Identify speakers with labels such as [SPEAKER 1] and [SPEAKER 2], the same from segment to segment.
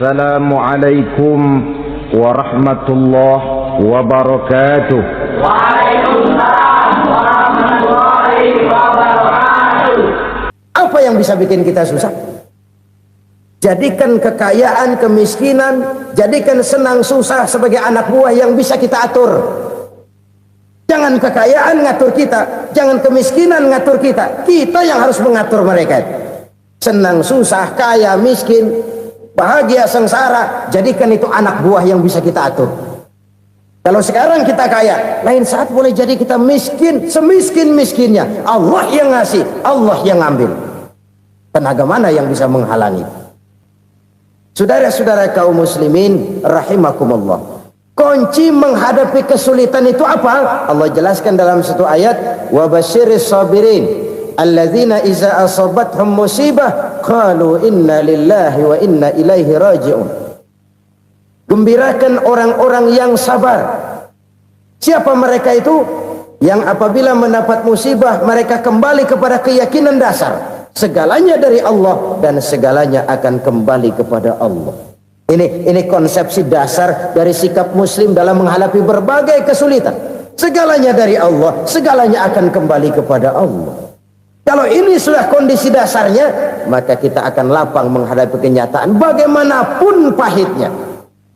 [SPEAKER 1] Assalamualaikum warahmatullahi wabarakatuh.
[SPEAKER 2] Waalaikumsalam warahmatullahi wabarakatuh.
[SPEAKER 3] Apa yang bisa bikin kita susah? Jadikan kekayaan, kemiskinan, jadikan senang susah sebagai anak buah yang bisa kita atur. Jangan kekayaan ngatur kita, jangan kemiskinan ngatur kita. Kita yang harus mengatur mereka. Senang susah, kaya, miskin, bahagia, sengsara, jadikan itu anak buah yang bisa kita atur. Kalau sekarang kita kaya, lain saat boleh jadi kita miskin, semiskin-miskinnya. Allah yang ngasih, Allah yang ngambil. Tenaga mana yang bisa menghalangi? Saudara-saudara kaum muslimin rahimakumullah, kunci menghadapi kesulitan itu apa? Allah jelaskan dalam satu ayat, wa basyiris sabirin alladzina iza asabathum musibah qalu inna lillahi wa inna ilaihi raji'un. Gembirakan orang-orang yang sabar. Siapa mereka itu? Yang apabila mendapat musibah mereka kembali kepada keyakinan dasar, segalanya dari Allah dan segalanya akan kembali kepada Allah. Ini konsepsi dasar dari sikap muslim dalam menghadapi berbagai kesulitan. Segalanya dari Allah, segalanya akan kembali kepada Allah. Kalau ini sudah kondisi dasarnya, maka kita akan lapang menghadapi kenyataan bagaimanapun pahitnya.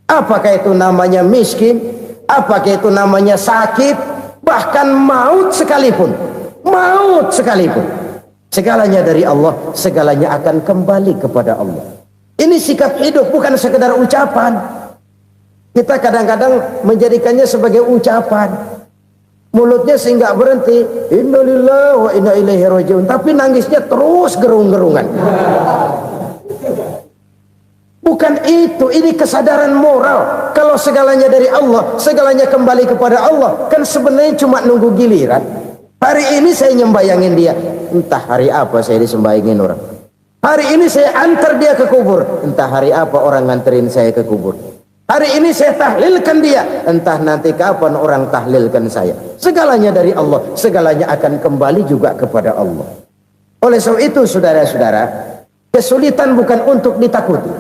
[SPEAKER 3] Apakah itu namanya miskin, apakah itu namanya sakit, bahkan maut sekalipun. Maut sekalipun. Segalanya dari Allah, segalanya akan kembali kepada Allah. Ini sikap hidup, bukan sekedar ucapan. Kita kadang-kadang menjadikannya sebagai ucapan. Mulutnya sehingga berhenti, innalillahi wa inna ilaihi raji'un, tapi nangisnya terus gerung-gerungan. Bukan itu, ini kesadaran moral. Kalau segalanya dari Allah, segalanya kembali kepada Allah, kan sebenarnya cuma nunggu giliran. Hari ini saya nyembayangin dia, entah hari apa saya disembayangin orang. Hari ini saya antar dia ke kubur, entah hari apa orang nganterin saya ke kubur. Hari ini saya tahlilkan dia, entah nanti kapan orang tahlilkan saya. Segalanya dari Allah, segalanya akan kembali juga kepada Allah. Oleh sebab itu saudara-saudara, kesulitan bukan untuk ditakuti.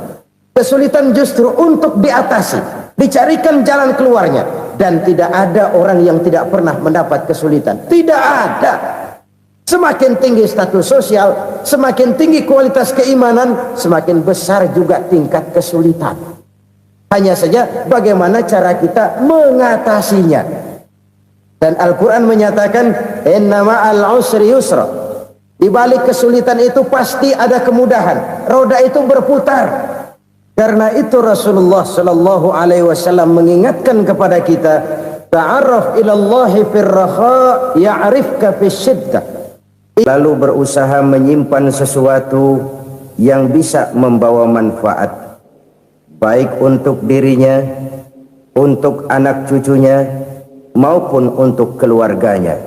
[SPEAKER 3] Kesulitan justru untuk diatasi, dicarikan jalan keluarnya. Dan tidak ada orang yang tidak pernah mendapat kesulitan. Tidak ada. Semakin tinggi status sosial, semakin tinggi kualitas keimanan, semakin besar juga tingkat kesulitan. Hanya saja bagaimana cara kita mengatasinya. Dan Al-Quran menyatakan, inna ma'al usri yusra. Di balik kesulitan itu pasti ada kemudahan. Roda itu berputar. Karena itu Rasulullah sallallahu alaihi wasallam mengingatkan kepada kita, ta'arraf ilallahi fir raha ya'rifka fisyiddah. Lalu berusaha menyimpan sesuatu yang bisa membawa manfaat, baik untuk dirinya, untuk anak cucunya, maupun untuk keluarganya,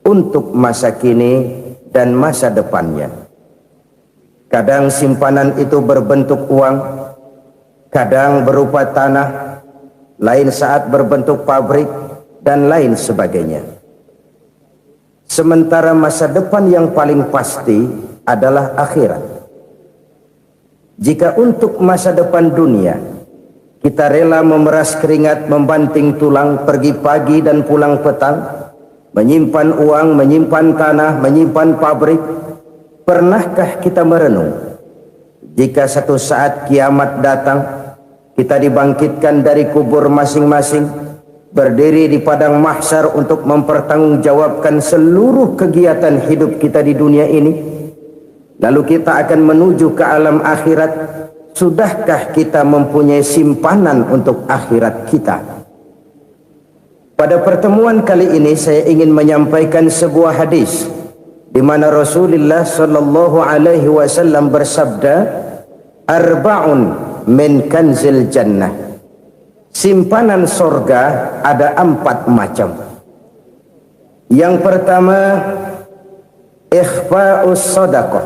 [SPEAKER 3] untuk masa kini dan masa depannya. Kadang simpanan itu berbentuk uang, kadang berupa tanah, lain saat berbentuk pabrik, dan lain sebagainya. Sementara masa depan yang paling pasti adalah akhirat. Jika untuk masa depan dunia, kita rela memeras keringat, membanting tulang, pergi pagi dan pulang petang, menyimpan uang, menyimpan tanah, menyimpan pabrik, pernahkah kita merenung jika satu saat kiamat datang, kita dibangkitkan dari kubur masing-masing, berdiri di padang mahsyar untuk mempertanggungjawabkan seluruh kegiatan hidup kita di dunia ini, lalu kita akan menuju ke alam akhirat. Sudahkah kita mempunyai simpanan untuk akhirat kita? Pada pertemuan kali ini saya ingin menyampaikan sebuah hadis di mana Rasulullah sallallahu alaihi wasallam bersabda, arba'un min kanzil jannah. Simpanan sorga ada 4 macam. Yang pertama, ikhfa'us sadaqah,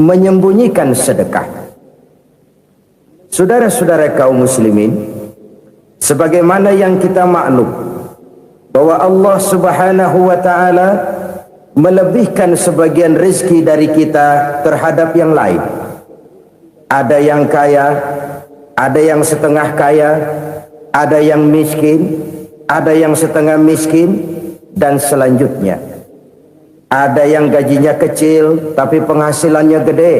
[SPEAKER 3] menyembunyikan sedekah. Saudara-saudara kaum muslimin, sebagaimana yang kita maklum bahwa Allah Subhanahu wa taala melebihkan sebagian rezeki dari kita terhadap yang lain. ada yang kaya, ada yang setengah kaya, ada yang miskin, ada yang setengah miskin, dan selanjutnya. Ada yang gajinya kecil tapi penghasilannya gede.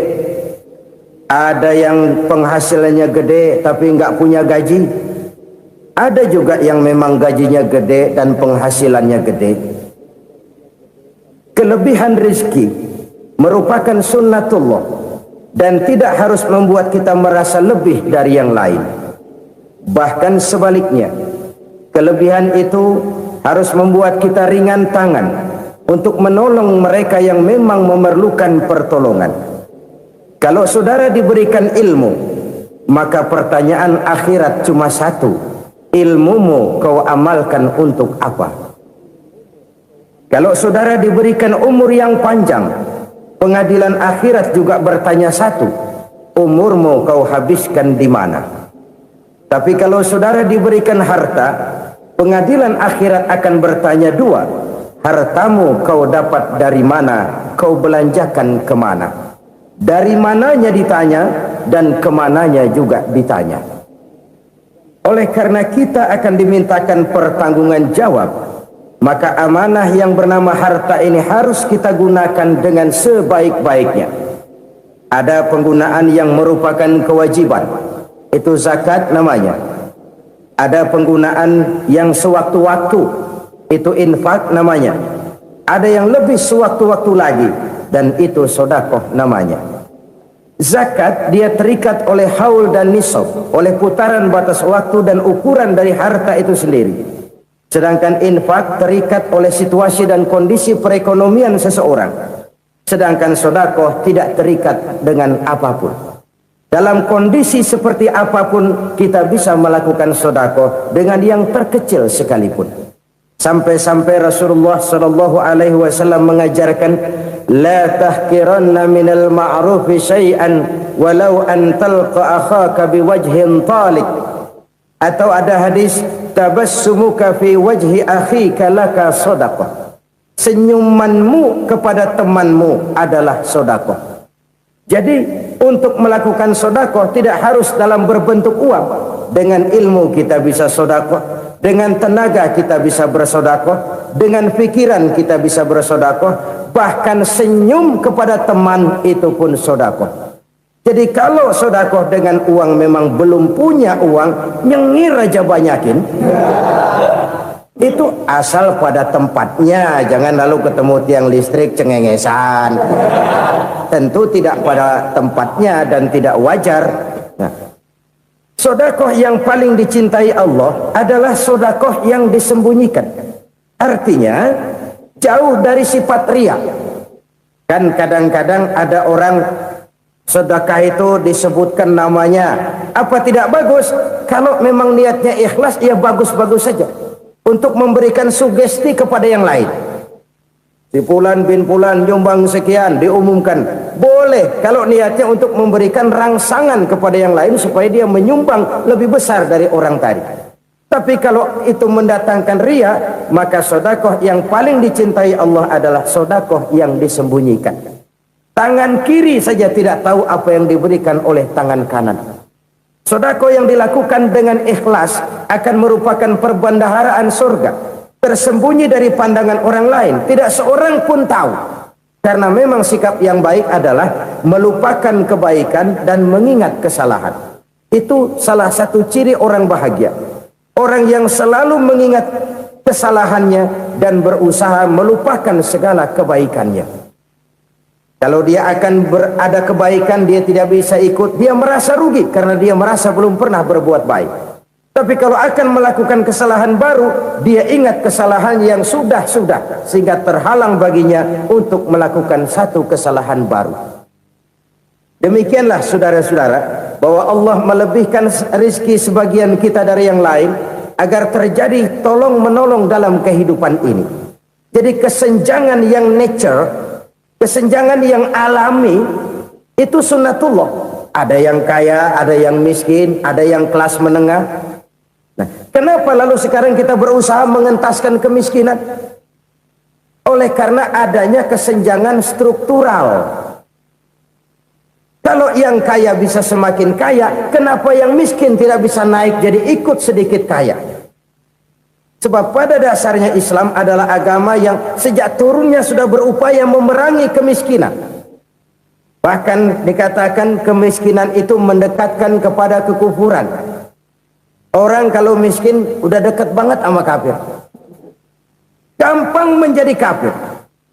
[SPEAKER 3] Ada yang penghasilannya gede tapi nggak punya gaji. Ada juga yang memang gajinya gede dan penghasilannya gede. Kelebihan rezeki merupakan sunnatullah dan tidak harus membuat kita merasa lebih dari yang lain. Bahkan sebaliknya, kelebihan itu harus membuat kita ringan tangan untuk menolong mereka yang memang memerlukan pertolongan. Kalau saudara diberikan ilmu, maka pertanyaan akhirat cuma satu: ilmumu kau amalkan untuk apa? Kalau saudara diberikan umur yang panjang, pengadilan akhirat juga bertanya satu: umurmu kau habiskan di mana? Tapi kalau saudara diberikan harta, pengadilan akhirat akan bertanya dua: hartamu kau dapat dari mana, kau belanjakan kemana? Dari mananya ditanya, dan kemananya juga ditanya. Oleh karena kita akan dimintakan pertanggungan jawab, maka amanah yang bernama harta ini harus kita gunakan dengan sebaik-baiknya. Ada penggunaan yang merupakan kewajiban, itu zakat namanya. Ada penggunaan yang sewaktu-waktu, itu infak namanya. Ada yang lebih sewaktu-waktu lagi, dan itu sedekah namanya. Zakat dia terikat oleh haul dan nisab, oleh putaran batas waktu dan ukuran dari harta itu sendiri. Sedangkan infak terikat oleh situasi dan kondisi perekonomian seseorang. Sedangkan sedekah tidak terikat dengan apapun. Dalam kondisi seperti apapun kita bisa melakukan sedekah dengan yang terkecil sekalipun. Sampai-sampai Rasulullah sallallahu alaihi wasallam mengajarkan, la tahkiranna minal ma'rufi syai'an walau an talqa akhaka biwajhin talik. Atau ada hadis, tabassumuka fi wajhi akhika laka shadaqah. Senyumanmu kepada temanmu adalah sedekah. Jadi untuk melakukan sedekah tidak harus dalam berbentuk uang. Dengan ilmu kita bisa sedekah. Dengan tenaga kita bisa bersedekah, dengan pikiran kita bisa bersedekah, bahkan senyum kepada teman itu pun sedekah. Jadi kalau sedekah dengan uang memang belum punya uang, nyengir aja banyakin. Itu asal pada tempatnya, jangan lalu ketemu tiang listrik cengengesan. Tentu tidak pada tempatnya dan tidak wajar. Nah, sedekah yang paling dicintai Allah adalah sedekah yang disembunyikan. Artinya jauh dari sifat riya. Kan kadang-kadang ada orang sedekah itu disebutkan namanya. Apa tidak bagus? Kalau memang niatnya ikhlas, ya bagus-bagus saja. Untuk memberikan sugesti kepada yang lain. Si Fulan bin Fulan nyumbang sekian, diumumkan. Boleh kalau niatnya untuk memberikan rangsangan kepada yang lain supaya dia menyumbang lebih besar dari orang tadi. Tapi kalau itu mendatangkan riya, maka sedekah yang paling dicintai Allah adalah sedekah yang disembunyikan. Tangan kiri saja tidak tahu apa yang diberikan oleh tangan kanan. Sedekah yang dilakukan dengan ikhlas akan merupakan perbendaharaan surga, tersembunyi dari pandangan orang lain, tidak seorang pun tahu. Karena memang sikap yang baik adalah melupakan kebaikan dan mengingat kesalahan. Itu salah satu ciri orang bahagia. Orang yang selalu mengingat kesalahannya dan berusaha melupakan segala kebaikannya. Kalau dia akan berada kebaikan, dia tidak bisa ikut, dia merasa rugi karena dia merasa belum pernah berbuat baik. Tapi kalau akan melakukan kesalahan baru, dia ingat kesalahan yang sudah-sudah, sehingga terhalang baginya untuk melakukan satu kesalahan baru. Demikianlah saudara-saudara, bahwa Allah melebihkan rizki sebagian kita dari yang lain, agar terjadi tolong-menolong dalam kehidupan ini. Jadi kesenjangan yang nature, kesenjangan yang alami, itu sunnatullah. Ada yang kaya, ada yang miskin, ada yang kelas menengah. Nah, kenapa lalu sekarang kita berusaha mengentaskan kemiskinan? Oleh karena adanya kesenjangan struktural. Kalau yang kaya bisa semakin kaya, kenapa yang miskin tidak bisa naik jadi ikut sedikit kaya? Sebab pada dasarnya Islam adalah agama yang sejak turunnya sudah berupaya memerangi kemiskinan. Bahkan dikatakan kemiskinan itu mendekatkan kepada kekufuran. Orang kalau miskin udah dekat banget sama kafir. Gampang menjadi kafir.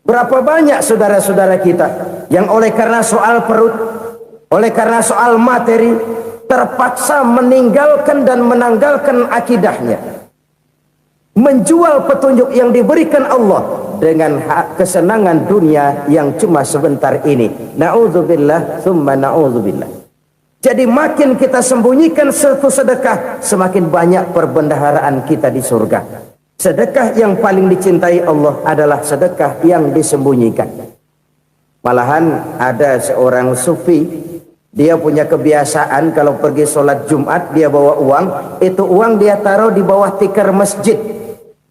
[SPEAKER 3] Berapa banyak saudara-saudara kita yang oleh karena soal perut, oleh karena soal materi, terpaksa meninggalkan dan menanggalkan akidahnya, menjual petunjuk yang diberikan Allah dengan kesenangan dunia yang cuma sebentar ini. Na'udzubillah thumma na'udzubillah. Jadi makin kita sembunyikan satu sedekah, semakin banyak perbendaharaan kita di surga. Sedekah yang paling dicintai Allah adalah sedekah yang disembunyikan. Malahan ada seorang sufi, dia punya kebiasaan kalau pergi sholat Jumat dia bawa uang, itu uang dia taruh di bawah tikar masjid.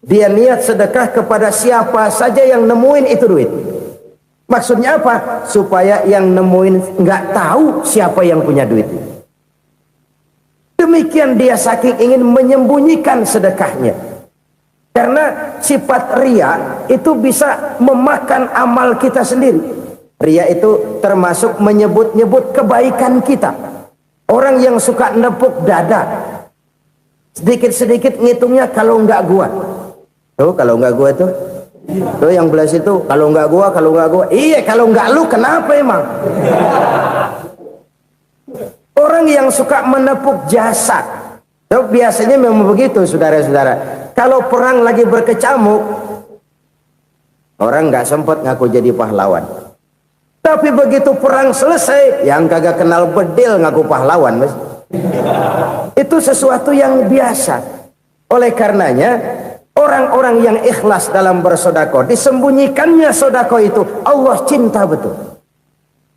[SPEAKER 3] Dia niat sedekah kepada siapa saja yang nemuin itu duit. Maksudnya apa? Supaya yang nemuin nggak tahu siapa yang punya duit. Demikian dia saking ingin menyembunyikan sedekahnya. Karena sifat ria itu bisa memakan amal kita sendiri. Ria itu termasuk menyebut-nyebut kebaikan kita. Orang yang suka nepuk dada, sedikit-sedikit ngitungnya kalau nggak gua. Tuh kalau nggak gua tuh. Tuh yang belas itu kalau nggak gua, kalau nggak gua. Iya kalau nggak lu kenapa emang? Orang yang suka menepuk jasad. Tuh biasanya memang begitu saudara-saudara. Kalau perang lagi berkecamuk, orang nggak sempat ngaku jadi pahlawan. Tapi begitu perang selesai, yang kagak kenal bedil ngaku pahlawan, mas. Itu sesuatu yang biasa. Oleh karenanya, orang-orang yang ikhlas dalam bersodako, disembunyikannya sodako itu, Allah cinta betul.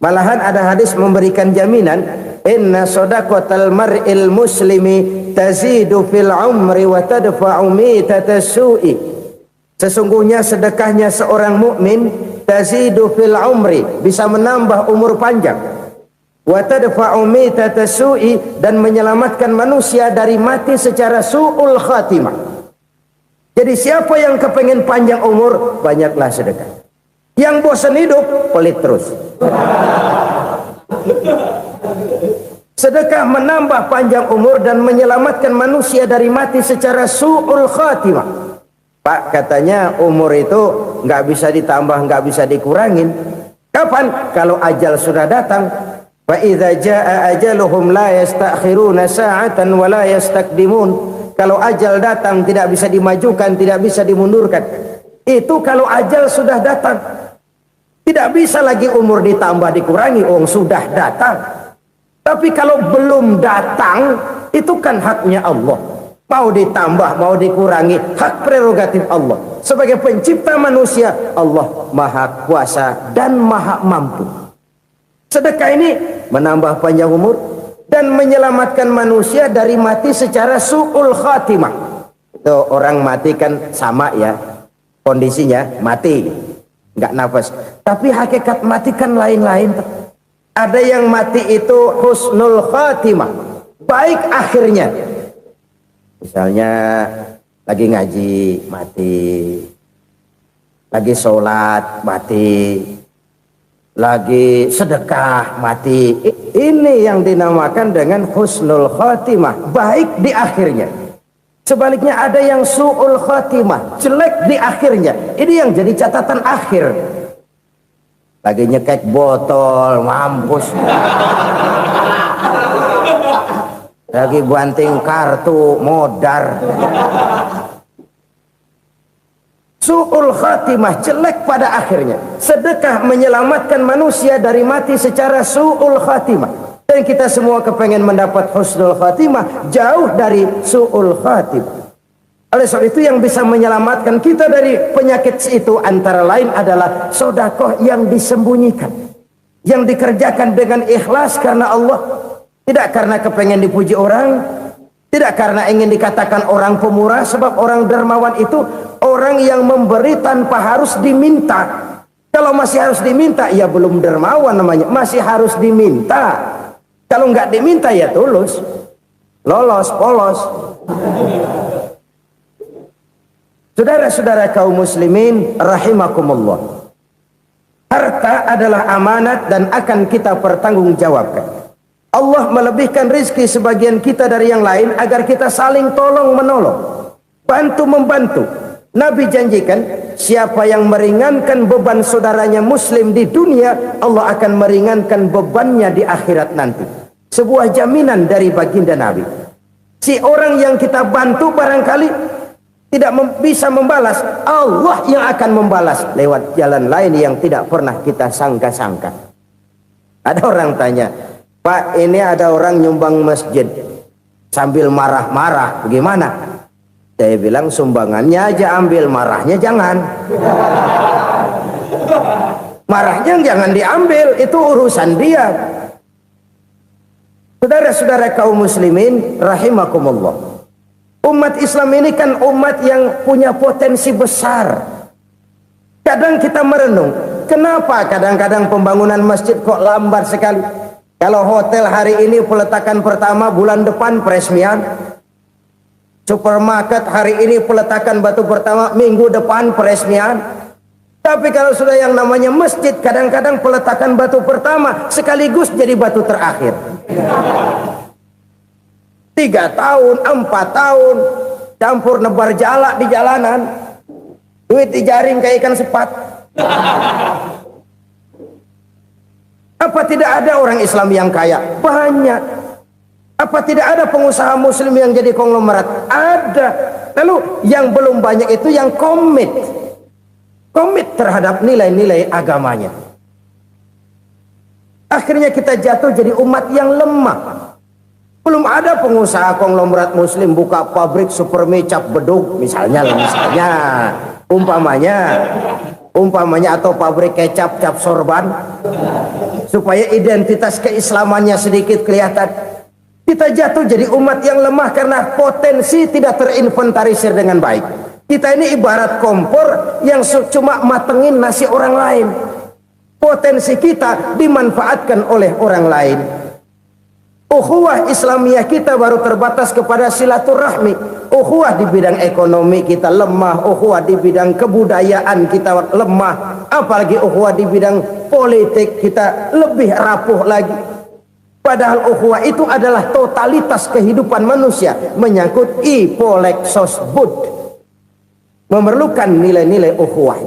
[SPEAKER 3] Malahan ada hadis memberikan jaminan, inna sodaqatal mar'il muslimi tazidu fil umri wa tadfa'u mitata su'i. Sesungguhnya sedekahnya seorang mukmin tazidu fil umri, bisa menambah umur panjang, wa tadfa'u mitata su'i, dan menyelamatkan manusia dari mati secara su'ul khatimah. Jadi siapa yang kepengen panjang umur, banyaklah sedekah. Yang bosan hidup, pelit terus. Sedekah menambah panjang umur dan menyelamatkan manusia dari mati secara su'ul khatimah. Pak, katanya umur itu nggak bisa ditambah, nggak bisa dikurangin. Kapan? Kalau ajal sudah datang. Fa idza jaa ajaluhum la yastakhiruna sa'atan wa la yastaqdimun. Kalau ajal datang tidak bisa dimajukan, tidak bisa dimundurkan. Itu kalau ajal sudah datang. Tidak bisa lagi umur ditambah dikurangi, sudah datang. Tapi kalau belum datang, itu kan haknya Allah. Mau ditambah, mau dikurangi, hak prerogatif Allah. Sebagai pencipta manusia, Allah maha kuasa dan maha mampu. Sedekah ini menambah panjang umur dan menyelamatkan manusia dari mati secara su'ul khatimah. Itu orang mati kan sama ya, kondisinya mati, nggak nafas. Tapi hakikat mati kan lain-lain. Ada yang mati itu husnul khatimah, baik akhirnya. Misalnya lagi ngaji mati, lagi sholat mati, lagi sedekah mati. Ini yang dinamakan dengan husnul khatimah, baik di akhirnya. Sebaliknya ada yang su'ul khatimah, jelek di akhirnya. Ini yang jadi catatan akhir. Lagi nyekek botol, mampus. Lagi banting kartu, modar. Su'ul khatimah, jelek pada akhirnya. Sedekah menyelamatkan manusia dari mati secara su'ul khatimah. Dan kita semua kepengen mendapat husnul khatimah, jauh dari su'ul khatimah. Oleh sebab itu yang bisa menyelamatkan kita dari penyakit itu antara lain adalah sedekah yang disembunyikan, yang dikerjakan dengan ikhlas karena Allah, tidak karena kepengen dipuji orang, tidak karena ingin dikatakan orang pemurah. Sebab orang dermawan itu orang yang memberi tanpa harus diminta. Kalau masih harus diminta, ya belum dermawan namanya. Masih harus diminta. Kalau nggak diminta, ya tulus. Lolos, polos. Saudara-saudara kaum muslimin, rahimakumullah. Harta adalah amanat dan akan kita pertanggungjawabkan. Allah melebihkan rizki sebagian kita dari yang lain agar kita saling tolong menolong, bantu membantu. Nabi janjikan, siapa yang meringankan beban saudaranya muslim di dunia, Allah akan meringankan bebannya di akhirat nanti. Sebuah jaminan dari baginda Nabi. Si orang yang kita bantu barangkali tidak bisa membalas, Allah yang akan membalas lewat jalan lain yang tidak pernah kita sangka-sangka. Ada orang tanya, Pak, ini ada orang nyumbang masjid sambil marah-marah, bagaimana? Saya bilang, sumbangannya aja ambil, marahnya jangan. Marahnya jangan diambil, itu urusan dia. Saudara-saudara kaum muslimin rahimakumullah. Umat Islam ini kan umat yang punya potensi besar. Kadang kita merenung, kenapa kadang-kadang pembangunan masjid kok lambat sekali? Kalau hotel hari ini peletakan pertama, bulan depan peresmian. Supermarket hari ini peletakan batu pertama, minggu depan peresmian. Tapi kalau sudah yang namanya masjid, kadang-kadang peletakan batu pertama sekaligus jadi batu terakhir. 3 tahun, 4 tahun, campur nebar jalak di jalanan, duit dijaring kayak ikan sepat. Apa tidak ada orang Islam yang kaya? Banyak. Apa tidak ada pengusaha muslim yang jadi konglomerat? Ada. Lalu yang belum banyak itu yang komit terhadap nilai-nilai agamanya. Akhirnya kita jatuh jadi umat yang lemah. Belum ada pengusaha konglomerat muslim buka pabrik super mie cap beduk misalnya umpamanya atau pabrik kecap cap sorban supaya identitas keislamannya sedikit kelihatan. Kita jatuh jadi umat yang lemah karena potensi tidak terinventarisir dengan baik. Kita ini ibarat kompor yang cuma matengin nasi orang lain. Potensi kita dimanfaatkan oleh orang lain. Ukhuwah Islamiyah kita baru terbatas kepada silaturahmi. Ukhuwah di bidang ekonomi kita lemah. Ukhuwah di bidang kebudayaan kita lemah. Apalagi ukhuwah di bidang politik kita lebih rapuh lagi. Padahal ukhuwah itu adalah totalitas kehidupan manusia, menyangkut ipolek sosbud, memerlukan nilai-nilai ukhuwah.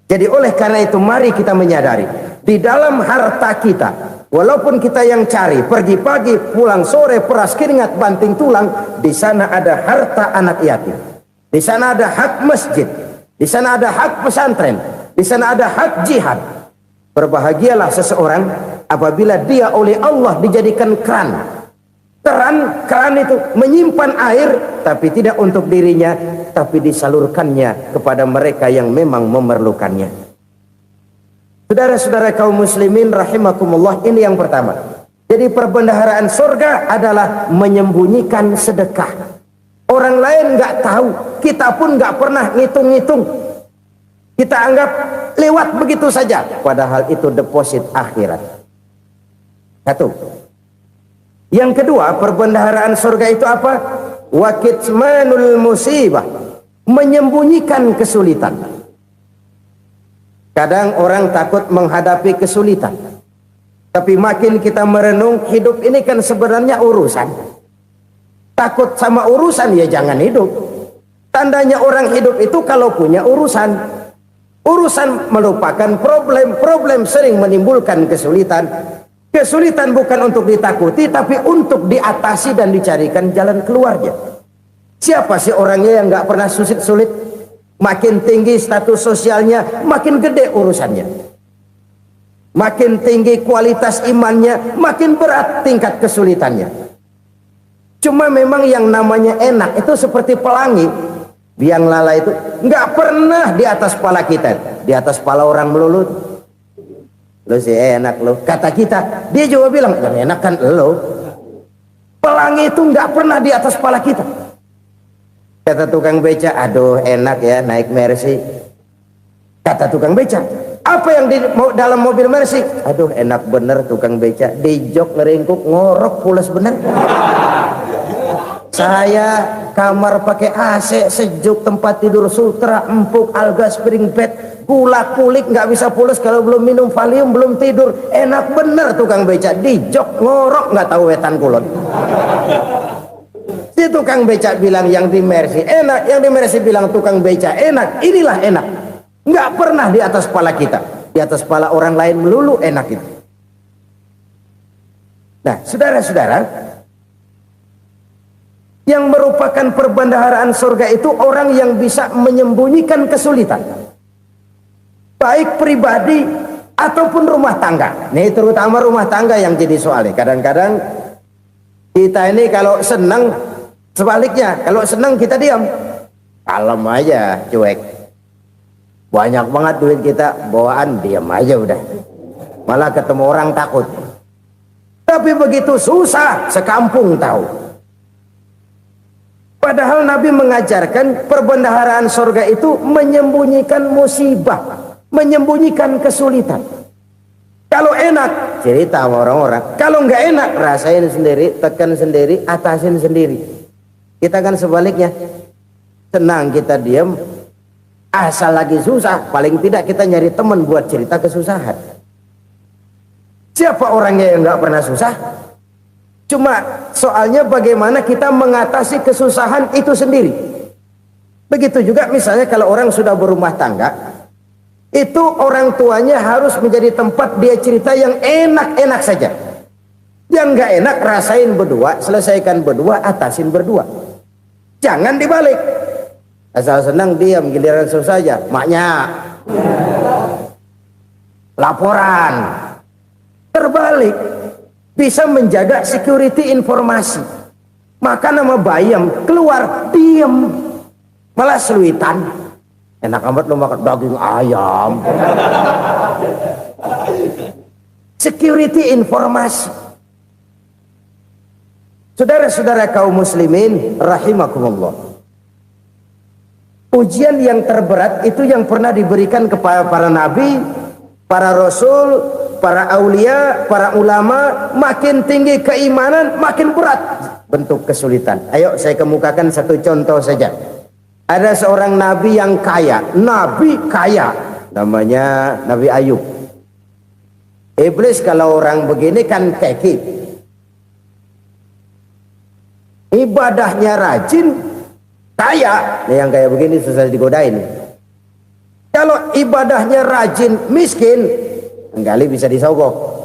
[SPEAKER 3] Jadi oleh karena itu mari kita menyadari, di dalam harta kita, walaupun kita yang cari, pergi pagi, pulang sore, peras keringat, banting tulang, di sana ada harta anak yatim, di sana ada hak masjid, di sana ada hak pesantren, di sana ada hak jihad. Berbahagialah seseorang apabila dia oleh Allah dijadikan keran. Keran itu menyimpan air, tapi tidak untuk dirinya, tapi disalurkannya kepada mereka yang memang memerlukannya. Saudara-saudara kaum muslimin rahimakumullah, ini yang pertama. Jadi perbendaharaan surga adalah menyembunyikan sedekah. Orang lain nggak tahu, kita pun nggak pernah ngitung-ngitung. Kita anggap lewat begitu saja, padahal itu deposit akhirat. Satu. Yang kedua, perbendaharaan surga itu apa? Wa kitmanul musibah, menyembunyikan kesulitan. Kadang orang takut menghadapi kesulitan, tapi makin kita merenung, hidup ini kan sebenarnya urusan. Takut sama urusan, ya jangan hidup. Tandanya orang hidup itu kalau punya urusan. Urusan melupakan problem sering menimbulkan kesulitan. Kesulitan bukan untuk ditakuti, tapi untuk diatasi dan dicarikan jalan keluarnya. Siapa sih orangnya yang nggak pernah sulit-sulit? Makin tinggi status sosialnya, makin gede urusannya. Makin tinggi kualitas imannya, makin berat tingkat kesulitannya. Cuma memang yang namanya enak itu seperti pelangi. Biang lala itu nggak pernah di atas kepala kita, di atas kepala orang melulu. Lo sih enak lo, kata kita. Dia juga bilang yang enak kan lo. Pelangi itu nggak pernah di atas kepala kita. Kata tukang beca, aduh enak ya naik Mercy. Kata tukang beca, apa yang di dalam mobil Mercy? Aduh, enak bener tukang beca, di jok ngeringkuk ngorok pules bener. Saya kamar pakai AC sejuk, tempat tidur sutra empuk, alga spring bed, gula kulik, nggak bisa pules kalau belum minum Valium, belum tidur. Enak bener tukang beca, di jok ngorok nggak tahu wetan kulon. Si tukang beca bilang yang di Mercy enak, yang di Mercy bilang tukang beca enak. Inilah enak, nggak pernah di atas kepala kita, di atas kepala orang lain melulu enak itu. Nah, saudara-saudara, yang merupakan perbendaharaan surga itu orang yang bisa menyembunyikan kesulitan, baik pribadi ataupun rumah tangga. Nih terutama rumah tangga yang jadi soalnya. Kadang-kadang kita ini kalau senang, sebaliknya kalau senang kita diam, kalem aja, cuek. Banyak banget duit kita bawaan, diam aja udah, malah ketemu orang takut. Tapi begitu susah sekampung tahu. Padahal Nabi mengajarkan perbendaharaan surga itu menyembunyikan musibah, menyembunyikan kesulitan. Kalau enak cerita sama orang-orang, kalau nggak enak rasain sendiri, tekan sendiri, atasin sendiri. Kita kan sebaliknya, senang kita diam, asal lagi susah paling tidak kita nyari teman buat cerita kesusahan. Siapa orangnya yang nggak pernah susah? Cuma soalnya bagaimana kita mengatasi kesusahan itu sendiri. Begitu juga misalnya kalau orang sudah berumah tangga, itu orang tuanya harus menjadi tempat dia cerita yang enak-enak saja. Yang nggak enak rasain berdua, selesaikan berdua, atasin berdua. Jangan dibalik. Asal senang diam, giliran susah saja. Maknya laporan. Terbalik. Bisa menjaga security informasi. Maka nama bayam keluar diam, malah seluitan. Enak amat lo makan daging ayam. Security informasi. Saudara-saudara kaum muslimin rahimakumullah, ujian yang terberat itu yang pernah diberikan kepada para nabi, para rasul, para aulia, para ulama. Makin tinggi keimanan, makin berat bentuk kesulitan. Ayo saya kemukakan satu contoh saja. Ada seorang nabi yang kaya, nabi kaya, namanya Nabi Ayub. Iblis kalau orang begini kan keki, ibadahnya rajin, kaya. Nah, yang kayak begini susah digodain. Kalau ibadahnya rajin, miskin, kali bisa disogok.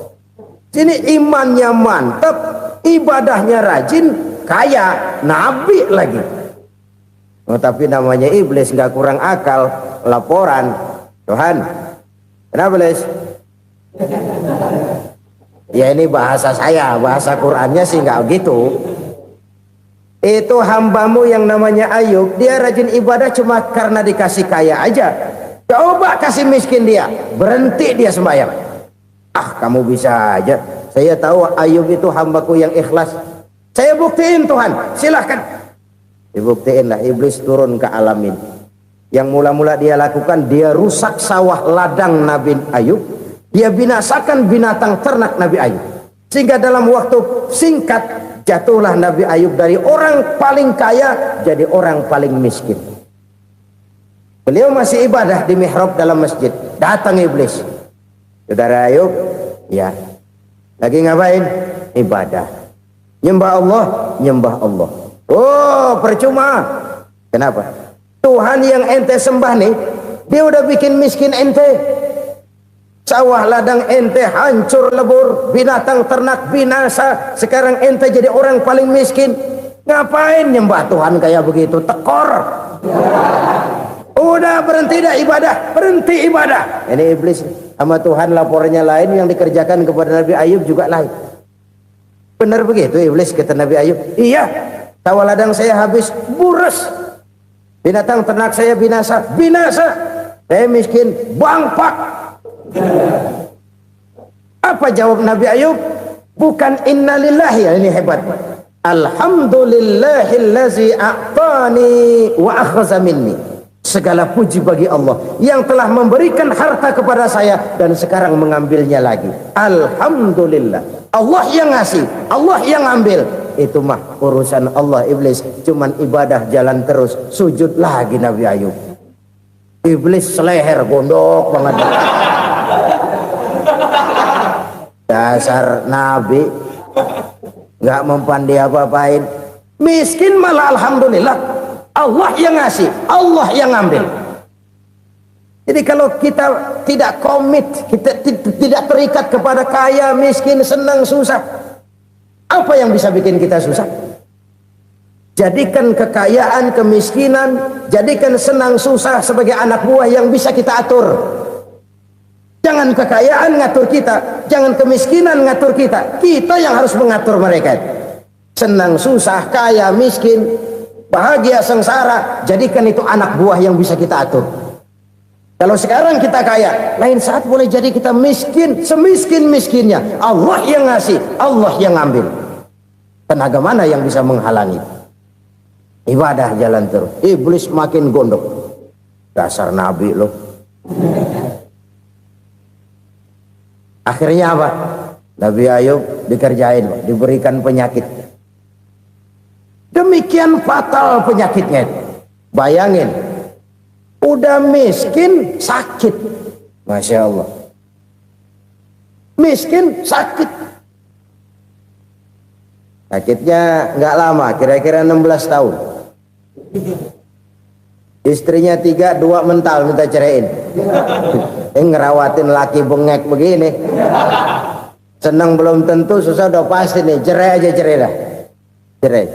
[SPEAKER 3] Sini imannya mantap, ibadahnya rajin, kaya, nabi lagi. Oh, tapi namanya iblis nggak kurang akal. Laporan, Tuhan, kenapa Les? Ya ini bahasa saya, bahasa Qurannya sih nggak gitu. Itu hambamu yang namanya Ayub, dia rajin ibadah cuma karena dikasih kaya aja. Coba kasih miskin dia, berhenti dia sembahyang. Ah, kamu bisa aja. Saya tahu Ayub itu hambaku yang ikhlas. Saya buktiin Tuhan, silahkan. Dibuktiin lah, iblis turun ke alamin. Yang mula-mula dia lakukan, dia rusak sawah ladang Nabi Ayub. Dia binasakan binatang ternak Nabi Ayub. Sehingga dalam waktu singkat, jatuhlah Nabi Ayub dari orang paling kaya jadi orang paling miskin. Beliau masih ibadah di mihrab dalam masjid. Datang iblis. Saudara Ayub, ya, lagi ngapain? Ibadah. Nyembah Allah, nyembah Allah. Oh, percuma. Kenapa? Tuhan yang ente sembah nih, dia udah bikin miskin ente. Sawah ladang ente hancur lebur, binatang ternak binasa. Sekarang ente jadi orang paling miskin. Ngapain nyembah Tuhan kayak begitu? Tekor. Udah berhenti dah ibadah, berhenti ibadah. Ini iblis sama Tuhan laporannya lain, yang dikerjakan kepada Nabi Ayub juga lain. Benar begitu iblis kata Nabi Ayub? Iya, sawah ladang saya habis buras, binatang ternak saya binasa, binasa. Saya miskin, bangpak. Apa jawab Nabi Ayub? Bukan innalillahi, ya ini hebat. Alhamdulillahillazi a'tani wa akhza minni. Segala puji bagi Allah yang telah memberikan harta kepada saya dan sekarang mengambilnya lagi. Alhamdulillah. Allah yang ngasih, Allah yang ambil. Itu mah urusan Allah. Iblis cuman ibadah jalan terus, sujud lagi Nabi Ayub. Iblis seleher gondok banget. Dasar Nabi nggak mempan dia apa-apain. Miskin malah alhamdulillah. Allah yang ngasih, Allah yang ambil. Jadi kalau kita tidak komit, kita tidak terikat kepada kaya, miskin, senang, susah, apa yang bisa bikin kita susah? Jadikan kekayaan, kemiskinan, jadikan senang, susah sebagai anak buah yang bisa kita atur. Jangan kekayaan ngatur kita, jangan kemiskinan ngatur kita. Kita yang harus mengatur mereka. Senang, susah, kaya, miskin, bahagia, sengsara, jadikan itu anak buah yang bisa kita atur. Kalau sekarang kita kaya, lain saat boleh jadi kita miskin, semiskin-miskinnya. Allah yang ngasih, Allah yang ngambil. Tenaga mana yang bisa menghalangi? Ibadah jalan terus. Iblis makin gondok. Dasar Nabi loh. Akhirnya apa? Nabi Ayub dikerjain, diberikan penyakit. Demikian fatal penyakitnya. Bayangin, udah miskin sakit. Masya Allah. Miskin sakit. Sakitnya nggak lama, kira-kira 16 tahun. Istrinya 3, 2 mental minta ceraiin. Ngerawatin laki bengek begini. Senang belum tentu, susah udah pasti nih. Cerai aja, cerai dah. Cerai.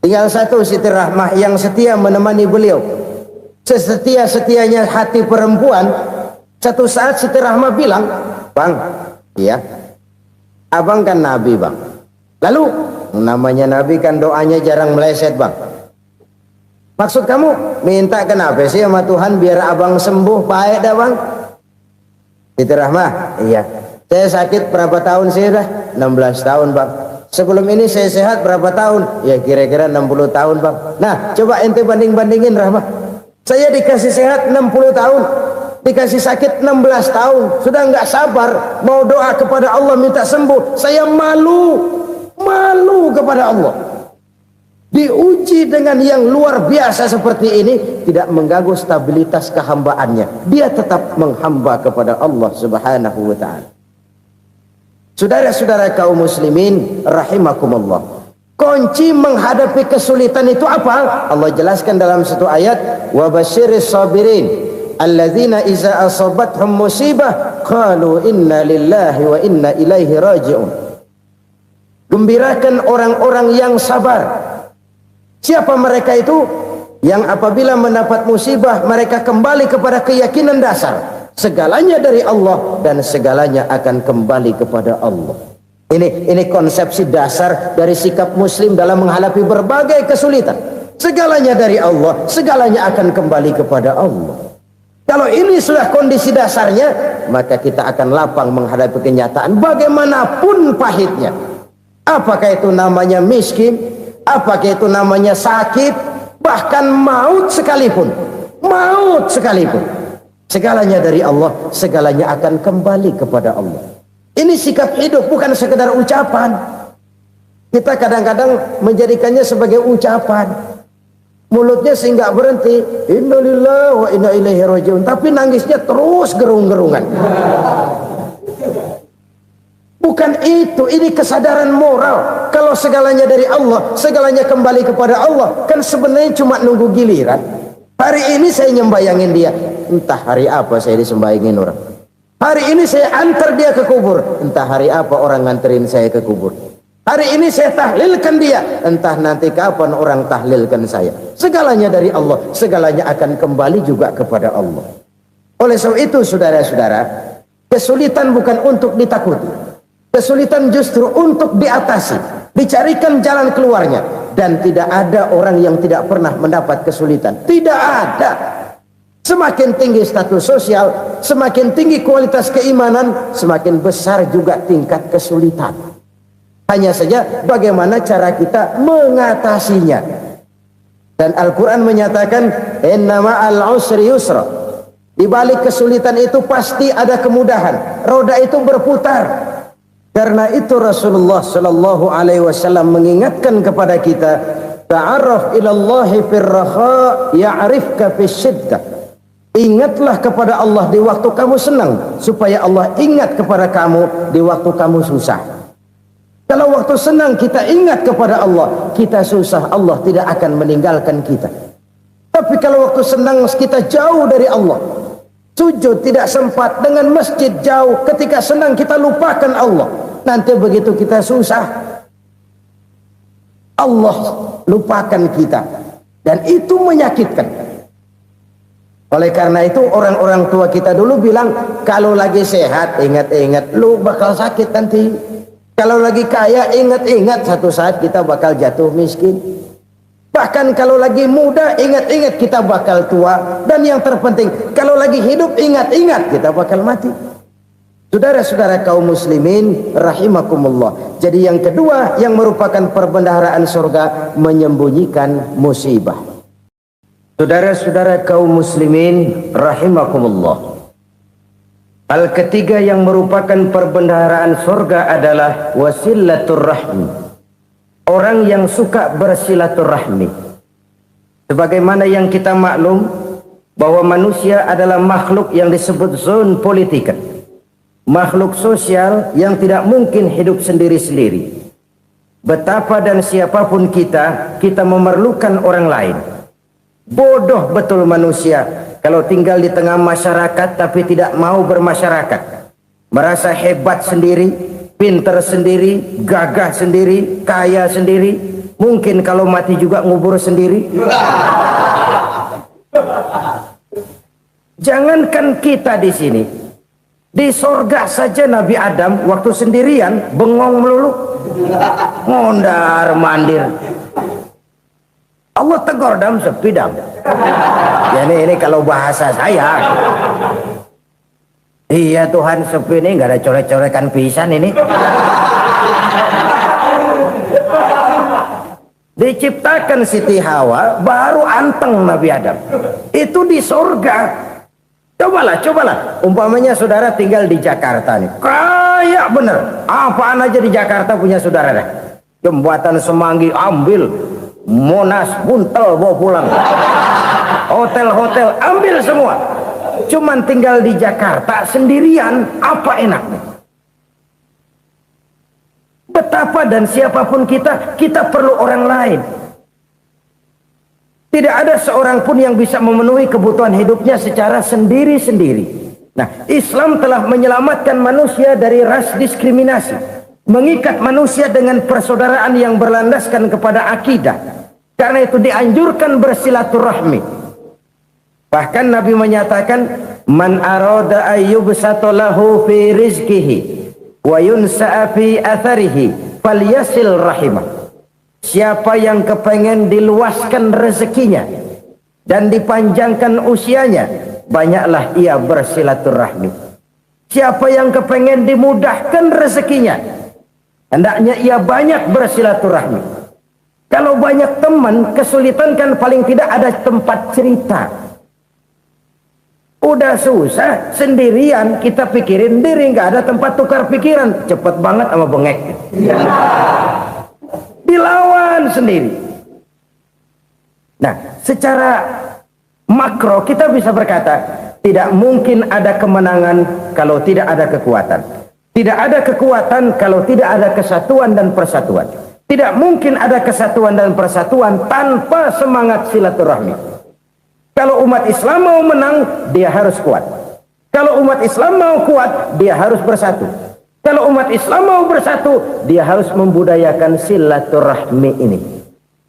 [SPEAKER 3] Tinggal satu Siti Rahmah yang setia menemani beliau. Sesetia-setianya hati perempuan. Satu saat Siti Rahmah bilang, "Bang, iya, abang kan Nabi bang. Lalu namanya Nabi kan doanya jarang meleset bang. Maksud kamu minta kenapa sih sama Tuhan biar abang sembuh baik dah bang?" Siti Rahmah, iya. Saya sakit berapa tahun sih dah? 16 tahun bang. Sebelum ini saya sehat berapa tahun? Ya kira-kira 60 tahun bang. Nah coba ente banding-bandingin Rahmah. Saya dikasih sehat 60 tahun, dikasih sakit 16 tahun. Sudah nggak sabar mau doa kepada Allah minta sembuh. Saya malu kepada Allah. Diuji dengan yang luar biasa seperti ini, tidak mengganggu stabilitas kehambaannya. Dia tetap menghamba kepada Allah Subhanahu wa ta'ala. Saudara-saudara kaum muslimin rahimakumullah, kunci menghadapi kesulitan itu apa? Allah jelaskan dalam satu ayat, wa basyiris sabirin alladzina iza asabathum musibah qalu inna lillahi wa inna ilaihi raji'un. Gembirakan orang-orang yang sabar. Siapa mereka itu? Yang apabila mendapat musibah mereka kembali kepada keyakinan dasar, segalanya dari Allah dan segalanya akan kembali kepada Allah. Ini konsepsi dasar dari sikap muslim dalam menghadapi berbagai kesulitan. Segalanya dari Allah, segalanya akan kembali kepada Allah. Kalau ini sudah kondisi dasarnya, maka kita akan lapang menghadapi kenyataan bagaimanapun pahitnya. Apakah itu namanya miskin, apakah itu namanya sakit, bahkan maut sekalipun. Maut sekalipun. Segalanya dari Allah, segalanya akan kembali kepada Allah. Ini sikap hidup, bukan sekedar ucapan. Kita kadang-kadang menjadikannya sebagai ucapan. Mulutnya sih nggak berhenti, innalillahi wa inna ilaihi raji'un, tapi nangisnya terus gerung-gerungan. Bukan itu, ini kesadaran moral. Kalau segalanya dari Allah, segalanya kembali kepada Allah, kan sebenarnya cuma nunggu giliran. Hari ini saya nyembayangin dia, entah hari apa saya disembayangin orang. Hari ini saya antar dia ke kubur, entah hari apa orang nganterin saya ke kubur. Hari ini saya tahlilkan dia, entah nanti kapan orang tahlilkan saya. Segalanya dari Allah, segalanya akan kembali juga kepada Allah. Oleh sebab itu saudara-saudara, kesulitan bukan untuk ditakuti. Kesulitan justru untuk diatasi, dicarikan jalan keluarnya. Dan tidak ada orang yang tidak pernah mendapat kesulitan. Tidak ada. Semakin tinggi status sosial, semakin tinggi kualitas keimanan, semakin besar juga tingkat kesulitan. Hanya saja bagaimana cara kita mengatasinya. Dan Al-Quran menyatakan inna ma'al usri yusra. Di balik kesulitan itu pasti ada kemudahan. Roda itu berputar. Karena itu Rasulullah sallallahu alaihi wasallam mengingatkan kepada kita, ta'arraf ilallahi fir raha ya'rifka fis syiddah. Ingatlah kepada Allah di waktu kamu senang, supaya Allah ingat kepada kamu di waktu kamu susah. Kalau waktu senang kita ingat kepada Allah, kita susah, Allah tidak akan meninggalkan kita. Tapi kalau waktu senang kita jauh dari Allah, sujud tidak sempat, dengan masjid jauh, ketika senang kita lupakan Allah, nanti begitu kita susah, Allah lupakan kita, dan itu menyakitkan. Oleh karena itu orang-orang tua kita dulu bilang, kalau lagi sehat ingat-ingat lu bakal sakit nanti. Kalau lagi kaya ingat-ingat satu saat kita bakal jatuh miskin. Bahkan kalau lagi muda ingat-ingat kita bakal tua. Dan yang terpenting kalau lagi hidup ingat-ingat kita bakal mati. Saudara-saudara kaum muslimin rahimakumullah. Jadi yang kedua yang merupakan perbendaharaan surga, menyembunyikan musibah. Saudara-saudara kaum muslimin rahimakumullah. Hal ketiga yang merupakan perbendaharaan surga adalah wasilaturrahmi. Orang yang suka bersilaturahmi. Sebagaimana yang kita maklum bahwa manusia adalah makhluk yang disebut zon politika. Makhluk sosial yang tidak mungkin hidup sendiri-sendiri. Betapa dan siapapun kita memerlukan orang lain. Bodoh betul manusia kalau tinggal di tengah masyarakat tapi tidak mau bermasyarakat. Merasa hebat sendiri, pintar sendiri, gagah sendiri, kaya sendiri. Mungkin kalau mati juga ngubur sendiri. Jangankan kita di sini, di sorga saja Nabi Adam waktu sendirian bengong melulu, mondar mandir. Allah tegur dam sepi dam. Ya ini kalau bahasa saya. Iya Tuhan sepi ini nggak ada coret-corekan pisan ini. Diciptakan Siti Hawa baru anteng Nabi Adam. Itu di surga. Cobalah. Umpamanya saudara tinggal di Jakarta nih. Kayak bener. Apaan aja di Jakarta punya saudara deh. Jembatan Semanggi ambil. Monas, Buntel bawa pulang. Hotel-hotel ambil semua. Cuman tinggal di Jakarta sendirian, apa enaknya? Betapa dan siapapun kita perlu orang lain. Tidak ada seorang pun yang bisa memenuhi kebutuhan hidupnya secara sendiri-sendiri. Nah, Islam telah menyelamatkan manusia dari ras diskriminasi. Mengikat manusia dengan persaudaraan yang berlandaskan kepada akidah. Karena itu dianjurkan bersilaturahmi. Bahkan Nabi menyatakan, man arada ayyubsata lahu fi rizqihi wa yunsa'a fi atharihi falyasil rahimah. Siapa yang kepengen diluaskan rezekinya dan dipanjangkan usianya, banyaklah ia bersilaturahmi. Siapa yang kepengen dimudahkan rezekinya, hendaknya ia banyak bersilaturahmi. Kalau banyak teman, kesulitan kan paling tidak ada tempat cerita. Udah susah, sendirian kita pikirin diri, nggak ada tempat tukar pikiran. Cepet banget sama bengek. Dilawan sendiri. Nah, secara makro kita bisa berkata, tidak mungkin ada kemenangan kalau tidak ada kekuatan. Tidak ada kekuatan kalau tidak ada kesatuan dan persatuan. Tidak mungkin ada kesatuan dan persatuan tanpa semangat silaturahmi. Kalau umat Islam mau menang, dia harus kuat. Kalau umat Islam mau kuat, dia harus bersatu. Kalau umat Islam mau bersatu, dia harus membudayakan silaturahmi ini.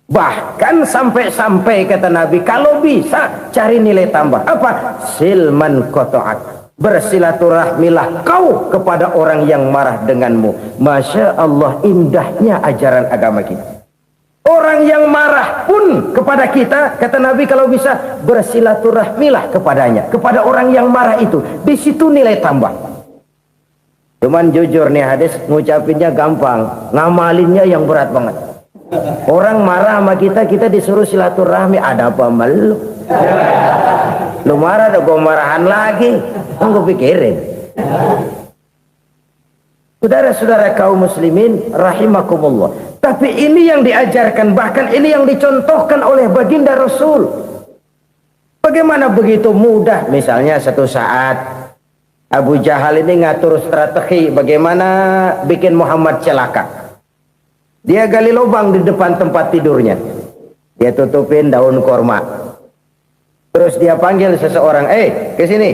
[SPEAKER 3] Bahkan sampai-sampai kata Nabi, kalau bisa cari nilai tambah. Apa? Silman qata'ak. Bersilaturahmilah kau kepada orang yang marah denganmu. Masya Allah, indahnya ajaran agama kita. Orang yang marah pun kepada kita, kata Nabi, kalau bisa bersilaturahmilah kepadanya, kepada orang yang marah itu. Di situ nilai tambah. Cuman jujur nih hadis, ngucapinnya gampang, ngamalinnya yang berat banget. Orang marah sama kita, kita disuruh silaturahmi. Ada apa sama lu? Lu marah, ada gua marahan lagi. Kan gua pikirin. Saudara-saudara kaum muslimin rahimakumullah. Tapi ini yang diajarkan, bahkan ini yang dicontohkan oleh baginda Rasul. Bagaimana begitu mudah, misalnya satu saat Abu Jahal ini ngatur strategi bagaimana bikin Muhammad celaka. Dia gali lubang di depan tempat tidurnya. Dia tutupin daun korma. Terus dia panggil seseorang, ke sini.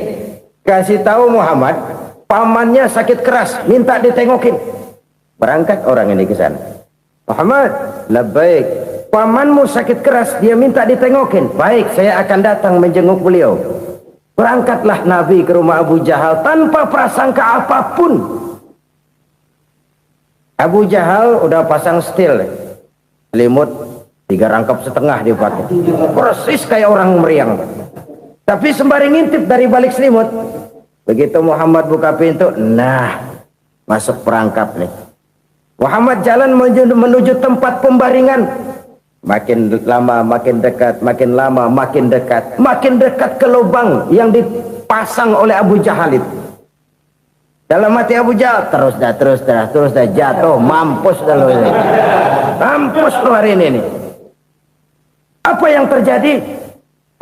[SPEAKER 3] Kasih tahu Muhammad, pamannya sakit keras, minta ditengokin. Berangkat orang ini ke sana. Muhammad, labbaik. Pamanmu sakit keras, dia minta ditengokin. Baik, saya akan datang menjenguk beliau. Berangkatlah Nabi ke rumah Abu Jahal tanpa prasangka apapun. Abu Jahal udah pasang setil, selimut 3 rangkap setengah dia pakai, persis kayak orang meriang. Tapi sembari ngintip dari balik selimut, begitu Muhammad buka pintu, nah masuk perangkap nih. Muhammad jalan menuju tempat pembaringan. Makin lama makin dekat, makin lama makin dekat, makin dekat ke lubang yang dipasang oleh Abu Jahal itu. Dalam hati Abu Jahal, terus dah jatuh, mampus dah lo ini. Mampus lo hari ini nih. Apa yang terjadi?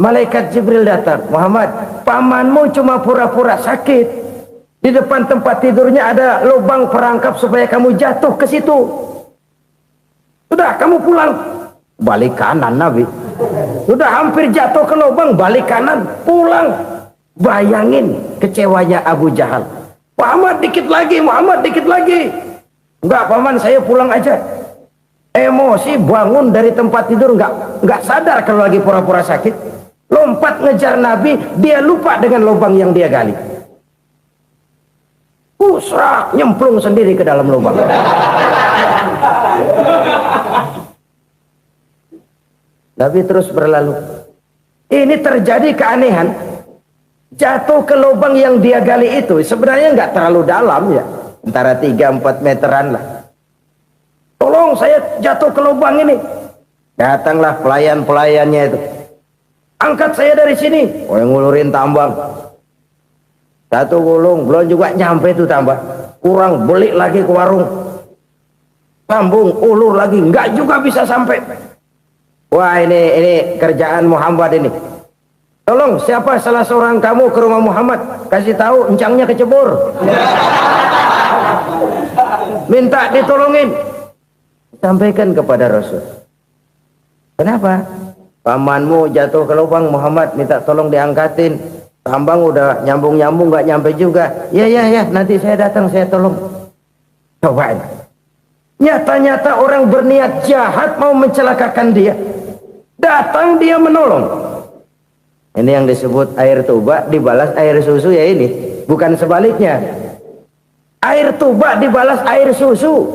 [SPEAKER 3] Malaikat Jibril datang. Muhammad, pamanmu cuma pura-pura sakit. Di depan tempat tidurnya ada lubang perangkap supaya kamu jatuh ke situ. Sudah, kamu pulang. Balik kanan Nabi. Sudah hampir jatuh ke lubang, balik kanan, pulang. Bayangin kecewanya Abu Jahal. Muhammad dikit lagi, Muhammad dikit lagi. Enggak paman, saya pulang aja. Emosi bangun dari tempat tidur, enggak sadar kalau lagi pura-pura sakit. Lompat ngejar Nabi, dia lupa dengan lubang yang dia gali. Pusrak, nyemplung sendiri ke dalam lubang. Nabi terus berlalu. Ini terjadi keanehan. Jatuh ke lubang yang dia gali itu sebenarnya nggak terlalu dalam ya, antara 3-4 meteran lah. Tolong saya jatuh ke lubang ini. Datanglah pelayan-pelayannya itu. Angkat saya dari sini. Oh, yang ngulurin tambang. Satu gulung, belum juga nyampe itu tambang. Kurang, beli lagi ke warung. Sambung, ulur lagi, nggak juga bisa sampai. Wah, ini kerjaan Muhammad ini. Tolong, siapa salah seorang kamu ke rumah Muhammad, kasih tahu encangnya kecebur. Minta ditolongin. Sampaikan kepada Rasul. Kenapa? Pamanmu jatuh ke lubang, Muhammad minta tolong diangkatin. Tambang udah nyambung-nyambung nggak nyampe juga. Ya, nanti saya datang, saya tolong. Cobain. Nyata-nyata orang berniat jahat mau mencelakakan dia. Datang dia menolong. Ini yang disebut air tuba dibalas air susu ya ini. Bukan sebaliknya. Air tuba dibalas air susu.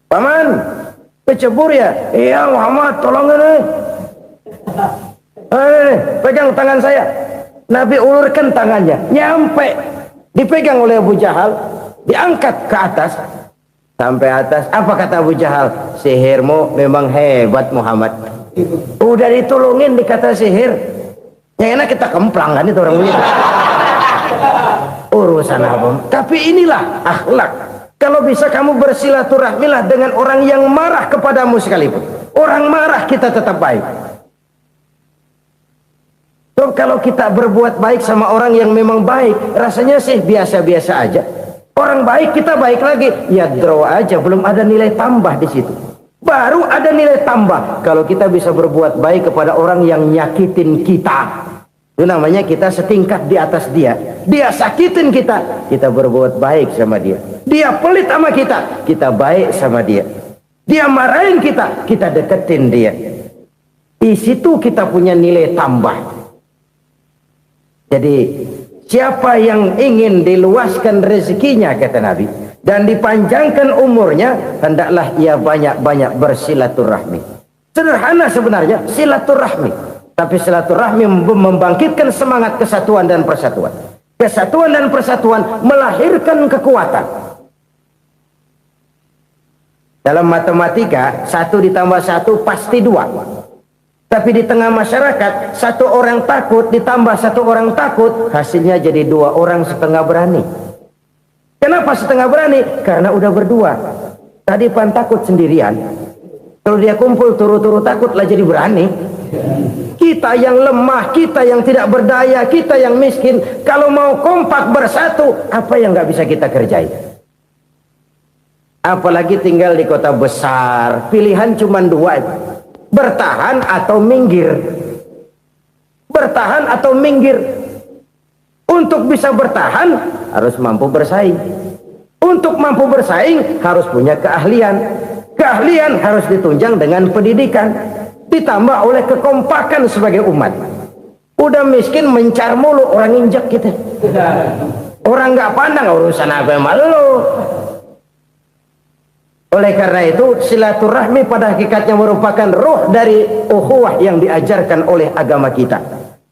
[SPEAKER 3] Paman, kecebur ya? Iya Muhammad, tolong ini. Pegang tangan saya. Nabi ulurkan tangannya. Nyampe. Dipegang oleh Abu Jahal. Diangkat ke atas. Sampai atas. Apa kata Abu Jahal? Sihirmu memang hebat Muhammad. Udah ditolongin dikata sihir. Yang enak kita kemplang kan itu orang begitu. Urusan apa? Tapi inilah akhlak. Kalau bisa kamu bersilaturahmilah dengan orang yang marah kepadamu sekalipun. Orang marah kita tetap baik. So, kalau kita berbuat baik sama orang yang memang baik, rasanya sih biasa-biasa aja. Orang baik kita baik lagi, ya draw aja, belum ada nilai tambah di situ. Baru ada nilai tambah kalau kita bisa berbuat baik kepada orang yang nyakitin kita. Itu namanya kita setingkat di atas dia. Dia sakitin kita, kita berbuat baik sama dia. Dia pelit sama kita, kita baik sama dia. Dia marahin kita, kita deketin dia. Di situ kita punya nilai tambah. Jadi siapa yang ingin diluaskan rezekinya kata Nabi dan dipanjangkan umurnya, hendaklah ia banyak-banyak bersilaturahmi. Sederhana sebenarnya silaturahmi, tapi silaturahmi membangkitkan semangat kesatuan dan persatuan. Kesatuan dan persatuan melahirkan kekuatan. Dalam matematika 1 ditambah 1 pasti 2. Tapi di tengah masyarakat 1 orang takut ditambah 1 orang takut, hasilnya jadi 2 orang setengah berani. Kenapa setengah berani? Karena udah berdua. Tadi pan takut sendirian. Kalau dia kumpul turu-turu takutlah jadi berani. Kita yang lemah, kita yang tidak berdaya, kita yang miskin, kalau mau kompak bersatu, apa yang nggak bisa kita kerjain? Apalagi tinggal di kota besar, pilihan cuma 2. Bertahan atau minggir. Bertahan atau minggir. Untuk bisa bertahan harus mampu bersaing. Untuk mampu bersaing harus punya keahlian. Keahlian harus ditunjang dengan pendidikan, ditambah oleh kekompakan sebagai umat. Udah miskin mencar mulu, orang injak kita. Orang nggak pandang urusan apa malu. Oleh karena itu silaturahmi pada hakikatnya merupakan ruh dari ukhuwah yang diajarkan oleh agama kita.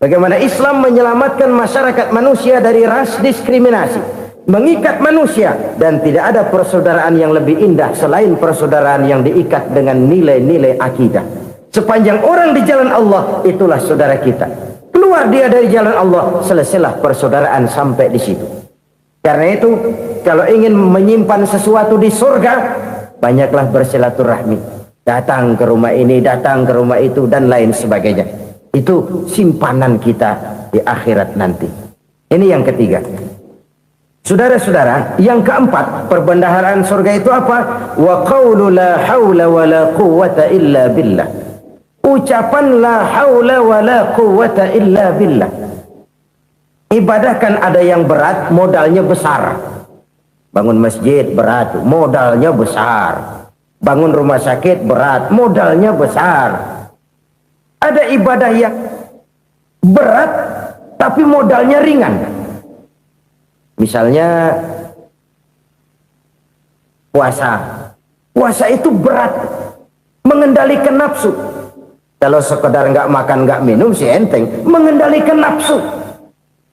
[SPEAKER 3] Bagaimana Islam menyelamatkan masyarakat manusia dari ras diskriminasi, mengikat manusia, dan tidak ada persaudaraan yang lebih indah selain persaudaraan yang diikat dengan nilai-nilai akidah. Sepanjang orang di jalan Allah, itulah saudara kita. Keluar dia dari jalan Allah, selesailah persaudaraan sampai di situ. Karena itu, kalau ingin menyimpan sesuatu di surga, banyaklah bersilaturahmi. Datang ke rumah ini, datang ke rumah itu, dan lain sebagainya. Itu simpanan kita di akhirat nanti. Ini yang ketiga. Saudara-saudara, yang keempat, perbendaharaan surga itu apa? Wa qawlu la hawla wa la quwwata illa billah. Ucapan la hawla wa la quwwata illa billah. Ibadah kan ada yang berat, modalnya besar. Bangun masjid berat, modalnya besar. Bangun rumah sakit berat, modalnya besar. Ada ibadah yang berat tapi modalnya ringan. Misalnya puasa. Puasa itu berat, mengendalikan nafsu. Kalau sekedar nggak makan nggak minum sih enteng, mengendalikan nafsu.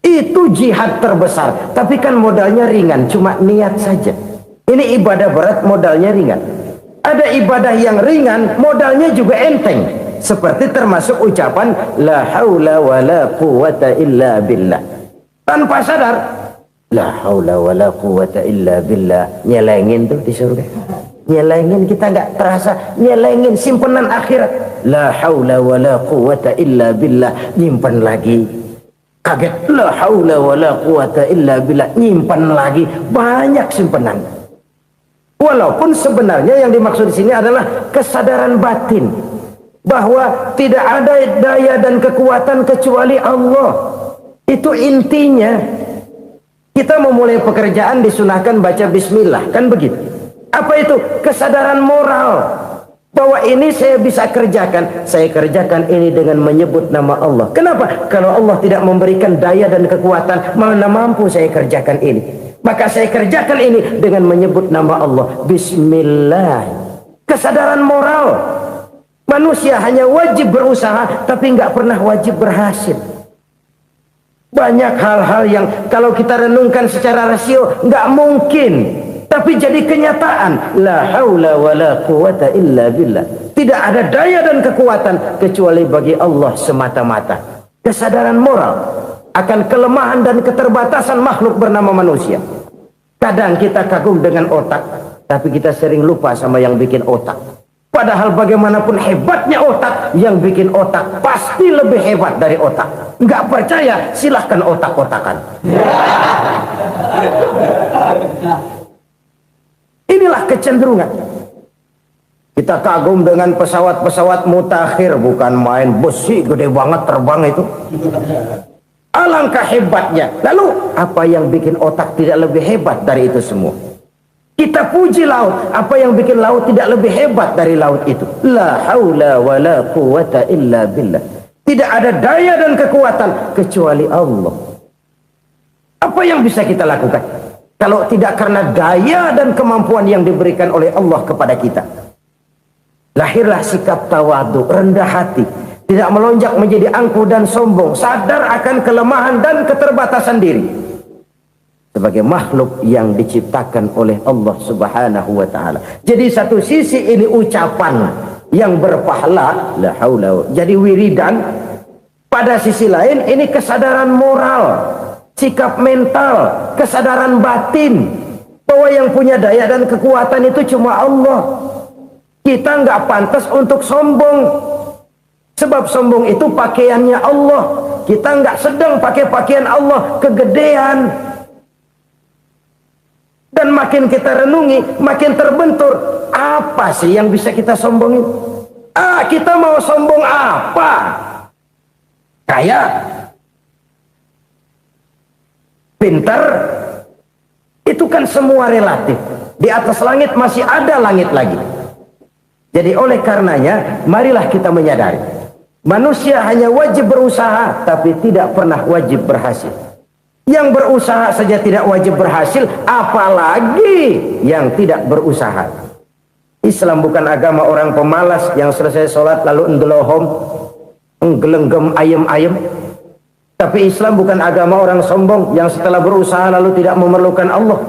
[SPEAKER 3] Itu jihad terbesar, tapi kan modalnya ringan, cuma niat saja. Ini ibadah berat, modalnya ringan. Ada ibadah yang ringan, modalnya juga enteng. Seperti termasuk ucapan la haula wa la quwwata illa billah. Tanpa sadar, la haula wa la quwwata illa billah. Nyelengin tuh di surga. Nyelengin, kita nggak terasa, nyelengin simpenan akhirat. La haula wa la quwwata illa billah, nyimpen lagi. Kaget, la haula wa la quwwata illa billah, nyimpan lagi, banyak simpenan. Walaupun sebenarnya yang dimaksud di sini adalah kesadaran batin bahwa tidak ada daya dan kekuatan kecuali Allah. Itu intinya. Kita memulai pekerjaan disunahkan baca bismillah, kan begitu? Apa itu? Kesadaran moral. Bahwa ini saya bisa kerjakan, saya kerjakan ini dengan menyebut nama Allah. Kenapa? Kalau Allah tidak memberikan daya dan kekuatan, mana mampu saya kerjakan ini. Maka saya kerjakan ini dengan menyebut nama Allah. Bismillah. Kesadaran moral. Manusia hanya wajib berusaha, tapi nggak pernah wajib berhasil. Banyak hal-hal yang kalau kita renungkan secara rasio nggak mungkin. Tapi jadi kenyataan. La haula wa la quwwata illa billah. Tidak ada daya dan kekuatan kecuali bagi Allah semata-mata. Kesadaran moral akan kelemahan dan keterbatasan makhluk bernama manusia. Kadang kita kagum dengan otak, tapi kita sering lupa sama yang bikin otak. Padahal bagaimanapun hebatnya otak, yang bikin otak pasti lebih hebat dari otak. Nggak percaya? Silahkan otak-otakan. Inilah kecenderungan. Kita kagum dengan pesawat-pesawat mutakhir, bukan main, besi gede banget terbang itu. Alangkah hebatnya. Lalu apa yang bikin otak tidak lebih hebat dari itu semua? Kita puji laut. Apa yang bikin laut tidak lebih hebat dari laut itu? La haula wa la quwwata illa billah. Tidak ada daya dan kekuatan kecuali Allah. Apa yang bisa kita lakukan kalau tidak karena daya dan kemampuan yang diberikan oleh Allah kepada kita? Lahirlah sikap tawadu, rendah hati, tidak melonjak menjadi angkuh dan sombong, sadar akan kelemahan dan keterbatasan diri. sebagai makhluk yang diciptakan oleh Allah Subhanahu wa taala. Jadi satu sisi ini ucapan yang berpahala, la haula, jadi wiridan. Pada sisi lain ini kesadaran moral, sikap mental, kesadaran batin bahwa yang punya daya dan kekuatan itu cuma Allah. Kita nggak pantas untuk sombong, sebab sombong itu pakaiannya Allah. Kita nggak sedang pakai pakaian Allah, kegedean. Dan makin kita renungi, makin terbentur. Apa sih yang bisa kita sombongin? Kita mau sombong apa? Kaya, pintar, itu kan semua relatif. Di atas langit masih ada langit lagi. Jadi oleh karenanya, marilah kita menyadari, manusia hanya wajib berusaha, tapi tidak pernah wajib berhasil. Yang berusaha saja tidak wajib berhasil, apalagi yang tidak berusaha. Islam bukan agama orang pemalas yang selesai sholat lalu enggelohom, enggelenggem ayem-ayem. Tapi Islam bukan agama orang sombong yang setelah berusaha lalu tidak memerlukan Allah.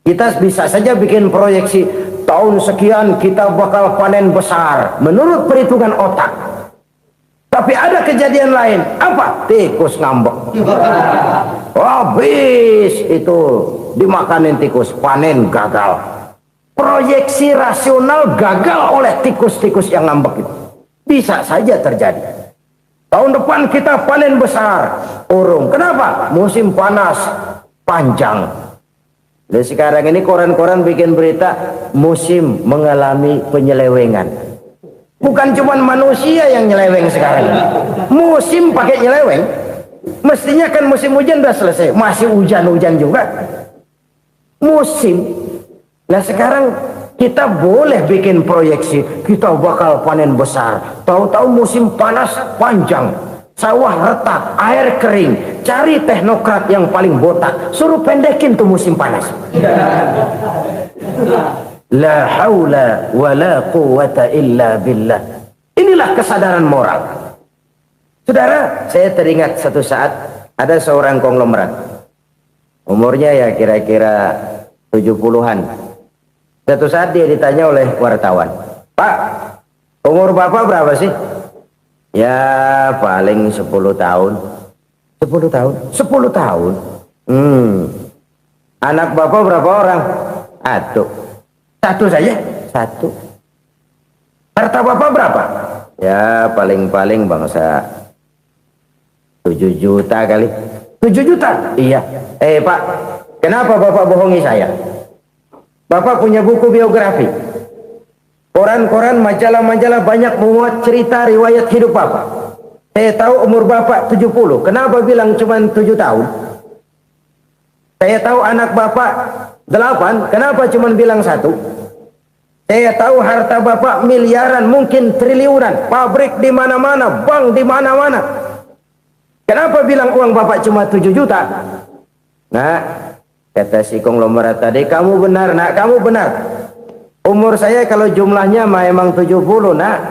[SPEAKER 3] Kita bisa saja bikin proyeksi, tahun sekian kita bakal panen besar menurut perhitungan otak. Tapi ada kejadian lain. Apa? Tikus ngambek. Habis itu dimakanin tikus, panen gagal. Proyeksi rasional gagal oleh tikus-tikus yang ngambek itu. Bisa saja terjadi. Tahun depan kita panen besar, urung. Kenapa? Musim panas panjang. Dan sekarang ini koran-koran bikin berita musim mengalami penyelewengan. Bukan cuma manusia yang nyeleweng sekarang. Musim pakai nyeleweng. Mestinya kan musim hujan udah selesai, masih hujan-hujan juga. Musim. Nah sekarang kita boleh bikin proyeksi, kita bakal panen besar. Tahu-tahu musim panas panjang, sawah retak, air kering. Cari teknokrat yang paling botak, suruh pendekin tuh musim panas. La haula wa la quwata illa billah. Inilah kesadaran moral. Saudara, saya teringat satu saat ada seorang konglomerat. Umurnya ya kira-kira 70-an. Satu saat dia ditanya oleh wartawan, "Pak, umur Bapak berapa sih?" "Ya paling 10 tahun." 10 tahun? 10 tahun? Anak Bapak berapa orang? Satu saja? Satu. Harta Bapak berapa? Ya paling-paling bangsa 7 juta kali. 7 juta? Iya. Pak, kenapa Bapak bohongi saya? Bapak punya buku biografi. Koran-koran, majalah-majalah banyak memuat cerita riwayat hidup Bapak. Saya tahu umur Bapak 70. Kenapa bilang cuma 7 tahun? Saya tahu anak Bapak 8. Kenapa cuma bilang 1? Saya tahu harta Bapak miliaran, mungkin triliunan. Pabrik di mana-mana, bank di mana-mana. Kenapa bilang uang Bapak cuma 7 juta? Nah, kata si konglomerat tadi, kamu benar nak, kamu benar. Umur saya kalau jumlahnya memang 70 nak.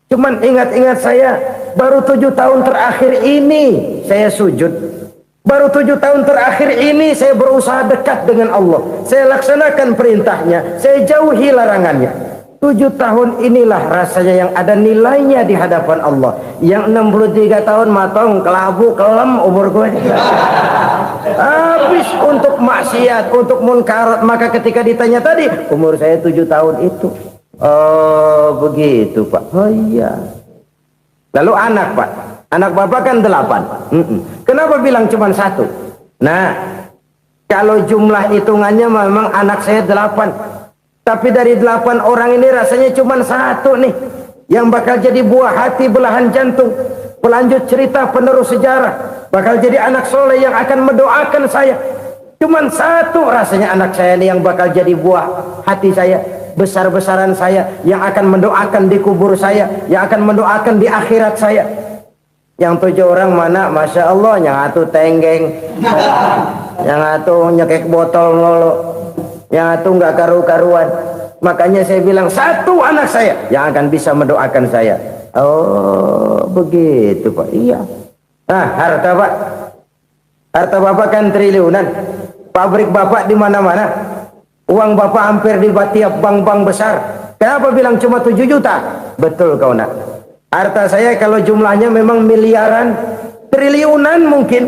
[SPEAKER 3] Cuman ingat-ingat saya, baru 7 tahun terakhir ini saya sujud. Baru 7 tahun terakhir ini saya berusaha dekat dengan Allah. Saya laksanakan perintahnya, saya jauhi larangannya. 7 tahun inilah rasanya yang ada nilainya di hadapan Allah. Yang 63 tahun matong, kelabu, kelem umur gue. Habis untuk maksiat, untuk munkarat. Maka ketika ditanya tadi, umur saya 7 tahun itu. Oh begitu Pak. Oh iya. Lalu anak Pak, anak Bapak kan 8. Kenapa bilang cuma 1? Nah, kalau jumlah hitungannya memang anak saya 8. Tapi dari 8 orang ini rasanya cuma 1 nih yang bakal jadi buah hati, belahan jantung, pelanjut cerita, penerus sejarah, bakal jadi anak soleh yang akan mendoakan saya. Cuma 1 rasanya anak saya ini yang bakal jadi buah hati saya, besar-besaran saya, yang akan mendoakan di kubur saya, yang akan mendoakan di akhirat saya. Yang 7 orang mana? Masya Allah, yang 1 tenggeng, yang 1 nyekek botol ngelolo, yang 1 nggak karu-karuan. Makanya saya bilang 1 anak saya yang akan bisa mendoakan saya. Oh begitu Pak. Iya. Nah harta Pak, harta Bapak kan triliunan. Pabrik bapak di mana-mana. Uang bapak hampir di tiap bank-bank besar. Kenapa bilang cuma 7 juta? Betul kau nak. Harta saya kalau jumlahnya memang miliaran, triliunan mungkin.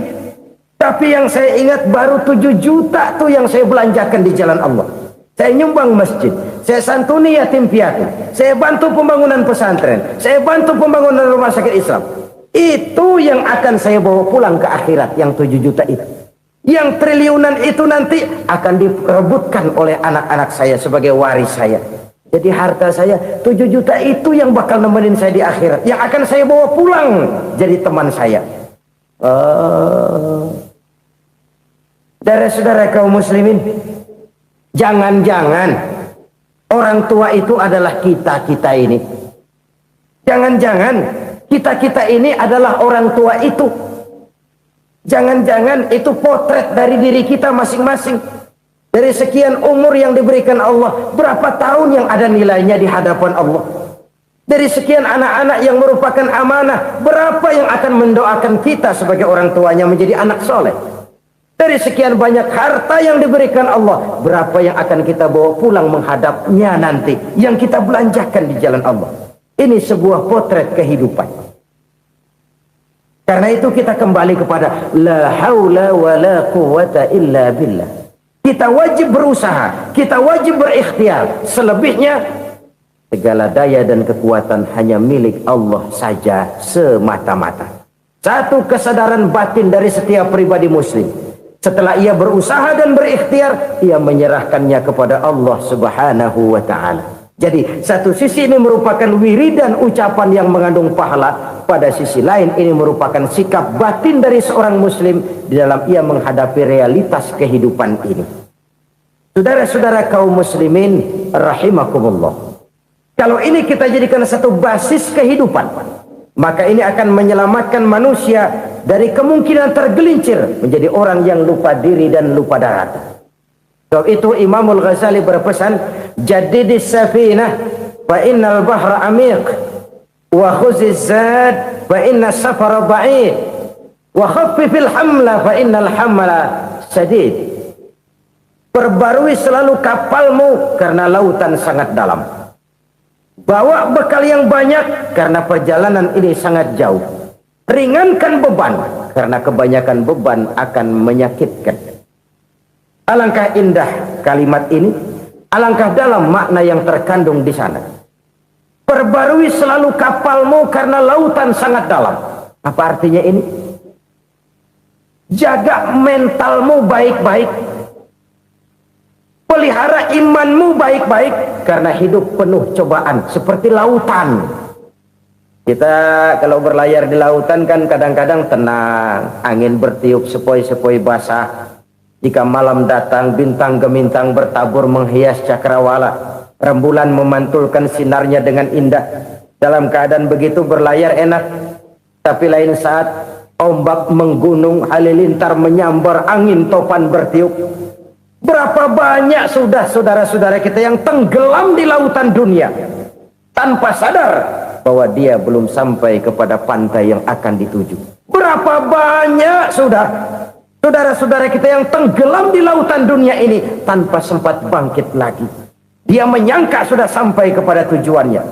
[SPEAKER 3] Tapi yang saya ingat baru 7 juta tuh yang saya belanjakan di jalan Allah. Saya nyumbang masjid, saya santuni yatim piatu, saya bantu pembangunan pesantren, saya bantu pembangunan rumah sakit Islam. Itu yang akan saya bawa pulang ke akhirat, yang 7 juta itu. Yang triliunan itu nanti akan diperebutkan oleh anak-anak saya sebagai waris saya. Jadi harta saya 7 juta itu yang bakal nemenin saya di akhirat, yang akan saya bawa pulang jadi teman saya. Saudara-saudara kaum muslimin, jangan-jangan orang tua itu adalah kita-kita ini. Jangan-jangan kita-kita ini adalah orang tua itu. Jangan-jangan itu potret dari diri kita masing-masing. Dari sekian umur yang diberikan Allah, berapa tahun yang ada nilainya di hadapan Allah? Dari sekian anak-anak yang merupakan amanah, berapa yang akan mendoakan kita sebagai orang tuanya menjadi anak soleh? Dari sekian banyak harta yang diberikan Allah, berapa yang akan kita bawa pulang menghadapnya nanti, yang kita belanjakan di jalan Allah? Ini sebuah potret kehidupan. Karena itu kita kembali kepada la haula wa la quwata illa billah. Kita wajib berusaha, kita wajib berikhtiar. Selebihnya segala daya dan kekuatan hanya milik Allah saja semata-mata. Satu kesadaran batin dari setiap pribadi muslim. Setelah ia berusaha dan berikhtiar, ia menyerahkannya kepada Allah Subhanahu wa ta'ala. Jadi satu sisi ini merupakan wiridan ucapan yang mengandung pahala, pada sisi lain ini merupakan sikap batin dari seorang muslim di dalam ia menghadapi realitas kehidupan ini. Saudara-saudara kaum muslimin rahimakumullah, kalau ini kita jadikan satu basis kehidupan, maka ini akan menyelamatkan manusia dari kemungkinan tergelincir menjadi orang yang lupa diri dan lupa darat. Sebab itu Imamul Ghazali berpesan, jadidis safinah fa innal bahra amiq, wa khuziz zad fa inna safara ba'id, wa khaffifil hamla fa innal hamla sadid. Perbarui selalu kapalmu karena lautan sangat dalam. Bawa bekal yang banyak karena perjalanan ini sangat jauh. Ringankan beban karena kebanyakan beban akan menyakitkan. Alangkah indah kalimat ini, alangkah dalam makna yang terkandung di sana. Perbarui selalu kapalmu karena lautan sangat dalam. Apa artinya ini? Jaga mentalmu baik-baik. Pelihara imanmu baik-baik karena hidup penuh cobaan seperti lautan. Kita kalau berlayar di lautan kan kadang-kadang tenang, angin bertiup sepoi-sepoi basah. Jika malam datang, bintang gemintang bertabur menghias cakrawala. Rembulan memantulkan sinarnya dengan indah. Dalam keadaan begitu berlayar enak. Tapi lain saat ombak menggunung, halilintar menyambar, angin topan bertiup. Berapa banyak sudah saudara-saudara kita yang tenggelam di lautan dunia tanpa sadar bahwa dia belum sampai kepada pantai yang akan dituju. Berapa banyak sudah saudara-saudara kita yang tenggelam di lautan dunia ini tanpa sempat bangkit lagi. Dia menyangka sudah sampai kepada tujuannya.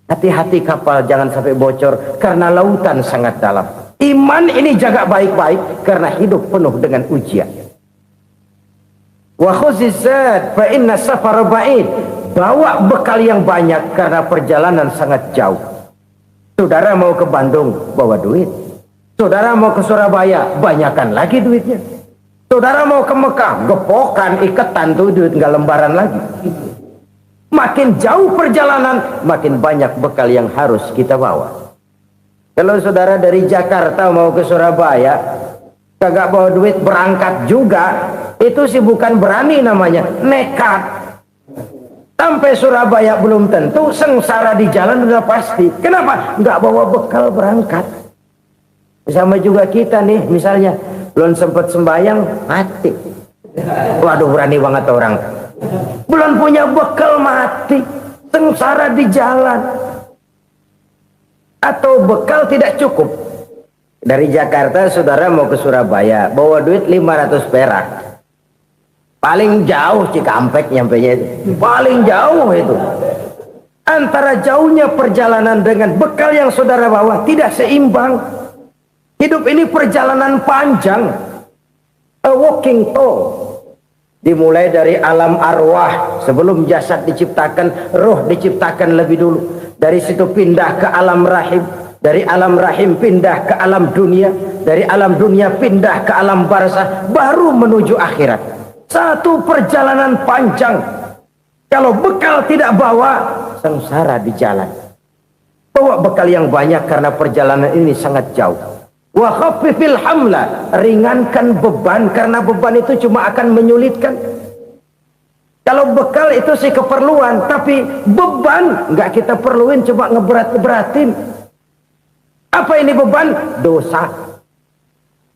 [SPEAKER 3] Hati-hati kapal jangan sampai bocor karena lautan sangat dalam. Iman ini jaga baik-baik karena hidup penuh dengan ujian. Wa khuziz zad fa inna safara ba'id. Bawa bekal yang banyak karena perjalanan sangat jauh. Saudara mau ke Bandung, bawa duit. Saudara mau ke Surabaya, banyakan lagi duitnya. Saudara mau ke Mekah, gepokan, iketan tuh duit nggak lembaran lagi. Makin jauh perjalanan, makin banyak bekal yang harus kita bawa. Kalau saudara dari Jakarta mau ke Surabaya, kagak bawa duit berangkat juga, itu sih bukan berani namanya, nekat. Sampai Surabaya belum tentu, sengsara di jalan udah pasti. Kenapa? Nggak bawa bekal berangkat. Sama juga kita nih, misalnya belum sempat sembahyang, mati. Waduh, berani banget orang. Belum punya bekal, mati. Sengsara di jalan. Atau bekal tidak cukup. Dari Jakarta saudara mau ke Surabaya, bawa duit 500 perak. Paling jauh Cikampek nyampenya itu. Paling jauh itu. Antara jauhnya perjalanan dengan bekal yang saudara bawa tidak seimbang. Hidup ini perjalanan panjang. A walking tour. Dimulai dari alam arwah. Sebelum jasad diciptakan, roh diciptakan lebih dulu. Dari situ pindah ke alam rahim. Dari alam rahim pindah ke alam dunia. Dari alam dunia pindah ke alam barzah. Baru menuju akhirat. Satu perjalanan panjang. Kalau bekal tidak bawa, sengsara di jalan. Bawa bekal yang banyak karena perjalanan ini sangat jauh. Wa khaffifil hamla, ringankan beban karena beban itu cuma akan menyulitkan. Kalau bekal itu sih keperluan, tapi beban nggak kita perluin, cuma ngeberat-beratin. Apa ini beban? Dosa.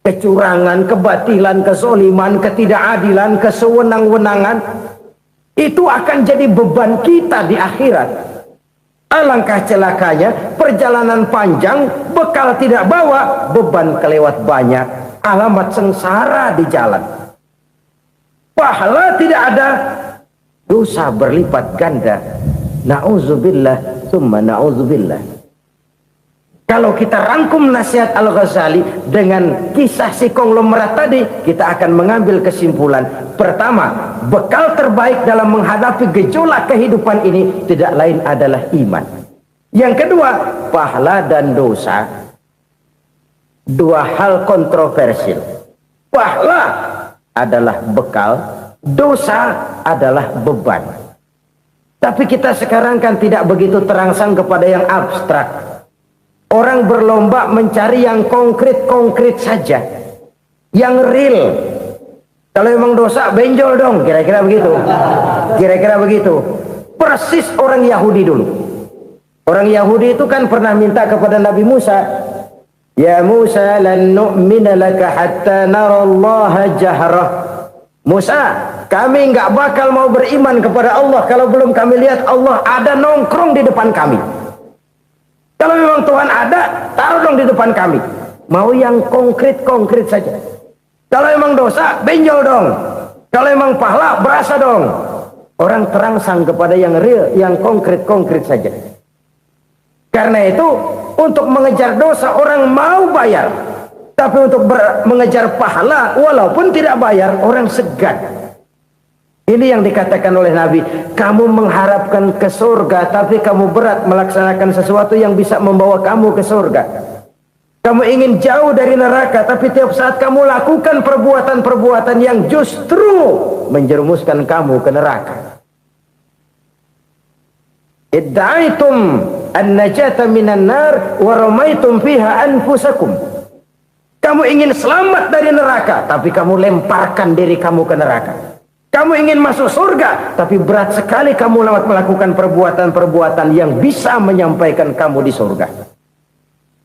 [SPEAKER 3] Kecurangan, kebatilan, kezoliman, ketidakadilan, kesewenang-wenangan. Itu akan jadi beban kita di akhirat. Alangkah celakanya, perjalanan panjang, bekal tidak bawa, beban kelewat banyak. Alamat sengsara di jalan. Pahala tidak ada, dosa berlipat ganda. Na'udzubillah, summa na'udzubillah. Kalau kita rangkum nasihat Al-Ghazali dengan kisah si konglomerat tadi, kita akan mengambil kesimpulan. Pertama, bekal terbaik dalam menghadapi gejolak kehidupan ini tidak lain adalah iman. Yang kedua, pahala dan dosa. Dua hal kontroversial. Pahala adalah bekal, dosa adalah beban. Tapi kita sekarang kan tidak begitu terangsang kepada yang abstrak. Orang berlomba mencari yang konkret-konkret saja. Yang real. Kalau memang dosa, benjol dong. Kira-kira begitu. Kira-kira begitu. Persis orang Yahudi dulu. Orang Yahudi itu kan pernah minta kepada Nabi Musa. Ya Musa, lan nu'mina laka hatta narallaha jahrah. Musa, kami nggak bakal mau beriman kepada Allah kalau belum kami lihat Allah ada nongkrong di depan kami. Kalau memang Tuhan ada, taruh dong di depan kami. Mau yang konkret-konkret saja. Kalau memang dosa, benjol dong. Kalau memang pahala, berasa dong. Orang terangsang kepada yang real, yang konkret-konkret saja. Karena itu, untuk mengejar dosa, orang mau bayar. Tapi untuk mengejar pahala, walaupun tidak bayar, orang segan. Ini yang dikatakan oleh Nabi, kamu mengharapkan ke surga, tapi kamu berat melaksanakan sesuatu yang bisa membawa kamu ke surga. Kamu ingin jauh dari neraka, tapi tiap saat kamu lakukan perbuatan-perbuatan yang justru menjerumuskan kamu ke neraka. Idda'aitum an-najata minan nar wa ramaitum fiha anfusakum. Kamu ingin selamat dari neraka, tapi kamu lemparkan diri kamu ke neraka. Kamu ingin masuk surga, tapi berat sekali kamu melakukan perbuatan-perbuatan yang bisa menyampaikan kamu di surga.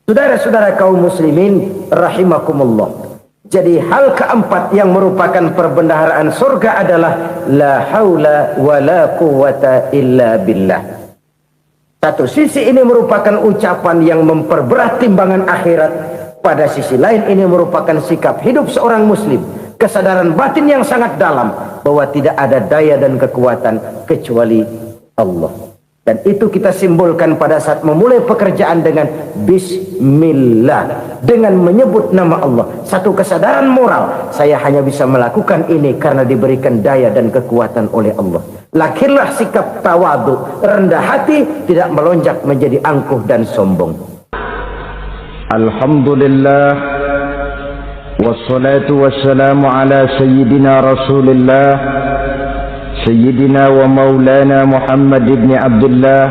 [SPEAKER 3] Saudara-saudara kaum muslimin rahimakumullah. Jadi hal keempat yang merupakan perbendaharaan surga adalah la haula wa la quwwata illa billah. Satu sisi ini merupakan ucapan yang memperberat timbangan akhirat. Pada sisi lain ini merupakan sikap hidup seorang muslim. Kesadaran batin yang sangat dalam bahwa tidak ada daya dan kekuatan kecuali Allah. Dan itu kita simbolkan pada saat memulai pekerjaan dengan Bismillah, dengan menyebut nama Allah. Satu kesadaran moral, saya hanya bisa melakukan ini karena diberikan daya dan kekuatan oleh Allah. Lahirlah sikap tawadu, rendah hati, tidak melonjak menjadi angkuh dan sombong.
[SPEAKER 1] Alhamdulillah. Wassalatu wassalamu ala sayyidina Rasulillah Sayyidina wa maulana Muhammad ibn Abdullah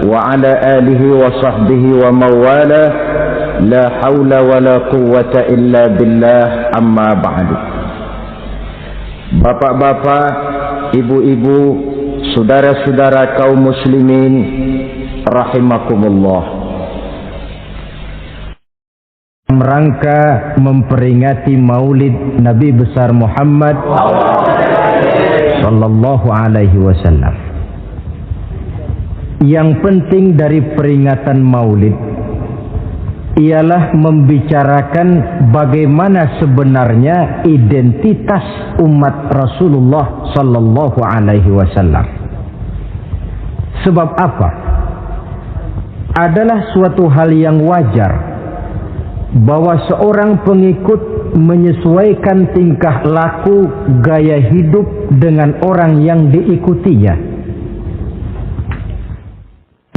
[SPEAKER 1] wa ala alihi wa sahbihi wa mawala. La hawla wa la quwwata illa billah, amma ba'du. Bapak-bapak, ibu-ibu, saudara-saudara kaum muslimin rahimakumullah. Rangka memperingati maulid Nabi besar Muhammad sallallahu alaihi wasallam. Yang penting dari peringatan maulid ialah membicarakan bagaimana sebenarnya identitas umat Rasulullah sallallahu alaihi wasallam. Sebab apa? Adalah suatu hal yang wajar bahwa seorang pengikut menyesuaikan tingkah laku, gaya hidup dengan orang yang diikutinya.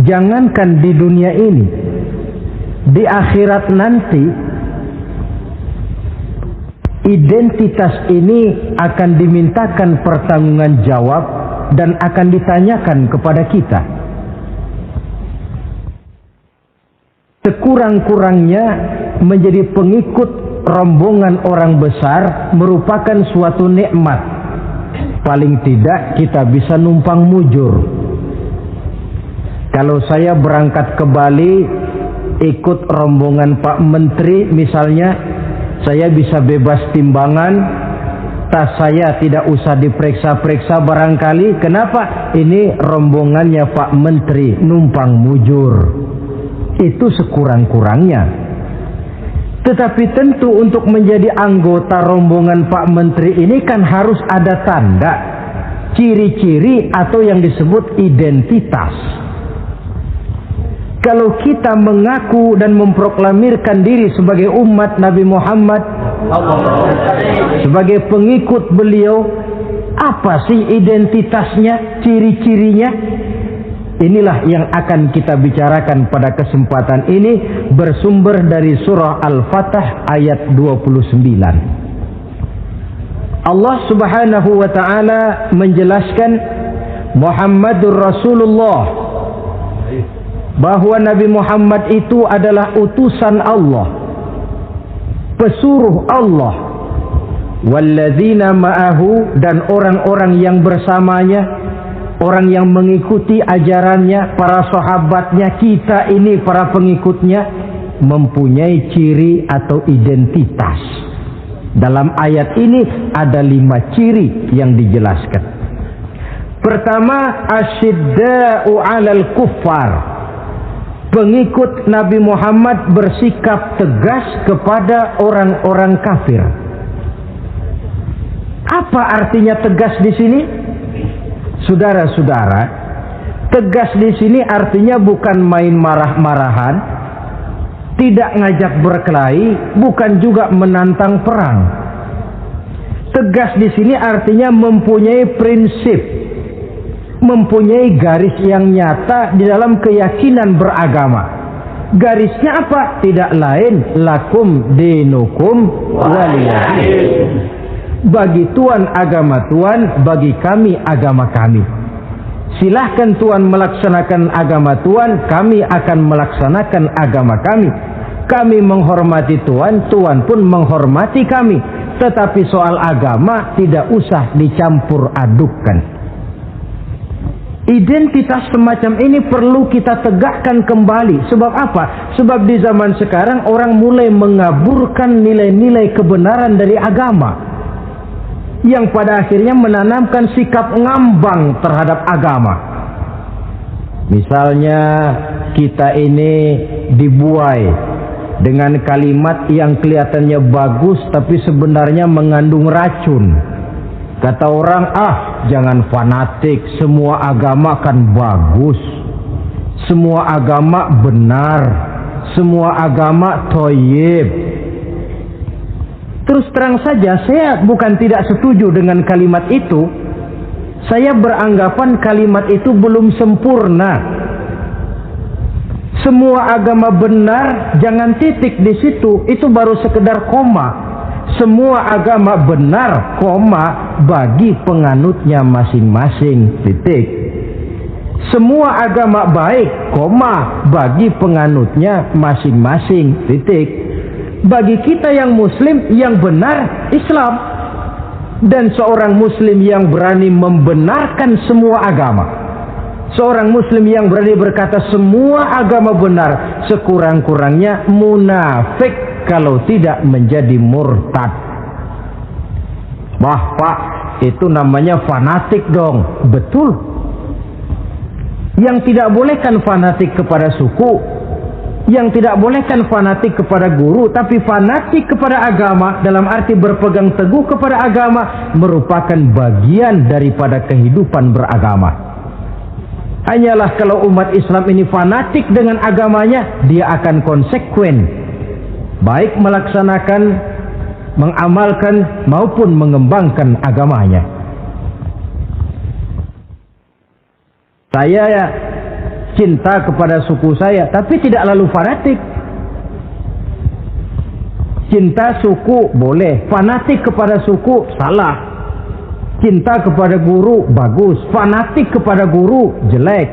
[SPEAKER 1] Jangankan di dunia ini, di akhirat nanti identitas ini akan dimintakan pertanggungjawaban jawab dan akan ditanyakan kepada kita. Sekurang-kurangnya menjadi pengikut rombongan orang besar merupakan suatu nikmat. Paling tidak kita bisa numpang mujur. Kalau saya berangkat ke Bali ikut rombongan Pak Menteri misalnya, saya bisa bebas timbangan, tas saya tidak usah diperiksa-periksa barangkali. Kenapa? Ini rombongannya Pak Menteri, numpang mujur. Itu sekurang-kurangnya. Tetapi tentu untuk menjadi anggota rombongan Pak Menteri ini kan harus ada tanda, ciri-ciri atau yang disebut identitas. Kalau kita mengaku dan memproklamirkan diri sebagai umat Nabi Muhammad, sebagai pengikut beliau, apa sih identitasnya, ciri-cirinya? Inilah yang akan kita bicarakan pada kesempatan ini, bersumber dari surah Al-Fatah ayat 29. Allah Subhanahu wa taala menjelaskan Muhammadur Rasulullah, bahwa Nabi Muhammad itu adalah utusan Allah, pesuruh Allah. Walladzina ma'ahu, dan orang-orang yang bersamanya, orang yang mengikuti ajarannya, para sahabatnya, kita ini para pengikutnya, mempunyai ciri atau identitas. Dalam ayat ini ada 5 ciri yang dijelaskan. Pertama, asyidda'u 'alal kuffar. Pengikut Nabi Muhammad bersikap tegas kepada orang-orang kafir. Apa artinya tegas di sini? Saudara-saudara, tegas di sini artinya bukan main marah-marahan, tidak ngajak berkelahi, bukan juga menantang perang. Tegas di sini artinya mempunyai prinsip, mempunyai garis yang nyata di dalam keyakinan beragama. Garisnya apa? Tidak lain, lakum dinukum waliyadin. Bagi Tuhan agama Tuhan, bagi kami agama kami. Silahkan Tuhan melaksanakan agama Tuhan, kami akan melaksanakan agama kami. Kami menghormati Tuhan, Tuhan pun menghormati kami. Tetapi soal agama tidak usah dicampur adukkan. Identitas semacam ini perlu kita tegakkan kembali. Sebab apa? Sebab di zaman sekarang orang mulai mengaburkan nilai-nilai kebenaran dari agama, yang pada akhirnya menanamkan sikap ngambang terhadap agama. Misalnya kita ini dibuai dengan kalimat yang kelihatannya bagus tapi sebenarnya mengandung racun. Kata orang, jangan fanatik, semua agama kan bagus, semua agama benar, semua agama thayyib. Terus terang saja, saya bukan tidak setuju dengan kalimat itu. Saya beranggapan kalimat itu belum sempurna. Semua agama benar, jangan titik di situ, itu baru sekedar koma. Semua agama benar, koma, bagi penganutnya masing-masing, titik. Semua agama baik, koma, bagi penganutnya masing-masing, titik. Bagi kita yang muslim, yang benar Islam. Dan seorang muslim yang berani membenarkan semua agama, seorang muslim yang berani berkata semua agama benar, sekurang-kurangnya munafik kalau tidak menjadi murtad. Wah Pak, itu namanya fanatik dong. Betul. Yang tidak boleh kan fanatik kepada suku, Yang tidak boleh kan fanatik kepada guru, tapi fanatik kepada agama dalam arti berpegang teguh kepada agama merupakan bagian daripada kehidupan beragama. Hanyalah kalau umat Islam ini fanatik dengan agamanya, dia akan konsekuen, baik melaksanakan, mengamalkan maupun mengembangkan agamanya. Saya cinta kepada suku saya, tapi tidak lalu fanatik. Cinta suku boleh, fanatik kepada suku salah. Cinta kepada guru bagus, fanatik kepada guru jelek.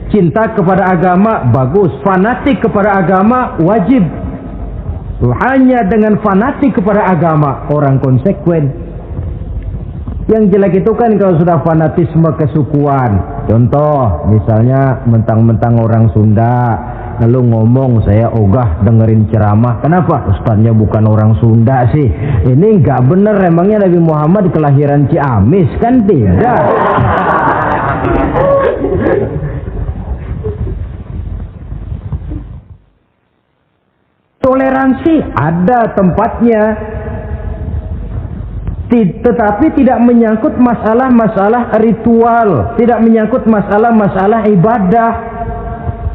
[SPEAKER 1] Cinta kepada agama bagus, fanatik kepada agama wajib. Hanya dengan fanatik kepada agama orang konsekuen. Yang jelek itu kan kalau sudah fanatisme kesukuan. Contoh, misalnya mentang-mentang orang Sunda, lalu ngomong saya ogah dengerin ceramah. Kenapa? Ustaznya bukan orang Sunda sih. Ini nggak bener, emangnya Nabi Muhammad kelahiran Ciamis? Kan tidak. Toleransi ada tempatnya, tetapi tidak menyangkut masalah-masalah ritual, tidak menyangkut masalah-masalah ibadah.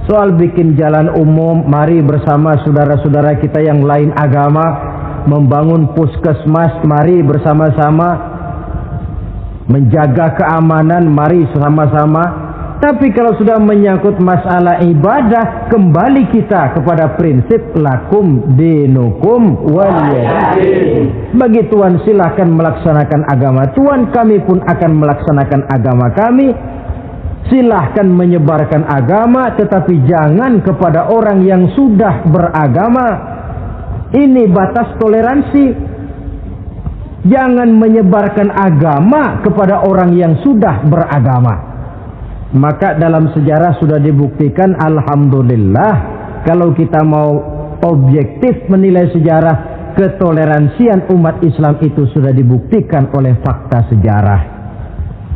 [SPEAKER 1] Soal bikin jalan umum, mari bersama saudara-saudara kita yang lain agama membangun puskesmas, mari bersama-sama menjaga keamanan, mari sama-sama. Tapi kalau sudah menyangkut masalah ibadah, kembali kita kepada prinsip lakum dinukum waliyadin. Bagi Tuhan silahkan melaksanakan agama Tuhan, kami pun akan melaksanakan agama kami. Silahkan menyebarkan agama, tetapi jangan kepada orang yang sudah beragama. Ini batas toleransi. Jangan menyebarkan agama kepada orang yang sudah beragama. Maka dalam sejarah sudah dibuktikan, alhamdulillah, kalau kita mau objektif menilai sejarah, ketoleransian umat Islam itu sudah dibuktikan oleh fakta sejarah.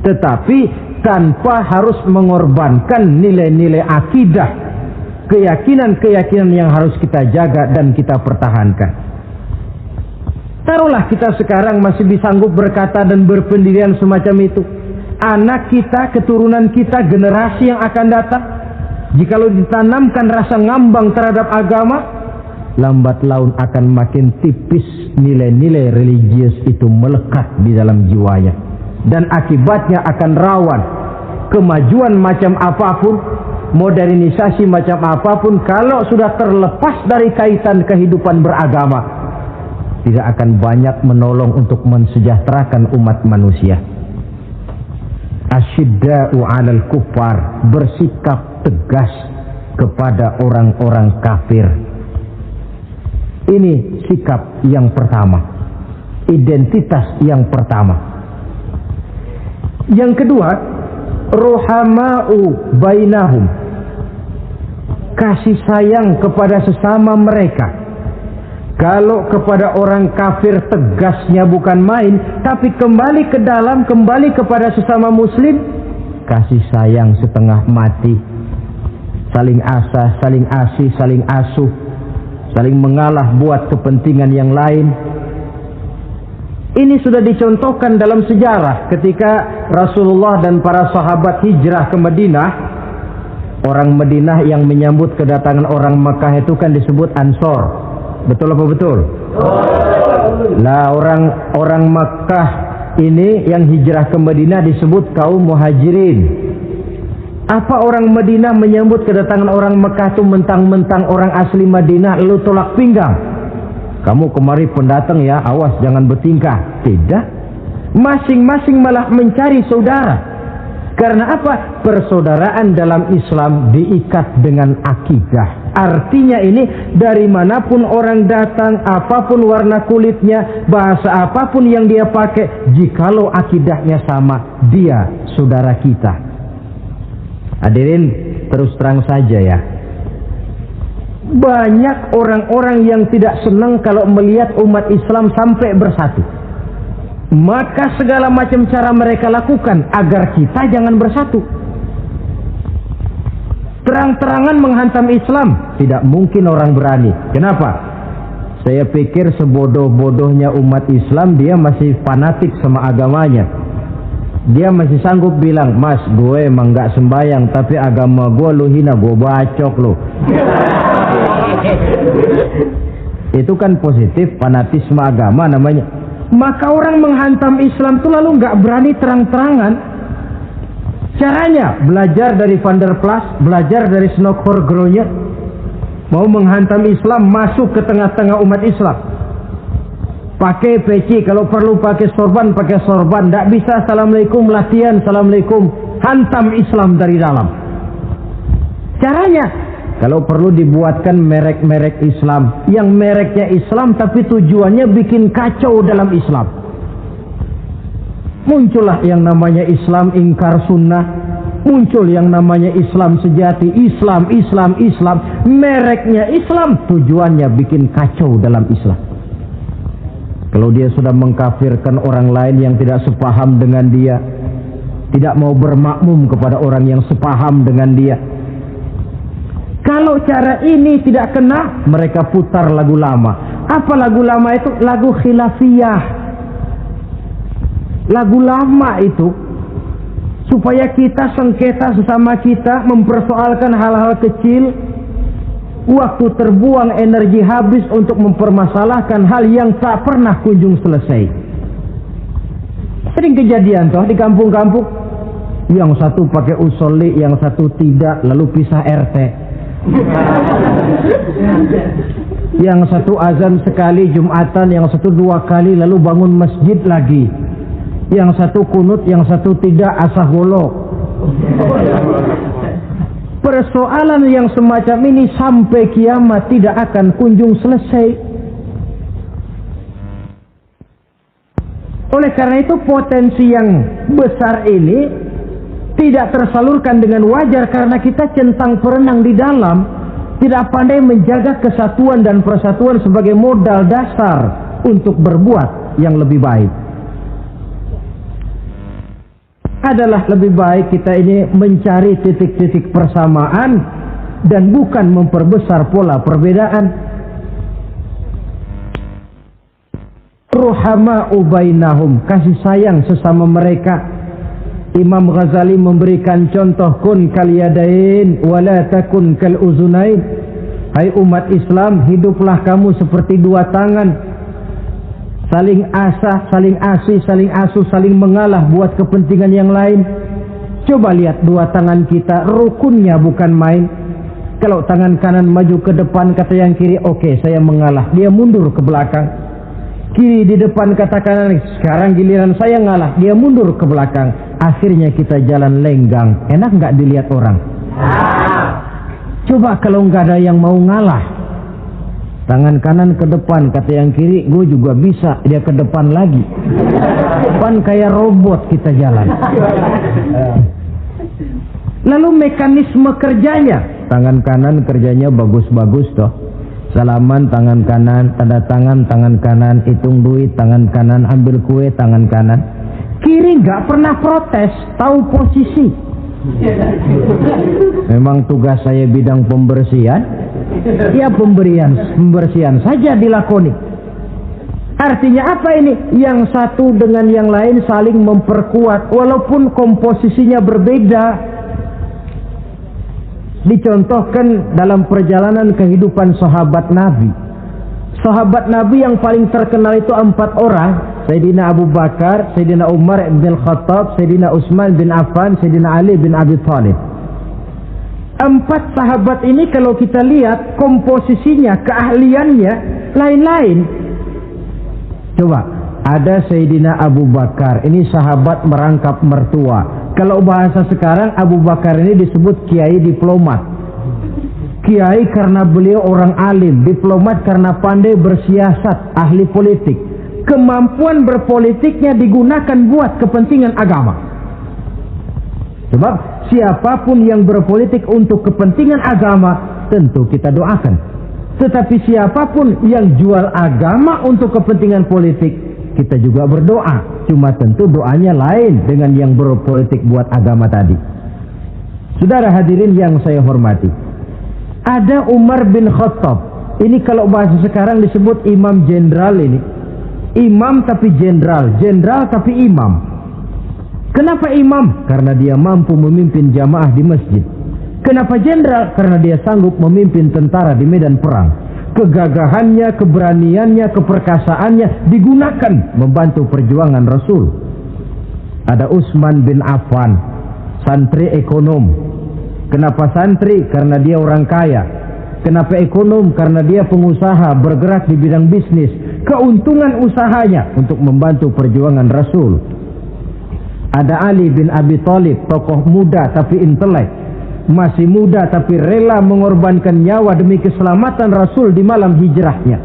[SPEAKER 1] Tetapi tanpa harus mengorbankan nilai-nilai akidah, keyakinan-keyakinan yang harus kita jaga dan kita pertahankan. Taruhlah kita sekarang masih disanggup berkata dan berpendirian semacam itu. Anak kita, keturunan kita, generasi yang akan datang, jikalau ditanamkan rasa ngambang terhadap agama, lambat laun akan makin tipis nilai-nilai religius itu melekat di dalam jiwanya. Dan akibatnya akan rawan kemajuan macam apapun, modernisasi macam apapun, kalau sudah terlepas dari kaitan kehidupan beragama, tidak akan banyak menolong untuk mensejahterakan umat manusia. Asyidda'u 'alal kuffar, bersikap tegas kepada orang-orang kafir. Ini sikap yang pertama, identitas yang pertama. Yang kedua, ruhama'u bainahum, kasih sayang kepada sesama mereka. Kalau kepada orang kafir tegasnya bukan main, tapi kembali ke dalam, kembali kepada sesama muslim, kasih sayang setengah mati. Saling asah, saling asih, saling asuh, saling mengalah buat kepentingan yang lain. Ini sudah dicontohkan dalam sejarah ketika Rasulullah dan para sahabat hijrah ke Madinah. Orang Madinah yang menyambut kedatangan orang Makkah itu kan disebut Ansor. Betul apa betul? Lah orang Makkah ini yang hijrah ke Madinah disebut kaum Muhajirin. Apa orang Madinah menyambut kedatangan orang Makkah itu mentang-mentang orang asli Madinah lalu tolak pinggang? Kamu kemari pendatang ya, awas jangan bertingkah. Tidak. Masing-masing malah mencari saudara. Karena apa? Persaudaraan dalam Islam diikat dengan akidah. Artinya ini dari manapun orang datang, apapun warna kulitnya, bahasa apapun yang dia pakai, jikalau akidahnya sama, dia saudara kita. Hadirin, terus terang saja ya. Banyak orang-orang yang tidak senang kalau melihat umat Islam sampai bersatu. Maka segala macam cara mereka lakukan agar kita jangan bersatu. terang-terangan menghantam Islam, tidak mungkin orang berani. Kenapa? Saya pikir sebodoh-bodohnya umat Islam dia masih fanatik sama agamanya. Dia masih sanggup bilang, "Mas, gue emang gak sembayang, tapi agama gue lu hina, gue bacok lu." Itu kan positif, fanatisme agama namanya. Maka orang menghantam Islam itu lalu gak berani terang-terangan. Caranya belajar dari Van der Plas, belajar dari Snokor-Gronya. Mau menghantam Islam, masuk ke tengah-tengah umat Islam. Pakai peci, kalau perlu pakai sorban, pakai sorban. Tidak bisa assalamualaikum, latihan assalamualaikum. Hantam Islam dari dalam. Caranya, kalau perlu dibuatkan merek-merek Islam. Yang mereknya Islam tapi tujuannya bikin kacau dalam Islam. Muncullah yang namanya Islam ingkar sunnah. Muncul yang namanya Islam sejati. Islam. Mereknya Islam, tujuannya bikin kacau dalam Islam. Kalau dia sudah mengkafirkan orang lain yang tidak sepaham dengan dia, tidak mau bermakmum kepada orang yang sepaham dengan dia. Kalau cara ini tidak kena, mereka putar lagu lama. Apa lagu lama itu? Lagu khilafiyah. Lagu lama itu supaya kita sengketa sesama kita, mempersoalkan hal-hal kecil, waktu terbuang, energi habis untuk mempermasalahkan hal yang tak pernah kunjung selesai. Sering kejadian toh di kampung-kampung, yang satu pakai usolli, yang satu tidak, lalu pisah RT. Yang satu azan sekali Jumatan, yang satu 2 kali, lalu bangun masjid lagi. Yang satu kunut, yang satu tidak, asah golok. Persoalan yang semacam ini sampai kiamat tidak akan kunjung selesai. Oleh karena itu potensi yang besar ini tidak tersalurkan dengan wajar karena kita centang perenang di dalam, tidak pandai menjaga kesatuan dan persatuan sebagai modal dasar untuk berbuat yang lebih baik. Adalah lebih baik kita ini mencari titik-titik persamaan dan bukan memperbesar pola perbedaan. Ruhama'u bainahum, kasih sayang sesama mereka. Imam Ghazali memberikan contoh, kun kal yadain wala takun kal uzunain. Hai umat Islam, hiduplah kamu seperti 2 tangan. Saling asah, saling asih, saling asuh, saling mengalah buat kepentingan yang lain. Coba lihat 2 tangan kita, rukunnya bukan main. Kalau tangan kanan maju ke depan, kata yang kiri, oke, saya mengalah. Dia mundur ke belakang. Kiri di depan, kata kanan, sekarang giliran saya ngalah. Dia mundur ke belakang. Akhirnya kita jalan lenggang. Enak nggak dilihat orang? Coba kalau nggak ada yang mau ngalah. Tangan kanan ke depan, kata yang kiri, gue juga bisa. Dia ke depan lagi. Depan kayak robot kita jalan. Lalu mekanisme kerjanya, tangan kanan kerjanya bagus-bagus toh. Salaman tangan kanan, tanda tangan tangan kanan, hitung duit tangan kanan, ambil kue tangan kanan. Kiri nggak pernah protes, tahu posisi. Memang tugas saya bidang pembersihan. Ya pembersihan saja dilakoni. Artinya apa ini? Yang satu dengan yang lain saling memperkuat walaupun komposisinya berbeda. Dicontohkan dalam perjalanan kehidupan sahabat Nabi. Sahabat Nabi yang paling terkenal itu 4 orang. Sayyidina Abu Bakar, Sayyidina Umar bin Khattab, Sayyidina Utsman bin Affan, Sayyidina Ali bin Abi Thalib. 4 sahabat ini kalau kita lihat komposisinya, keahliannya lain-lain. Coba, ada Sayyidina Abu Bakar, ini sahabat merangkap mertua. Kalau bahasa sekarang, Abu Bakar ini disebut kiai diplomat. Kiai karena beliau orang alim, diplomat karena pandai bersiasat, ahli politik. Kemampuan berpolitiknya digunakan buat kepentingan agama. Sebab siapapun yang berpolitik untuk kepentingan agama, tentu kita doakan. Tetapi siapapun yang jual agama untuk kepentingan politik, kita juga berdoa. Cuma tentu doanya lain dengan yang berpolitik buat agama tadi. Saudara hadirin yang saya hormati, ada Umar bin Khattab. Ini kalau bahasa sekarang disebut imam jenderal ini. Imam tapi jenderal, jenderal tapi imam. Kenapa imam? Karena dia mampu memimpin jamaah di masjid. Kenapa jenderal? Karena dia sanggup memimpin tentara di medan perang. Kegagahannya, keberaniannya, keperkasaannya digunakan membantu perjuangan Rasul. Ada Utsman bin Affan, santri ekonom. Kenapa santri? Karena dia orang kaya. Kenapa ekonom? Karena dia pengusaha bergerak di bidang bisnis. Keuntungan usahanya untuk membantu perjuangan Rasul. Ada Ali bin Abi Thalib, tokoh muda tapi intelek. Masih muda tapi rela mengorbankan nyawa demi keselamatan Rasul di malam hijrahnya.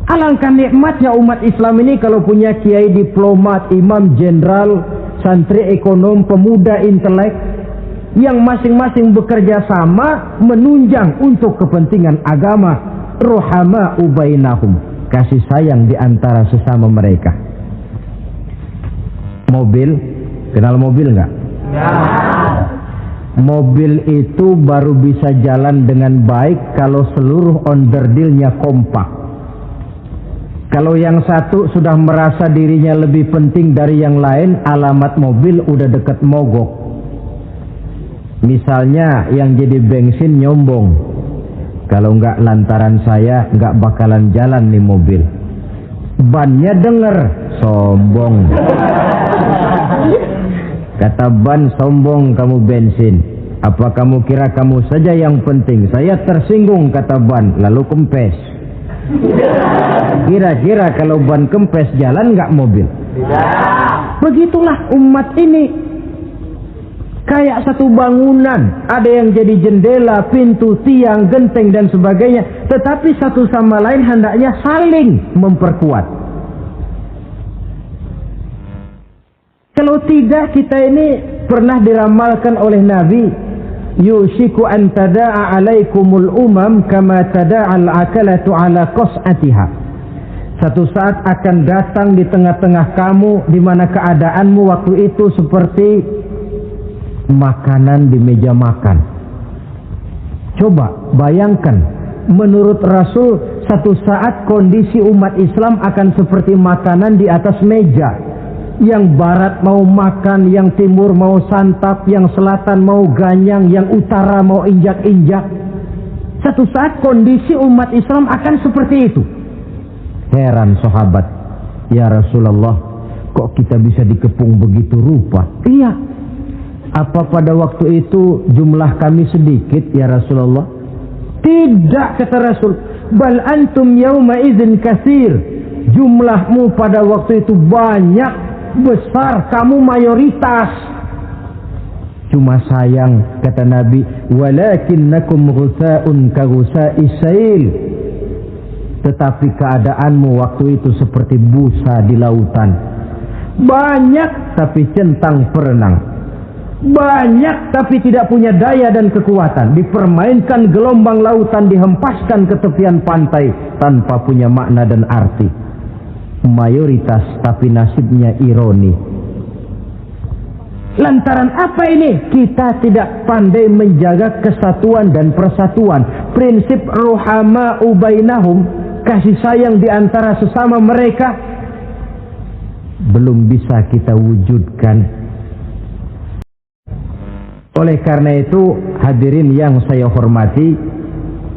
[SPEAKER 1] Alangkah nikmatnya umat Islam ini kalau punya kiai diplomat, imam jenderal, santri ekonom, pemuda intelek yang masing-masing bekerja sama menunjang untuk kepentingan agama. Ruhama ubainahum, kasih sayang di antara sesama mereka. Mobil, kenal mobil nggak? Ya. Mobil itu baru bisa jalan dengan baik kalau seluruh onderdilnya kompak. Kalau yang satu sudah merasa dirinya lebih penting dari yang lain, alamat mobil udah deket mogok. Misalnya yang jadi bensin nyombong, kalau nggak lantaran saya nggak bakalan jalan nih mobil. Bannya denger, sombong. Kata ban, sombong kamu bensin. Apa kamu kira kamu saja yang penting? Saya tersinggung, kata ban, lalu kempes. Kira-kira kalau ban kempes jalan nggak mobil? Begitulah umat ini. Kayak satu bangunan, ada yang jadi jendela, pintu, tiang, genteng dan sebagainya. Tetapi satu sama lain hendaknya saling memperkuat. Kalau tidak, kita ini pernah diramalkan oleh Nabi, yushiku an tada'a alaikumul umam kama tada'al akalatu ala qas'atiha. Satu saat akan datang di tengah-tengah kamu di mana keadaanmu waktu itu seperti makanan di meja makan. Coba bayangkan, menurut Rasul satu saat kondisi umat Islam akan seperti makanan di atas meja. Yang barat mau makan, yang timur mau santap, yang selatan mau ganyang, yang utara mau injak-injak. Satu saat kondisi umat Islam akan seperti itu. Heran sahabat, ya Rasulullah, kok kita bisa dikepung begitu rupa? Iya. Apa pada waktu itu jumlah kami sedikit ya Rasulullah? Tidak, kata Rasul. Bal antum yawma idzin katsir. Jumlahmu pada waktu itu banyak, besar, kamu mayoritas. Cuma sayang, kata Nabi, walakinnakum ghusaa'un ka ghusaa'is sail. Tetapi keadaanmu waktu itu seperti busa di lautan. Banyak tapi centang perenang. Banyak tapi tidak punya daya dan kekuatan. Dipermainkan gelombang lautan, dihempaskan ke tepian pantai tanpa punya makna dan arti. Mayoritas tapi nasibnya ironi. Lantaran apa ini? Kita tidak pandai menjaga kesatuan dan persatuan. Prinsip ruhama ubainahum, kasih sayang di antara sesama mereka, belum bisa kita wujudkan. Oleh karena itu, hadirin yang saya hormati,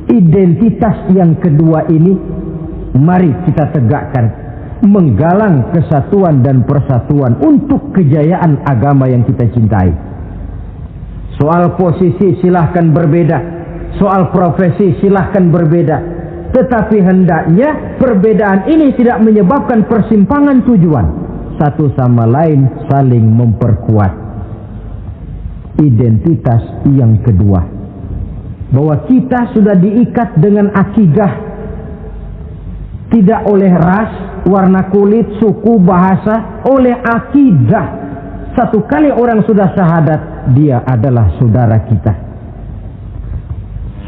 [SPEAKER 1] identitas yang kedua ini mari kita tegakkan. Menggalang kesatuan dan persatuan untuk kejayaan agama yang kita cintai. Soal posisi silahkan berbeda, soal profesi silahkan berbeda, tetapi hendaknya perbedaan ini tidak menyebabkan persimpangan tujuan. Satu sama lain saling memperkuat. Identitas yang kedua, bahwa kita sudah diikat dengan akidah, tidak oleh ras, warna kulit, suku, bahasa, oleh akidah. Satu kali orang sudah syahadat, dia adalah saudara kita.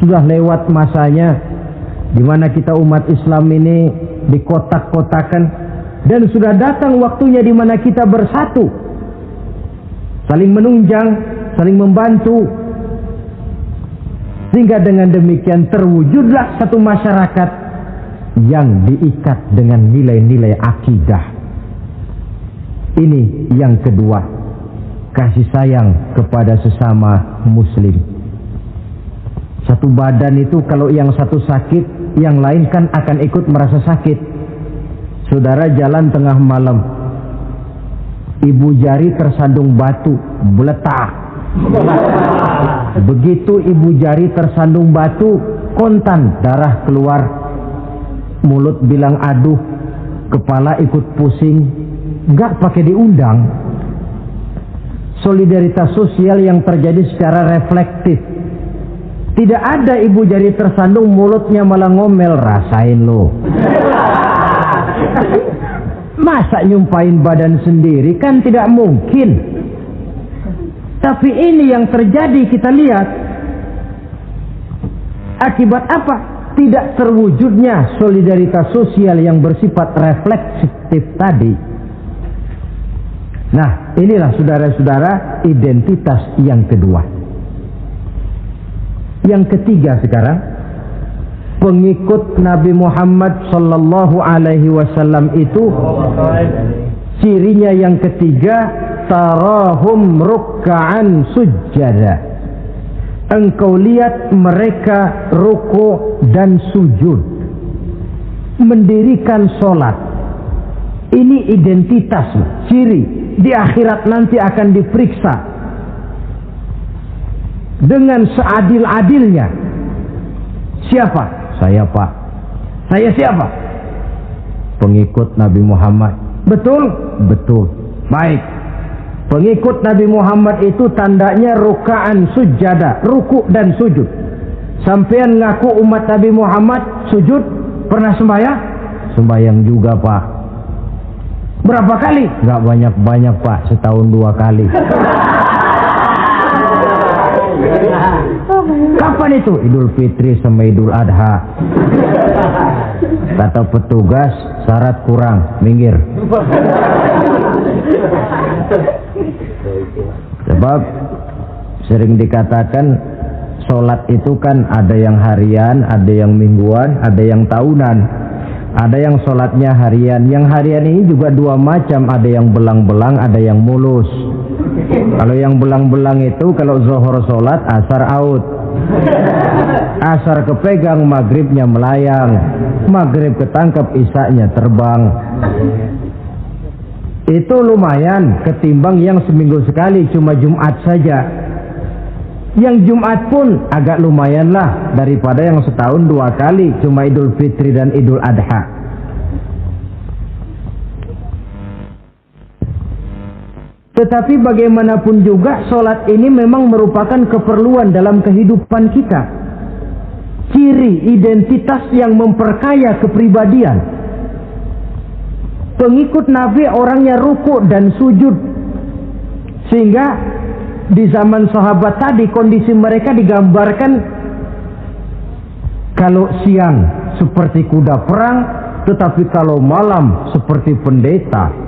[SPEAKER 1] Sudah lewat masanya di mana kita umat Islam ini dikotak-kotakan, dan sudah datang waktunya di mana kita bersatu, saling menunjang, saling membantu. Sehingga dengan demikian terwujudlah satu masyarakat yang diikat dengan nilai-nilai akidah. Ini yang kedua, kasih sayang kepada sesama muslim. Satu badan itu kalau yang satu sakit, yang lain kan akan ikut merasa sakit. Saudara jalan tengah malam, ibu jari tersandung batu, meletak. Begitu ibu jari tersandung batu, kontan, darah keluar, mulut bilang aduh, kepala ikut pusing, nggak pakai diundang. Solidaritas sosial yang terjadi secara reflektif. Tidak ada ibu jari tersandung mulutnya malah ngomel, rasain lo. Masa nyumpain badan sendiri, kan tidak mungkin. Tapi ini yang terjadi, kita lihat. Akibat apa? Tidak terwujudnya solidaritas sosial yang bersifat refleksif tadi. Nah, inilah saudara-saudara identitas yang kedua. Yang ketiga sekarang, pengikut Nabi Muhammad sallallahu alaihi wasallam itu cirinya yang ketiga, tarahum rukka'an sujjada. Engkau lihat mereka ruku dan sujud, mendirikan solat. Ini identitas, ciri. Di akhirat nanti akan diperiksa dengan seadil-adilnya. Siapa? Saya, Pak. Saya siapa? Pengikut Nabi Muhammad. Betul? Betul. Baik. Pengikut Nabi Muhammad itu tandanya ruka'an sujada, ruku dan sujud. Sampean ngaku umat Nabi Muhammad sujud, pernah sembahyang? Sembahyang juga, Pak. Berapa kali? Gak banyak-banyak, Pak, setahun 2 kali. Kapan itu? Idul Fitri sama Idul Adha. Kata petugas, syarat kurang, minggir. Sebab sering dikatakan sholat itu kan ada yang harian, ada yang mingguan, ada yang tahunan. Ada yang sholatnya harian. Yang harian ini juga 2 macam, ada yang belang-belang, ada yang mulus. Kalau yang belang-belang itu kalau zuhur sholat, asar out. Asar kepegang, maghribnya melayang. Maghrib ketangkep, isaknya terbang. Itu lumayan ketimbang yang seminggu sekali cuma Jumat saja. Yang Jumat pun agak lumayan lah daripada yang setahun 2 kali cuma Idul Fitri dan Idul Adha. Tetapi bagaimanapun juga sholat ini memang merupakan keperluan dalam kehidupan kita. Ciri identitas yang memperkaya kepribadian. Pengikut Nabi orangnya ruku dan sujud. Sehingga di zaman sahabat tadi kondisi mereka digambarkan kalau siang seperti kuda perang, tetapi kalau malam seperti pendeta.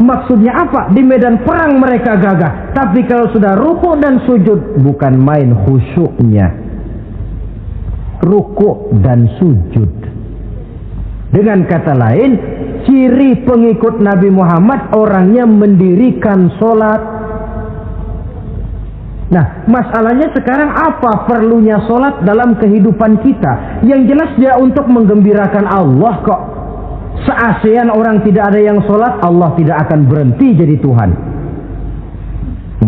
[SPEAKER 1] Maksudnya apa? Di medan perang mereka gagah, tapi kalau sudah ruku dan sujud bukan main khusyuknya. Ruku dan sujud. Dengan kata lain, ciri pengikut Nabi Muhammad orangnya mendirikan sholat. Nah, masalahnya sekarang apa perlunya sholat dalam kehidupan kita? Yang jelas dia untuk menggembirakan Allah kok. Se-ASEAN orang tidak ada yang sholat, Allah tidak akan berhenti jadi Tuhan.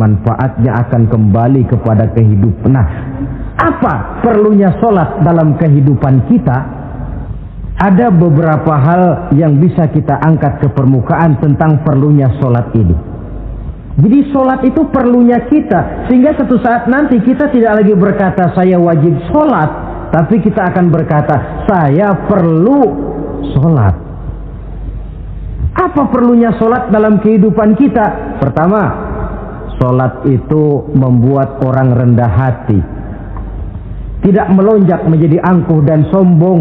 [SPEAKER 1] Manfaatnya akan kembali kepada kehidupan. Nah, apa perlunya sholat dalam kehidupan kita? Ada beberapa hal yang bisa kita angkat ke permukaan tentang perlunya sholat ini. Jadi sholat itu perlunya kita, sehingga suatu saat nanti kita tidak lagi berkata saya wajib sholat, tapi kita akan berkata saya perlu sholat. Apa perlunya sholat dalam kehidupan kita? Pertama, sholat itu membuat orang rendah hati, tidak melonjak menjadi angkuh dan sombong.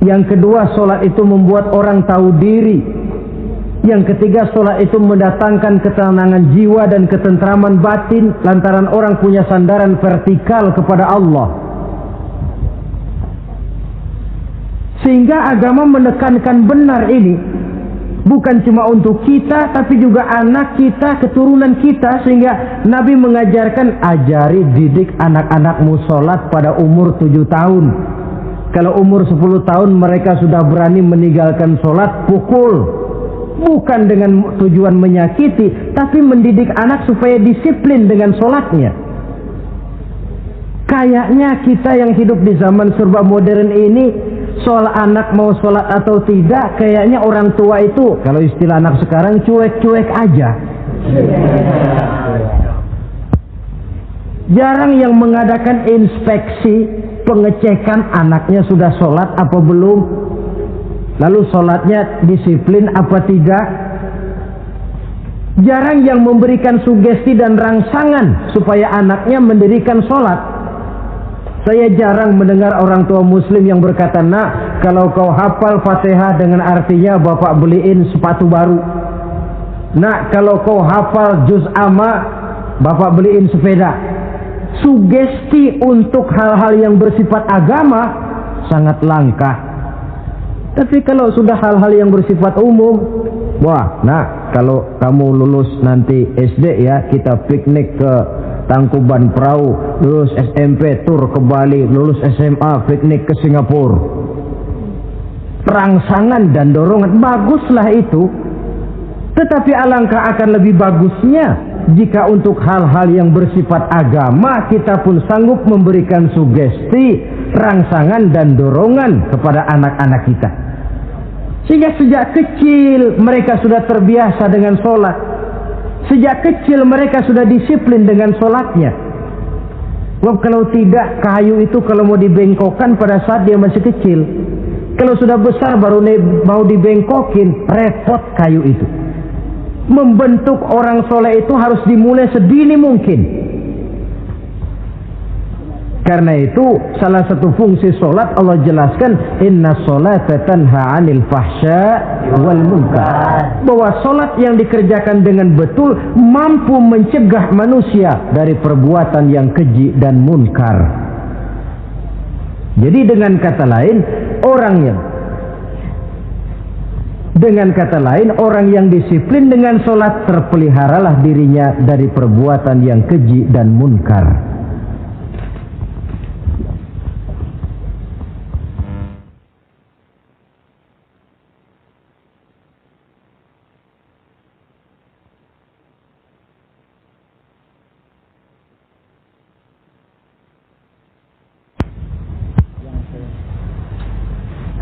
[SPEAKER 1] Yang kedua, sholat itu membuat orang tahu diri. Yang ketiga, sholat itu mendatangkan ketenangan jiwa dan ketentraman batin lantaran orang punya sandaran vertikal kepada Allah. Sehingga agama menekankan benar ini bukan cuma untuk kita, tapi juga anak kita, keturunan kita. Sehingga Nabi mengajarkan, ajari, didik anak-anakmu sholat pada umur 7 tahun. Kalau umur 10 tahun mereka sudah berani meninggalkan sholat, pukul. Bukan dengan tujuan menyakiti, tapi mendidik anak supaya disiplin dengan sholatnya. Kayaknya kita yang hidup di zaman serba modern ini, soal anak mau sholat atau tidak, kayaknya orang tua itu, kalau istilah anak sekarang, cuek-cuek aja. Jarang yang mengadakan inspeksi, pengecekan anaknya sudah sholat apa belum, lalu sholatnya disiplin apa tidak. Jarang yang memberikan sugesti dan rangsangan supaya anaknya mendirikan sholat. Saya jarang mendengar orang tua muslim yang berkata, nak, kalau kau hafal Fatihah dengan artinya bapak beliin sepatu baru. Nak, kalau kau hafal juz amma, bapak beliin sepeda. Sugesti untuk hal-hal yang bersifat agama sangat langka. Tapi kalau sudah hal-hal yang bersifat umum, wah, nah, kalau kamu lulus nanti SD ya, kita piknik ke Tangkuban Perahu, lulus SMP tur ke Bali, lulus SMA piknik ke Singapura. Rangsangan dan dorongan, baguslah itu. Tetapi alangkah akan lebih bagusnya jika untuk hal-hal yang bersifat agama kita pun sanggup memberikan sugesti, rangsangan dan dorongan kepada anak-anak kita. Sehingga sejak kecil mereka sudah terbiasa dengan sholat. Sejak kecil mereka sudah disiplin dengan sholatnya. Wah, kalau tidak, kayu itu kalau mau dibengkokkan pada saat dia masih kecil. Kalau sudah besar baru mau dibengkokin, repot kayu itu. Membentuk orang soleh itu harus dimulai sedini mungkin. Karena itu salah satu fungsi solat Allah jelaskan, inna sholata tanha 'anil fahsya wal munkar. Bahwa solat yang dikerjakan dengan betul mampu mencegah manusia dari perbuatan yang keji dan munkar. Jadi dengan kata lain orang yang disiplin dengan solat terpeliharalah dirinya dari perbuatan yang keji dan munkar.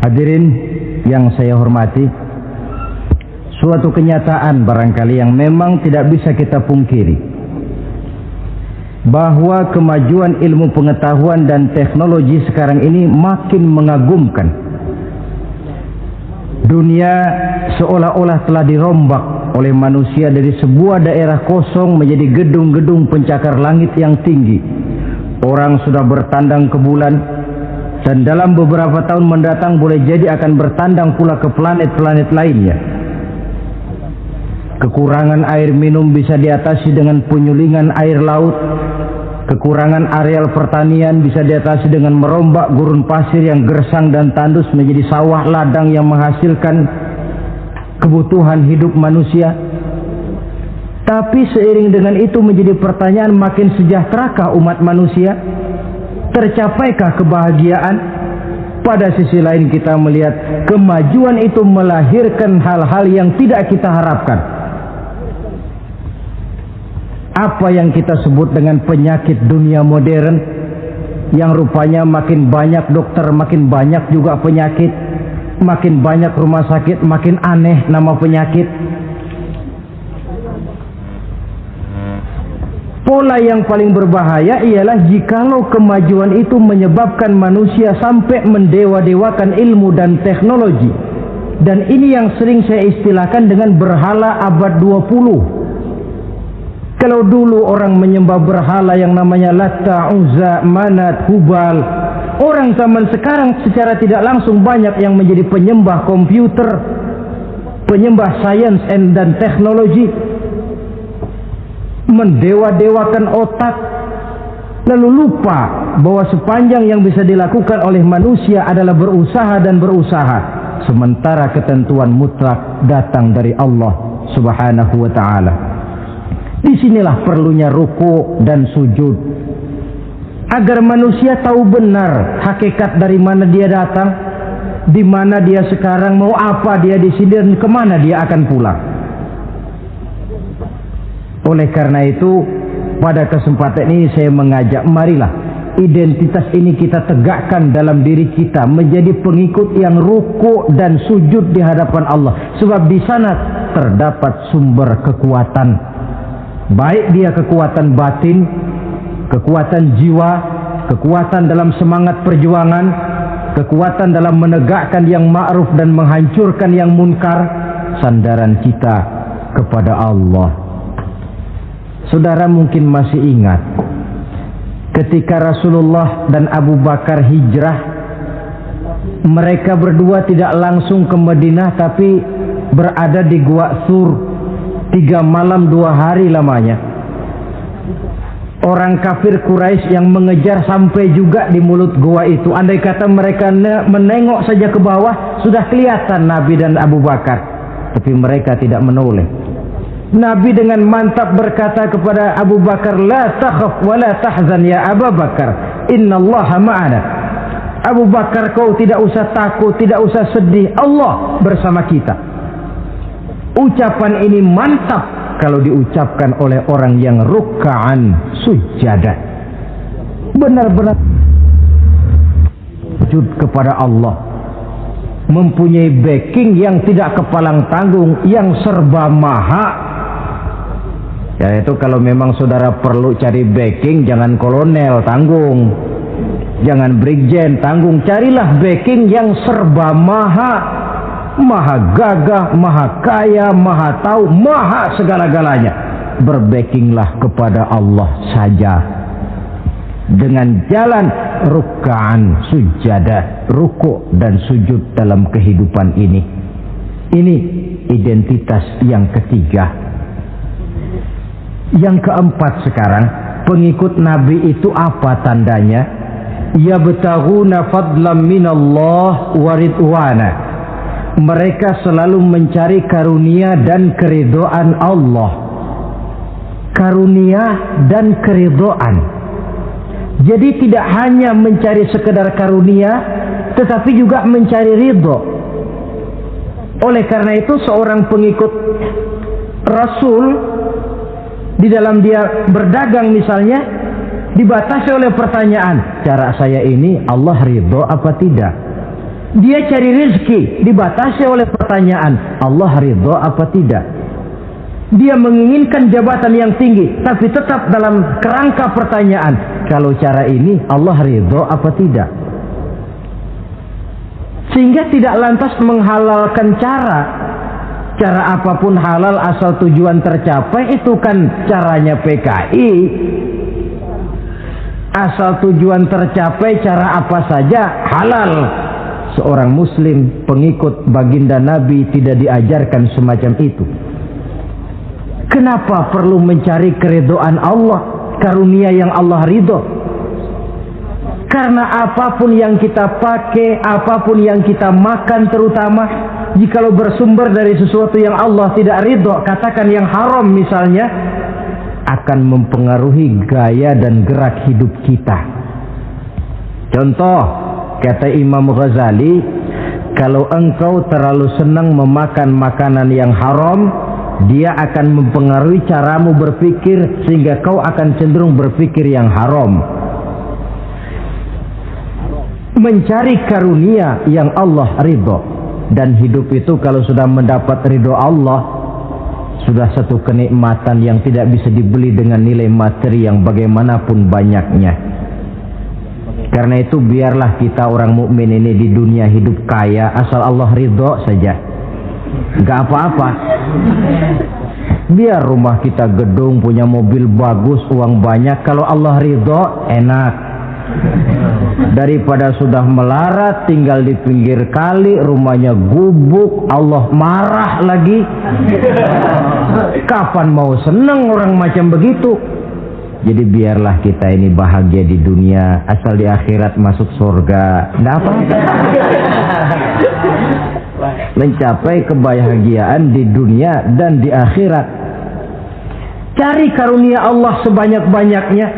[SPEAKER 1] Hadirin yang saya hormati, suatu kenyataan barangkali yang memang tidak bisa kita pungkiri, bahwa kemajuan ilmu pengetahuan dan teknologi sekarang ini makin mengagumkan. Dunia seolah-olah telah dirombak oleh manusia dari sebuah daerah kosong menjadi gedung-gedung pencakar langit yang tinggi. Orang sudah bertandang ke bulan, dan dalam beberapa tahun mendatang boleh jadi akan bertandang pula ke planet-planet lainnya. Kekurangan air minum bisa diatasi dengan penyulingan air laut. Kekurangan areal pertanian bisa diatasi dengan merombak gurun pasir yang gersang dan tandus menjadi sawah ladang yang menghasilkan kebutuhan hidup manusia. Tapi seiring dengan itu menjadi pertanyaan, makin sejahterakah umat manusia? Tercapaikah kebahagiaan? Pada sisi lain kita melihat kemajuan itu melahirkan hal-hal yang tidak kita harapkan. Apa yang kita sebut dengan penyakit dunia modern, yang rupanya makin banyak dokter, makin banyak juga penyakit, makin banyak rumah sakit, makin aneh nama penyakit. Pola yang paling berbahaya ialah jikalau kemajuan itu menyebabkan manusia sampai mendewa-dewakan ilmu dan teknologi. Dan ini yang sering saya istilahkan dengan berhala abad 20. Kalau dulu orang menyembah berhala yang namanya Latta, Uzza, Manat, Hubal, orang zaman sekarang secara tidak langsung banyak yang menjadi penyembah komputer, penyembah sains dan teknologi, mendewa-dewakan otak, lalu lupa bahwa sepanjang yang bisa dilakukan oleh manusia adalah berusaha dan berusaha, sementara ketentuan mutlak datang dari Allah Subhanahu wa ta'ala. Disinilah perlunya ruku dan sujud, agar manusia tahu benar hakikat dari mana dia datang, di mana dia sekarang, mau apa dia di sini, dan kemana dia akan pulang. Oleh karena itu, pada kesempatan ini saya mengajak, marilah identitas ini kita tegakkan dalam diri kita, menjadi pengikut yang ruku dan sujud di hadapan Allah. Sebab di sana terdapat sumber kekuatan, baik dia kekuatan batin, kekuatan jiwa, kekuatan dalam semangat perjuangan, kekuatan dalam menegakkan yang ma'ruf dan menghancurkan yang munkar. Sandaran kita kepada Allah. Saudara mungkin masih ingat ketika Rasulullah dan Abu Bakar hijrah, mereka berdua tidak langsung ke Madinah, tapi berada di Gua Sur 3 malam 2 hari lamanya. Orang kafir Quraisy yang mengejar sampai juga di mulut gua itu. Andai kata mereka menengok saja ke bawah, sudah kelihatan Nabi dan Abu Bakar, tapi mereka tidak menoleh. Nabi dengan mantap berkata kepada Abu Bakar, la takhaf wa la tahzan ya Abu Bakar, innallaha ma'ana. Abu Bakar, kau tidak usah takut, tidak usah sedih, Allah bersama kita. Ucapan ini mantap kalau diucapkan oleh orang yang ruk'an sujada, benar-benar sujud kepada Allah, mempunyai backing yang tidak kepalang tanggung, yang serba maha. Yaitu kalau memang saudara perlu cari backing, jangan kolonel tanggung, jangan brigjen tanggung, carilah backing yang serba maha, maha gagah, maha kaya, maha tahu, maha segala-galanya. Berbackinglah kepada Allah saja dengan jalan ruk'an sujada, ruku' dan sujud dalam kehidupan ini. Ini identitas yang ketiga. Yang keempat sekarang, pengikut Nabi itu apa tandanya? Yabtaghuna fadlan minallah wa ridwana. Mereka selalu mencari karunia dan keridhaan Allah. Karunia dan keridhaan. Jadi tidak hanya mencari sekedar karunia, tetapi juga mencari ridho. Oleh karena itu seorang pengikut Rasul, di dalam dia berdagang misalnya, dibatasi oleh pertanyaan, cara saya ini Allah ridho apa tidak? Dia cari rezeki, dibatasi oleh pertanyaan, Allah ridho apa tidak? Dia menginginkan jabatan yang tinggi, tapi tetap dalam kerangka pertanyaan, kalau cara ini Allah ridho apa tidak? Sehingga tidak lantas menghalalkan cara apapun halal asal tujuan tercapai, itu kan caranya PKI. Asal tujuan tercapai cara apa saja halal. Seorang muslim pengikut baginda Nabi tidak diajarkan semacam itu. Kenapa perlu mencari keridhaan Allah, karunia yang Allah ridho? Karena apapun yang kita pakai, apapun yang kita makan terutama, jikalau bersumber dari sesuatu yang Allah tidak ridho, katakan yang haram misalnya, akan mempengaruhi gaya dan gerak hidup kita. Contoh, kata Imam Ghazali, kalau engkau terlalu senang memakan makanan yang haram, dia akan mempengaruhi caramu berpikir, sehingga kau akan cenderung berpikir yang haram. Mencari karunia yang Allah ridho, dan hidup itu kalau sudah mendapat ridho Allah, sudah satu kenikmatan yang tidak bisa dibeli dengan nilai materi yang bagaimanapun banyaknya. Karena itu biarlah kita orang mukmin ini di dunia hidup kaya asal Allah ridho saja, nggak apa-apa. Biar rumah kita gedung, punya mobil bagus, uang banyak, kalau Allah ridho enak. Daripada sudah melarat tinggal di pinggir kali, rumahnya gubuk, Allah marah lagi. Kapan mau senang orang macam begitu? Jadi biarlah kita ini bahagia di dunia, asal di akhirat masuk surga. Nggak apa-apa. Mencapai kebahagiaan di dunia dan di akhirat. Cari karunia Allah sebanyak-banyaknya.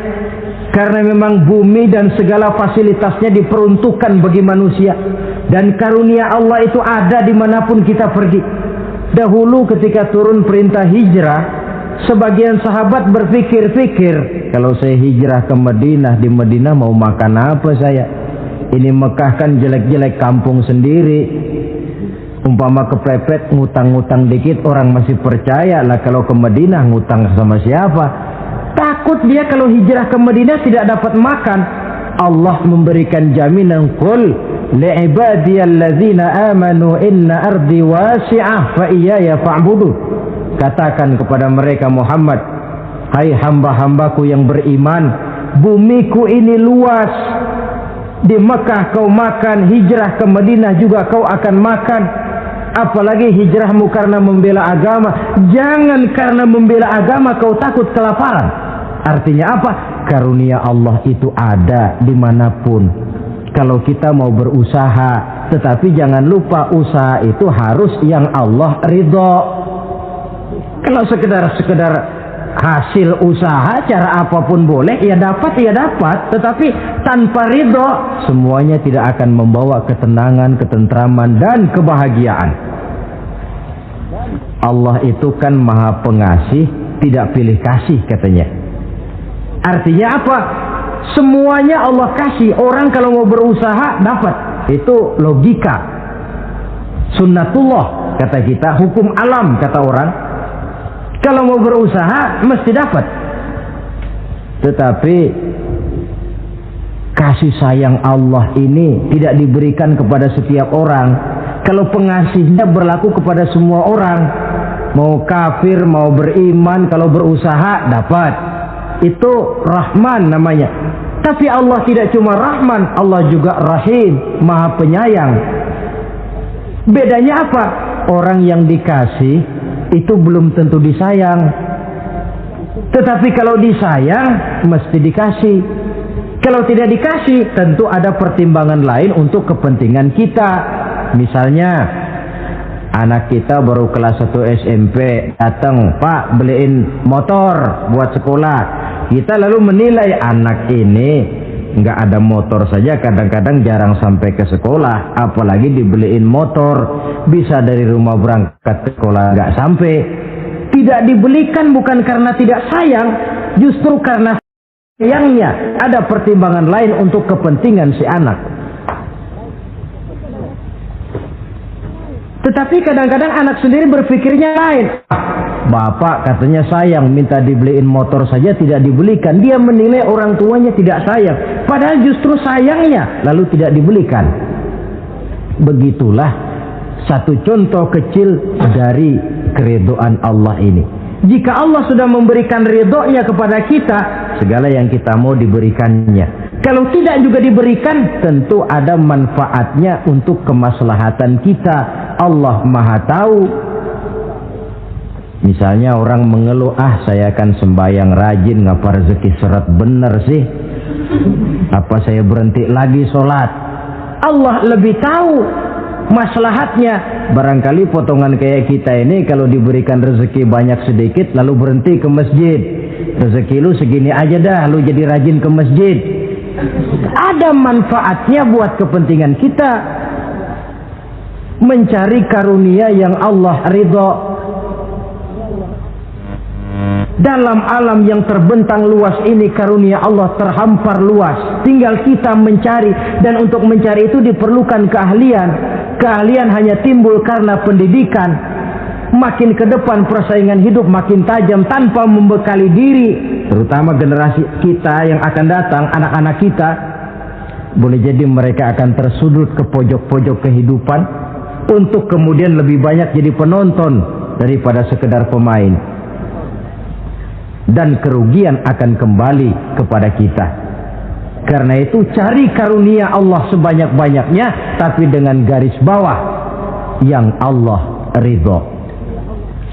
[SPEAKER 1] Karena memang bumi dan segala fasilitasnya diperuntukkan bagi manusia. Dan karunia Allah itu ada dimanapun kita pergi. Dahulu ketika turun perintah hijrah, sebagian sahabat berpikir-pikir, kalau saya hijrah ke Madinah, di Madinah mau makan apa saya? Ini Mekah kan jelek-jelek, kampung sendiri. Umpama kepepet ngutang-ngutang dikit orang masih percaya lah. Kalau ke Madinah ngutang sama siapa? Takut dia kalau hijrah ke Madinah tidak dapat makan. Allah memberikan jaminan, qul li'ibadiyalladzina amanu inna ardi wasi'ah fa iyaya fa'budu. Katakan kepada mereka Muhammad, hai hamba-hambaku yang beriman, bumiku ini luas. Di Mekah kau makan, hijrah ke Madinah juga kau akan makan. Apalagi hijrahmu karena membela agama. Jangan karena membela agama kau takut kelaparan. Artinya apa? Karunia Allah itu ada dimanapun. Kalau kita mau berusaha, tetapi jangan lupa usaha itu harus yang Allah ridho. Kalau sekedar hasil usaha cara apapun boleh, ya dapat. Tetapi tanpa ridho, semuanya tidak akan membawa ketenangan, ketentraman, dan kebahagiaan. Allah itu kan maha pengasih, tidak pilih kasih katanya. Artinya apa? Semuanya Allah kasih. Orang kalau mau berusaha dapat. Itu logika. Sunnatullah kata kita, hukum alam kata orang. Kalau mau berusaha mesti dapat. Tetapi kasih sayang Allah ini tidak diberikan kepada setiap orang. Kalau pengasihnya berlaku kepada semua orang, mau kafir mau beriman, kalau berusaha dapat. Itu Rahman namanya. Tapi Allah tidak cuma Rahman, Allah juga Rahim, maha penyayang. Bedanya apa? Orang yang dikasih itu belum tentu disayang. Tetapi kalau disayang mesti dikasih. Kalau tidak dikasih tentu ada pertimbangan lain untuk kepentingan kita. Misalnya anak kita baru kelas 1 SMP datang, Pak beliin motor buat sekolah. Kita lalu menilai anak ini nggak ada motor saja kadang-kadang jarang sampai ke sekolah, apalagi dibeliin motor, bisa dari rumah berangkat ke sekolah nggak sampai. Tidak dibelikan bukan karena tidak sayang, justru karena sayangnya ada pertimbangan lain untuk kepentingan si anak. Tetapi kadang-kadang anak sendiri berpikirnya lain. Bapak katanya sayang, minta dibeliin motor saja tidak dibelikan. Dia menilai orang tuanya tidak sayang, padahal justru sayangnya lalu tidak dibelikan. Begitulah satu contoh kecil dari keridhaan Allah ini. Jika Allah sudah memberikan ridhonya kepada kita, segala yang kita mau diberikannya. Kalau tidak juga diberikan, tentu ada manfaatnya untuk kemaslahatan kita. Allah maha tahu. Misalnya orang mengeluh, saya akan sembahyang rajin, ngapa rezeki seret bener sih? Apa saya berhenti lagi sholat? Allah lebih tahu maslahatnya. Barangkali potongan kayak kita ini kalau diberikan rezeki banyak sedikit lalu berhenti ke masjid. Rezeki lu segini aja dah, lu jadi rajin ke masjid. Ada manfaatnya buat kepentingan kita. Mencari karunia yang Allah ridho. Dalam alam yang terbentang luas ini karunia Allah terhampar luas. Tinggal kita mencari, dan untuk mencari itu diperlukan keahlian. Keahlian hanya timbul karena pendidikan. Makin ke depan persaingan hidup makin tajam tanpa membekali diri. Terutama generasi kita yang akan datang, anak-anak kita. Boleh jadi mereka akan tersudut ke pojok-pojok kehidupan untuk kemudian lebih banyak jadi penonton daripada sekedar pemain. Dan kerugian akan kembali kepada kita. Karena itu cari karunia Allah sebanyak-banyaknya, tapi dengan garis bawah yang Allah ridho.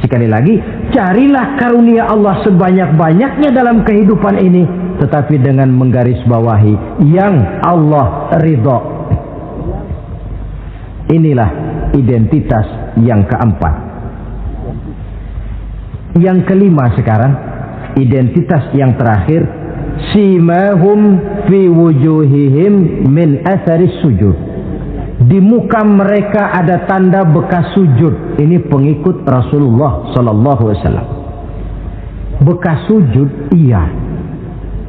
[SPEAKER 1] Sekali lagi, carilah karunia Allah sebanyak-banyaknya dalam kehidupan ini, tetapi dengan menggarisbawahi yang Allah ridho. Inilah identitas yang keempat. Yang kelima sekarang, identitas yang terakhir, simahum fi wujuhihim min atharis sujud. Di muka mereka ada tanda bekas sujud. Ini pengikut Rasulullah sallallahu alaihi wasallam. Bekas sujud, iya.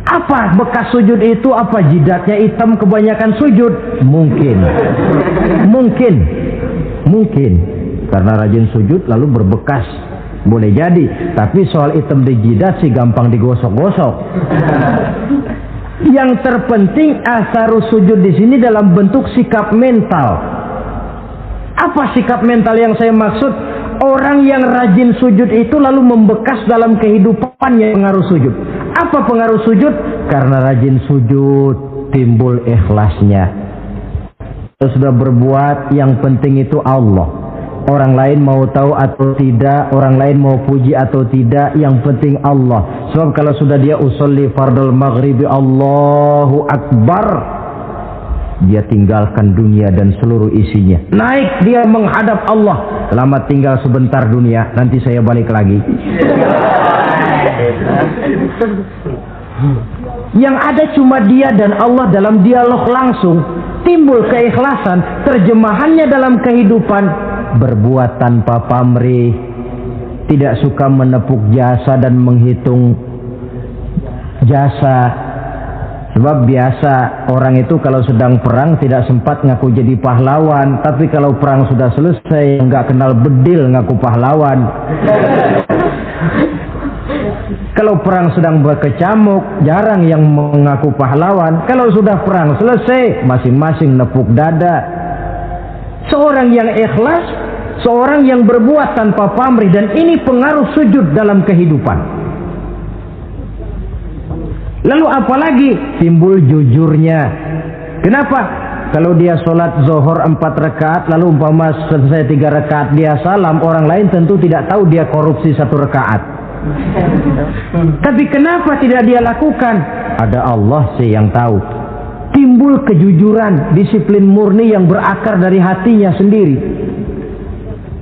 [SPEAKER 1] Apa bekas sujud itu? Apa jidatnya hitam kebanyakan sujud? Mungkin. Karena rajin sujud lalu berbekas. Boleh jadi. Tapi soal hitam di jidat sih gampang digosok-gosok. Yang terpenting asarus sujud di sini dalam bentuk sikap mental. Apa sikap mental yang saya maksud? Orang yang rajin sujud itu lalu membekas dalam kehidupannya pengaruh sujud. Apa pengaruh sujud? Karena rajin sujud timbul ikhlasnya. Sudah berbuat, yang penting itu Allah. Orang lain mau tahu atau tidak, orang lain mau puji atau tidak, yang penting Allah. Sebab kalau sudah dia usolli fardal maghribi Allahu Akbar, dia tinggalkan dunia dan seluruh isinya. Naik dia menghadap Allah. Selamat tinggal sebentar dunia, nanti saya balik lagi. Yang ada cuma dia dan Allah dalam dialog langsung. Timbul keikhlasan, terjemahannya dalam kehidupan. Berbuat tanpa pamrih, tidak suka menepuk jasa dan menghitung jasa. Sebab biasa orang itu kalau sedang perang tidak sempat ngaku jadi pahlawan, tapi kalau perang sudah selesai nggak kenal bedil ngaku pahlawan. Kalau perang sedang berkecamuk, jarang yang mengaku pahlawan. Kalau sudah perang selesai, masing-masing nepuk dada. Seorang yang ikhlas, seorang yang berbuat tanpa pamrih, dan ini pengaruh sujud dalam kehidupan. Lalu apalagi timbul jujurnya. Kenapa? Kalau dia sholat zuhur 4 rakaat, lalu umpama selesai 3 rakaat dia salam, orang lain tentu tidak tahu dia korupsi 1 rakaat. Tapi kenapa tidak dia lakukan? Ada Allah sih yang tahu. Timbul kejujuran, disiplin murni yang berakar dari hatinya sendiri.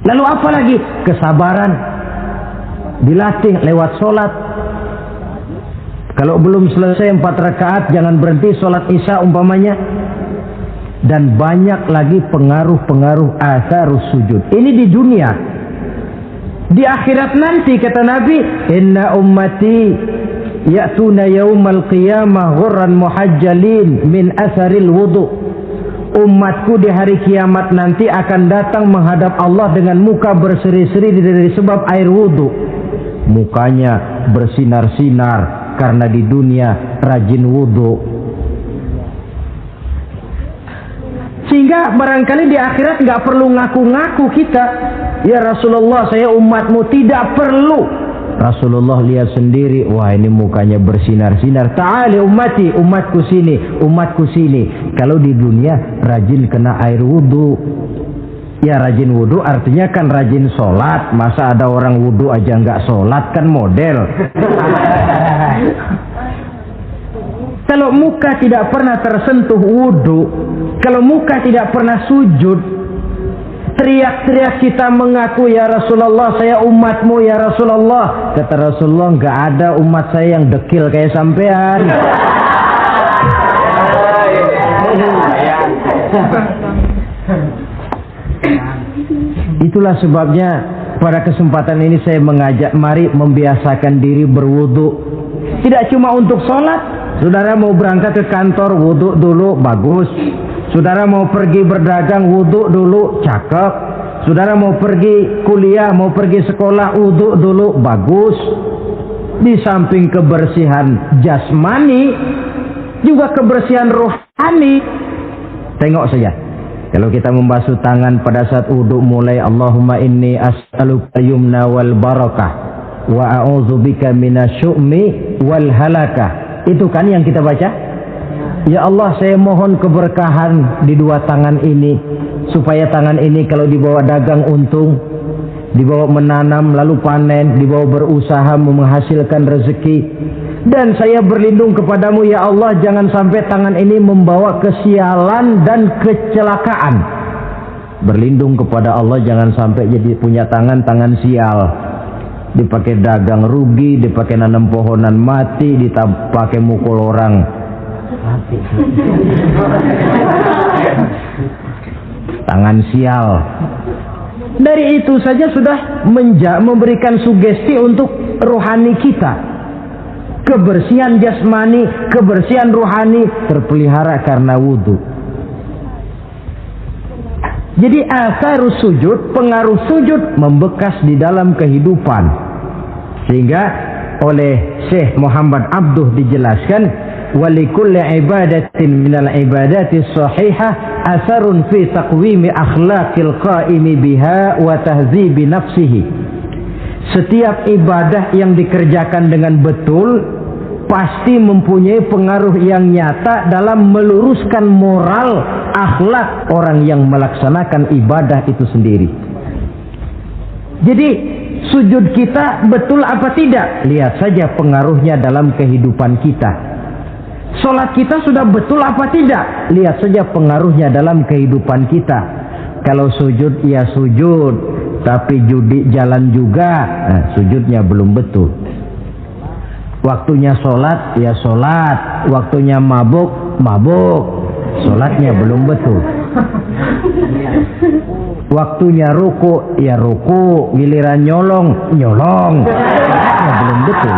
[SPEAKER 1] Lalu apa lagi? Kesabaran. Dilatih lewat sholat. Kalau belum selesai 4 rakaat, jangan berhenti sholat isya umpamanya. Dan banyak lagi pengaruh-pengaruh asarus sujud. Ini di dunia. Di akhirat nanti kata Nabi, inna ummati ya'tuna yaumal qiyamah ghurran muhajjalin min asaril wudu. Umatku di hari kiamat nanti akan datang menghadap Allah dengan muka berseri-seri dari sebab air wudu. Mukanya bersinar-sinar karena di dunia rajin wudu. Sehingga barangkali di akhirat nggak perlu ngaku-ngaku kita. Ya Rasulullah, saya umatmu, tidak perlu. Rasulullah lihat sendiri, wah ini mukanya bersinar-sinar. Ta'ali ummati, umatku sini, umatku sini. Kalau di dunia rajin kena air wudu. Ya rajin wudu artinya kan rajin sholat. Masa ada orang wudu aja nggak sholat, kan model. Kalau muka tidak pernah tersentuh wudu, kalau muka tidak pernah sujud, teriak-teriak kita mengaku ya Rasulullah saya umatmu ya Rasulullah. Kata Rasulullah, nggak ada umat saya yang dekil kayak sampean. Itulah sebabnya pada kesempatan ini saya mengajak mari membiasakan diri berwudu. Tidak cuma untuk sholat. Saudara mau berangkat ke kantor, wudu dulu, bagus. Saudara mau pergi berdagang, wudu dulu, cakep. Saudara mau pergi kuliah, mau pergi sekolah, wudu dulu, bagus. Di samping kebersihan jasmani, juga kebersihan rohani. Tengok saja. Kalau kita membasuh tangan pada saat wudu mulai Allahumma inni as'aluka yumna wal barakah wa a'udzubika minasyu'mi wal halakah. Itu kan yang kita baca. Ya Allah, saya mohon keberkahan di dua tangan ini, supaya tangan ini kalau dibawa dagang untung, dibawa menanam lalu panen, dibawa berusaha menghasilkan rezeki. Dan saya berlindung kepadamu ya Allah, jangan sampai tangan ini membawa kesialan dan kecelakaan. Berlindung kepada Allah jangan sampai jadi punya tangan sial, dipakai dagang rugi, dipakai nanam pohonan mati, dipakai mukul orang mati. Tangan sial. Dari itu saja sudah memberikan sugesti untuk rohani kita. Kebersihan jasmani, kebersihan rohani terpelihara karena wudhu. Jadi asarus sujud, pengaruh sujud membekas di dalam kehidupan. Sehingga oleh Syekh Muhammad Abduh dijelaskan, walikulli ibadatin minal ibadati sahihah asarun fi taqwimi akhlaqil qaimi biha wa tahzibi nafsihi. Setiap ibadah yang dikerjakan dengan betul pasti mempunyai pengaruh yang nyata dalam meluruskan moral akhlak orang yang melaksanakan ibadah itu sendiri. Jadi sujud kita betul apa tidak? Lihat saja pengaruhnya dalam kehidupan kita. Sholat kita sudah betul apa tidak? Lihat saja pengaruhnya dalam kehidupan kita. Kalau sujud ya sujud, tapi judi jalan juga, nah, sujudnya belum betul. Waktunya sholat ya sholat, waktunya mabuk, sholatnya belum betul. Waktunya ruku ya ruku, giliran nyolong, sholatnya belum betul.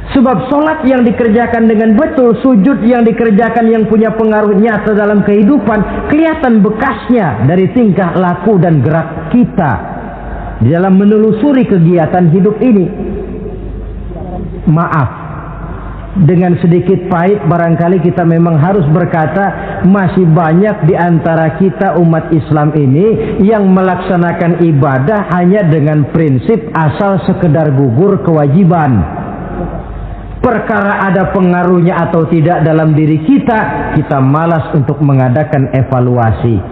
[SPEAKER 1] Sebab sholat yang dikerjakan dengan betul, sujud yang dikerjakan yang punya pengaruh nyata dalam kehidupan, kelihatan bekasnya dari tingkah laku dan gerak kita di dalam menelusuri kegiatan hidup ini. Maaf, dengan sedikit pahit barangkali kita memang harus berkata, masih banyak di antara kita umat Islam ini yang melaksanakan ibadah hanya dengan prinsip asal sekedar gugur kewajiban. Perkara ada pengaruhnya atau tidak dalam diri kita, kita malas untuk mengadakan evaluasi.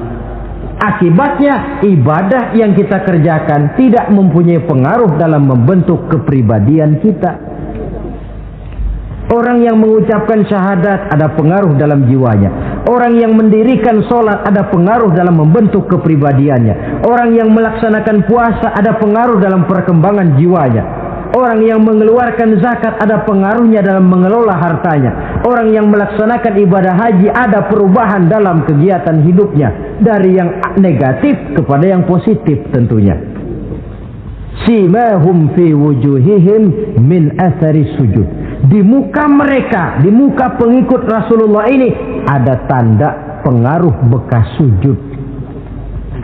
[SPEAKER 1] Akibatnya ibadah yang kita kerjakan tidak mempunyai pengaruh dalam membentuk kepribadian kita. Orang yang mengucapkan syahadat ada pengaruh dalam jiwanya. Orang yang mendirikan sholat ada pengaruh dalam membentuk kepribadiannya. Orang yang melaksanakan puasa ada pengaruh dalam perkembangan jiwanya. Orang yang mengeluarkan zakat ada pengaruhnya dalam mengelola hartanya. Orang yang melaksanakan ibadah haji ada perubahan dalam kegiatan hidupnya, dari yang negatif kepada yang positif tentunya. Simahum fi wujuhihim min athari sujud. Di muka mereka, di muka pengikut Rasulullah ini ada tanda pengaruh bekas sujud.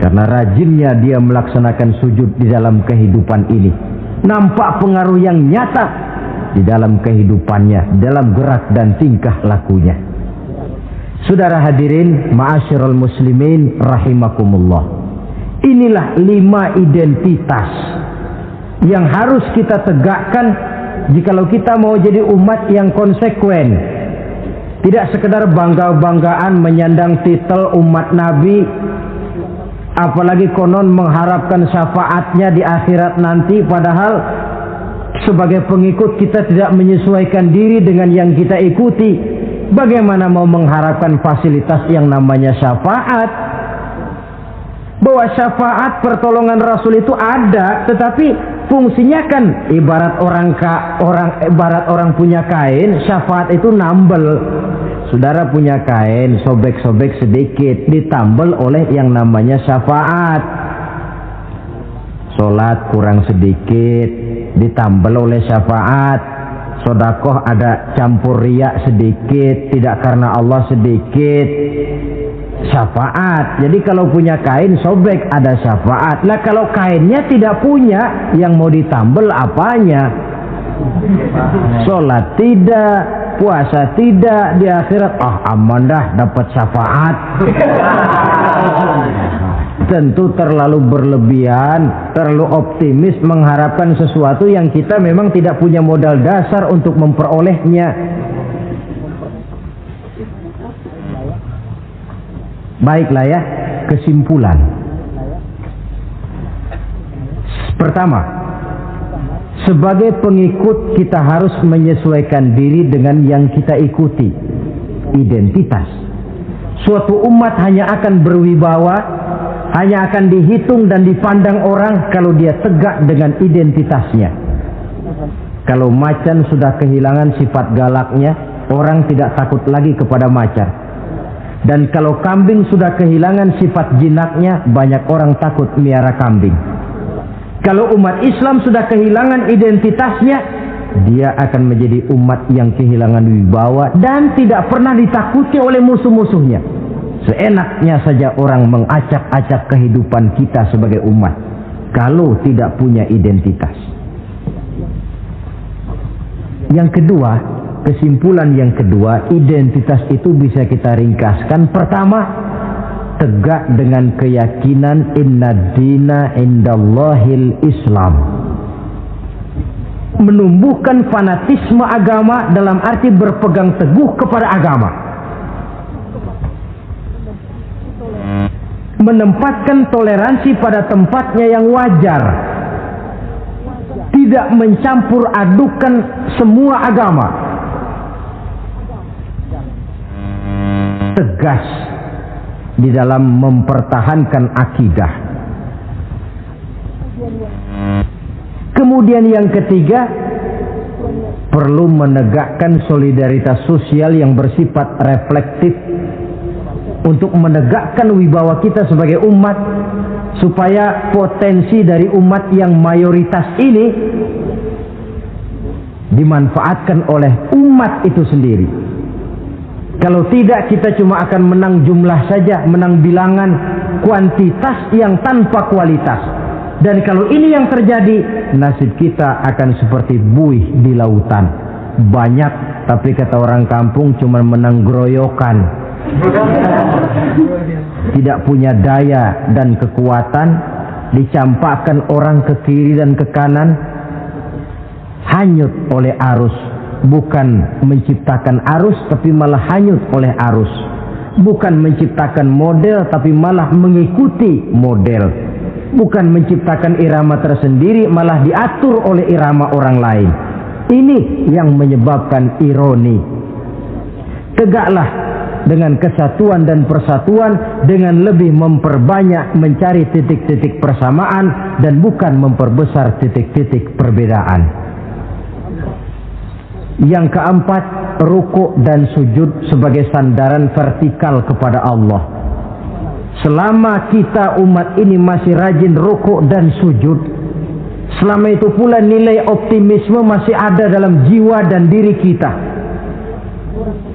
[SPEAKER 1] Karena rajinnya dia melaksanakan sujud di dalam kehidupan ini. Nampak pengaruh yang nyata di dalam kehidupannya, dalam gerak dan tingkah lakunya. Saudara hadirin, ma'asyiral muslimin rahimakumullah. Inilah 5 identitas yang harus kita tegakkan jikalau kita mau jadi umat yang konsekuen. Tidak sekedar bangga-banggaan menyandang titel umat Nabi, apalagi konon mengharapkan syafaatnya di akhirat nanti, padahal sebagai pengikut kita tidak menyesuaikan diri dengan yang kita ikuti. Bagaimana mau mengharapkan fasilitas yang namanya syafaat? Bahwa syafaat pertolongan Rasul itu ada, tetapi fungsinya kan ibarat orang punya kain, syafaat itu nambel. Saudara punya kain, sobek-sobek sedikit, ditambal oleh yang namanya syafaat. Sholat kurang sedikit, ditambal oleh syafaat. Sodakoh ada campur riak sedikit, tidak karena Allah sedikit, syafaat. Jadi kalau punya kain sobek ada syafaat. Nah kalau kainnya tidak punya, yang mau ditambal apanya? Sholat tidak, puasa tidak, di akhirat aman dah dapat syafaat. Tentu terlalu berlebihan, terlalu optimis mengharapkan sesuatu yang kita memang tidak punya modal dasar untuk memperolehnya. Baiklah ya, kesimpulan. Pertama, sebagai pengikut kita harus menyesuaikan diri dengan yang kita ikuti. Identitas. Suatu umat hanya akan berwibawa, hanya akan dihitung dan dipandang orang kalau dia tegak dengan identitasnya. Kalau macan sudah kehilangan sifat galaknya, orang tidak takut lagi kepada macan. Dan kalau kambing sudah kehilangan sifat jinaknya, banyak orang takut miara kambing. Kalau umat Islam sudah kehilangan identitasnya, dia akan menjadi umat yang kehilangan wibawa dan tidak pernah ditakuti oleh musuh-musuhnya. Seenaknya saja orang mengacak-acak kehidupan kita sebagai umat kalau tidak punya identitas. Yang kedua, kesimpulan yang kedua, identitas itu bisa kita ringkaskan. Pertama, tegak dengan keyakinan inna dina indallahil Islam. Menumbuhkan fanatisme agama dalam arti berpegang teguh kepada agama. Menempatkan toleransi pada tempatnya yang wajar. Tidak mencampur adukan semua agama. Tegas di dalam mempertahankan akidah. Kemudian yang ketiga, perlu menegakkan solidaritas sosial yang bersifat reflektif untuk menegakkan wibawa kita sebagai umat, supaya potensi dari umat yang mayoritas ini dimanfaatkan oleh umat itu sendiri. Kalau tidak, kita cuma akan menang jumlah saja, menang bilangan, kuantitas yang tanpa kualitas. Dan kalau ini yang terjadi, nasib kita akan seperti buih di lautan. Banyak, tapi kata orang kampung cuma menang geroyokan. Tidak punya daya dan kekuatan, dicampakkan orang ke kiri dan ke kanan, hanyut oleh arus. Bukan menciptakan arus, tapi malah hanyut oleh arus. Bukan menciptakan model, tapi malah mengikuti model. Bukan menciptakan irama tersendiri, malah diatur oleh irama orang lain. Ini yang menyebabkan ironi. Tegaklah dengan kesatuan dan persatuan, dengan lebih memperbanyak mencari titik-titik persamaan dan bukan memperbesar titik-titik perbedaan. Yang keempat, rukuk dan sujud sebagai sandaran vertikal kepada Allah. Selama kita umat ini masih rajin rukuk dan sujud, selama itu pula nilai optimisme masih ada dalam jiwa dan diri kita.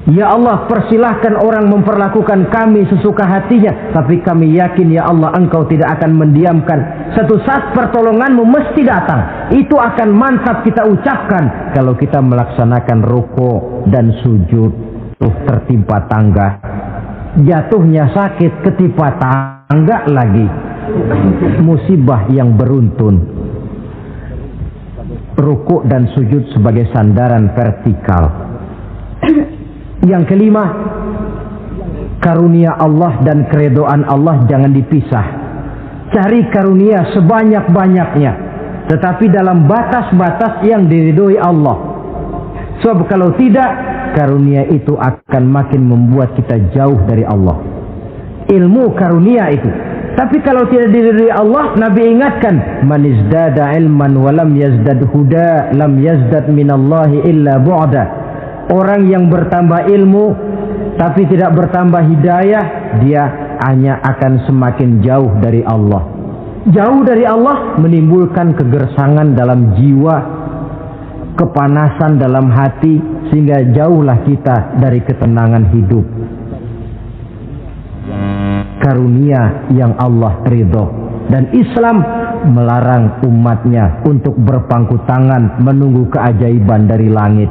[SPEAKER 1] Ya Allah, persilahkan orang memperlakukan kami sesuka hatinya, tapi kami yakin ya Allah, Engkau tidak akan mendiamkan. Satu saat pertolonganmu mesti datang. Itu akan mantap kita ucapkan kalau kita melaksanakan rukuk dan sujud. Tertimpa tangga, jatuhnya sakit, ketimpa tangga lagi, musibah yang beruntun. Rukuk dan sujud sebagai sandaran vertikal. Yang kelima, karunia Allah dan keredoan Allah jangan dipisah. Cari karunia sebanyak-banyaknya, tetapi dalam batas-batas yang diridhoi Allah. Sebab kalau tidak, karunia itu akan makin membuat kita jauh dari Allah. Ilmu karunia itu. Tapi kalau tidak diridhoi Allah, Nabi ingatkan, man izdada ilman wa lam yazdad huda, lam yazdad minallahi illa bu'da. Orang yang bertambah ilmu tapi tidak bertambah hidayah, dia hanya akan semakin jauh dari Allah. Jauh dari Allah menimbulkan kegersangan dalam jiwa, kepanasan dalam hati, sehingga jauhlah kita dari ketenangan hidup. Karunia yang Allah ridho, dan Islam melarang umatnya untuk berpangku tangan menunggu keajaiban dari langit.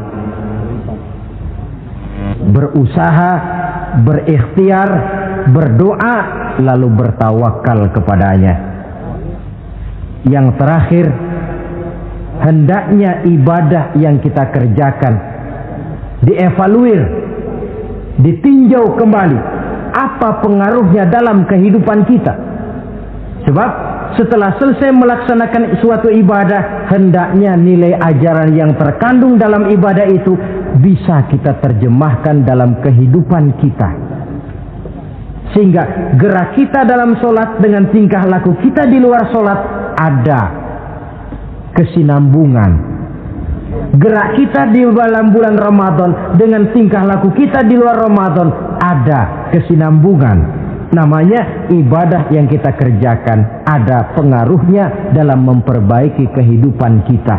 [SPEAKER 1] Berusaha, berikhtiar, berdoa lalu bertawakal kepadanya. Yang terakhir, hendaknya ibadah yang kita kerjakan dievaluir, ditinjau kembali apa pengaruhnya dalam kehidupan kita. Sebab setelah selesai melaksanakan suatu ibadah, hendaknya nilai ajaran yang terkandung dalam ibadah itu bisa kita terjemahkan dalam kehidupan kita. Sehingga gerak kita dalam sholat dengan tingkah laku kita di luar sholat ada kesinambungan. Gerak kita di dalam bulan Ramadan dengan tingkah laku kita di luar Ramadan ada kesinambungan. Namanya ibadah yang kita kerjakan ada pengaruhnya dalam memperbaiki kehidupan kita.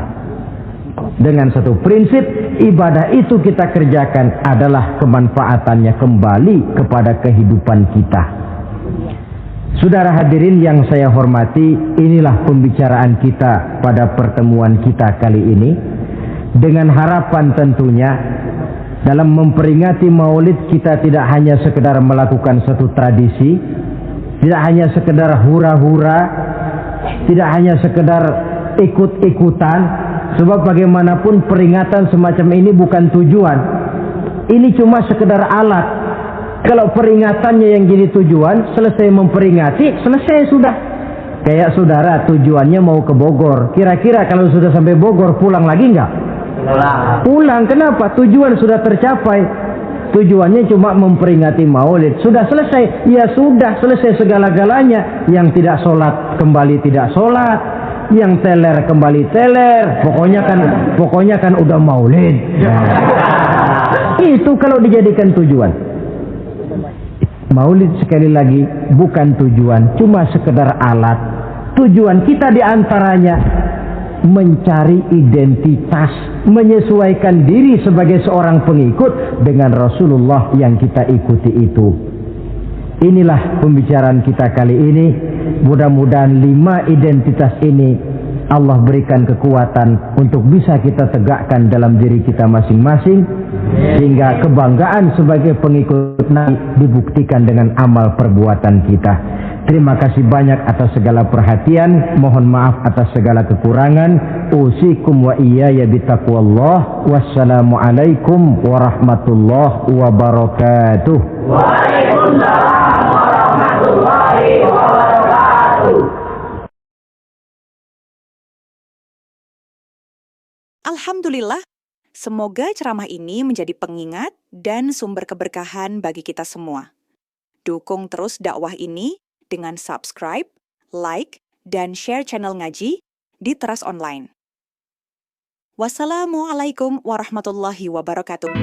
[SPEAKER 1] Dengan satu prinsip, ibadah itu kita kerjakan adalah kemanfaatannya kembali kepada kehidupan kita. Saudara hadirin yang saya hormati, inilah pembicaraan kita pada pertemuan kita kali ini. Dengan harapan tentunya dalam memperingati Maulid kita tidak hanya sekedar melakukan satu tradisi, tidak hanya sekedar hura-hura, tidak hanya sekedar ikut-ikutan, sebab bagaimanapun peringatan semacam ini bukan tujuan. Ini cuma sekedar alat. Kalau peringatannya yang jadi tujuan, selesai memperingati, selesai sudah. Kayak saudara tujuannya mau ke Bogor, kira-kira kalau sudah sampai Bogor pulang lagi enggak? Pulang. Kenapa? Tujuan sudah tercapai. Tujuannya cuma memperingati Maulid. Sudah selesai. Ya sudah selesai segala-galanya. Yang tidak sholat kembali tidak sholat, yang teler kembali teler. Pokoknya kan udah Maulid. Itu kalau dijadikan tujuan. Maulid sekali lagi bukan tujuan, cuma sekedar alat. Tujuan kita diantaranya mencari identitas, menyesuaikan diri sebagai seorang pengikut dengan Rasulullah yang kita ikuti itu. Inilah pembicaraan kita kali ini. Mudah-mudahan 5 identitas ini Allah berikan kekuatan untuk bisa kita tegakkan dalam diri kita masing-masing, sehingga kebanggaan sebagai pengikut Nabi dibuktikan dengan amal perbuatan kita. Terima kasih banyak atas segala perhatian. Mohon maaf atas segala kekurangan. Usikum wa iyaya bitaqwallah. Wassalamualaikum warahmatullahi wabarakatuh.
[SPEAKER 2] Waalaikumsalam warahmatullahi wabarakatuh.
[SPEAKER 4] Alhamdulillah, semoga ceramah ini menjadi pengingat dan sumber keberkahan bagi kita semua. Dukung terus dakwah ini dengan subscribe, like, dan share channel ngaji di Teras Online. Wassalamualaikum warahmatullahi wabarakatuh.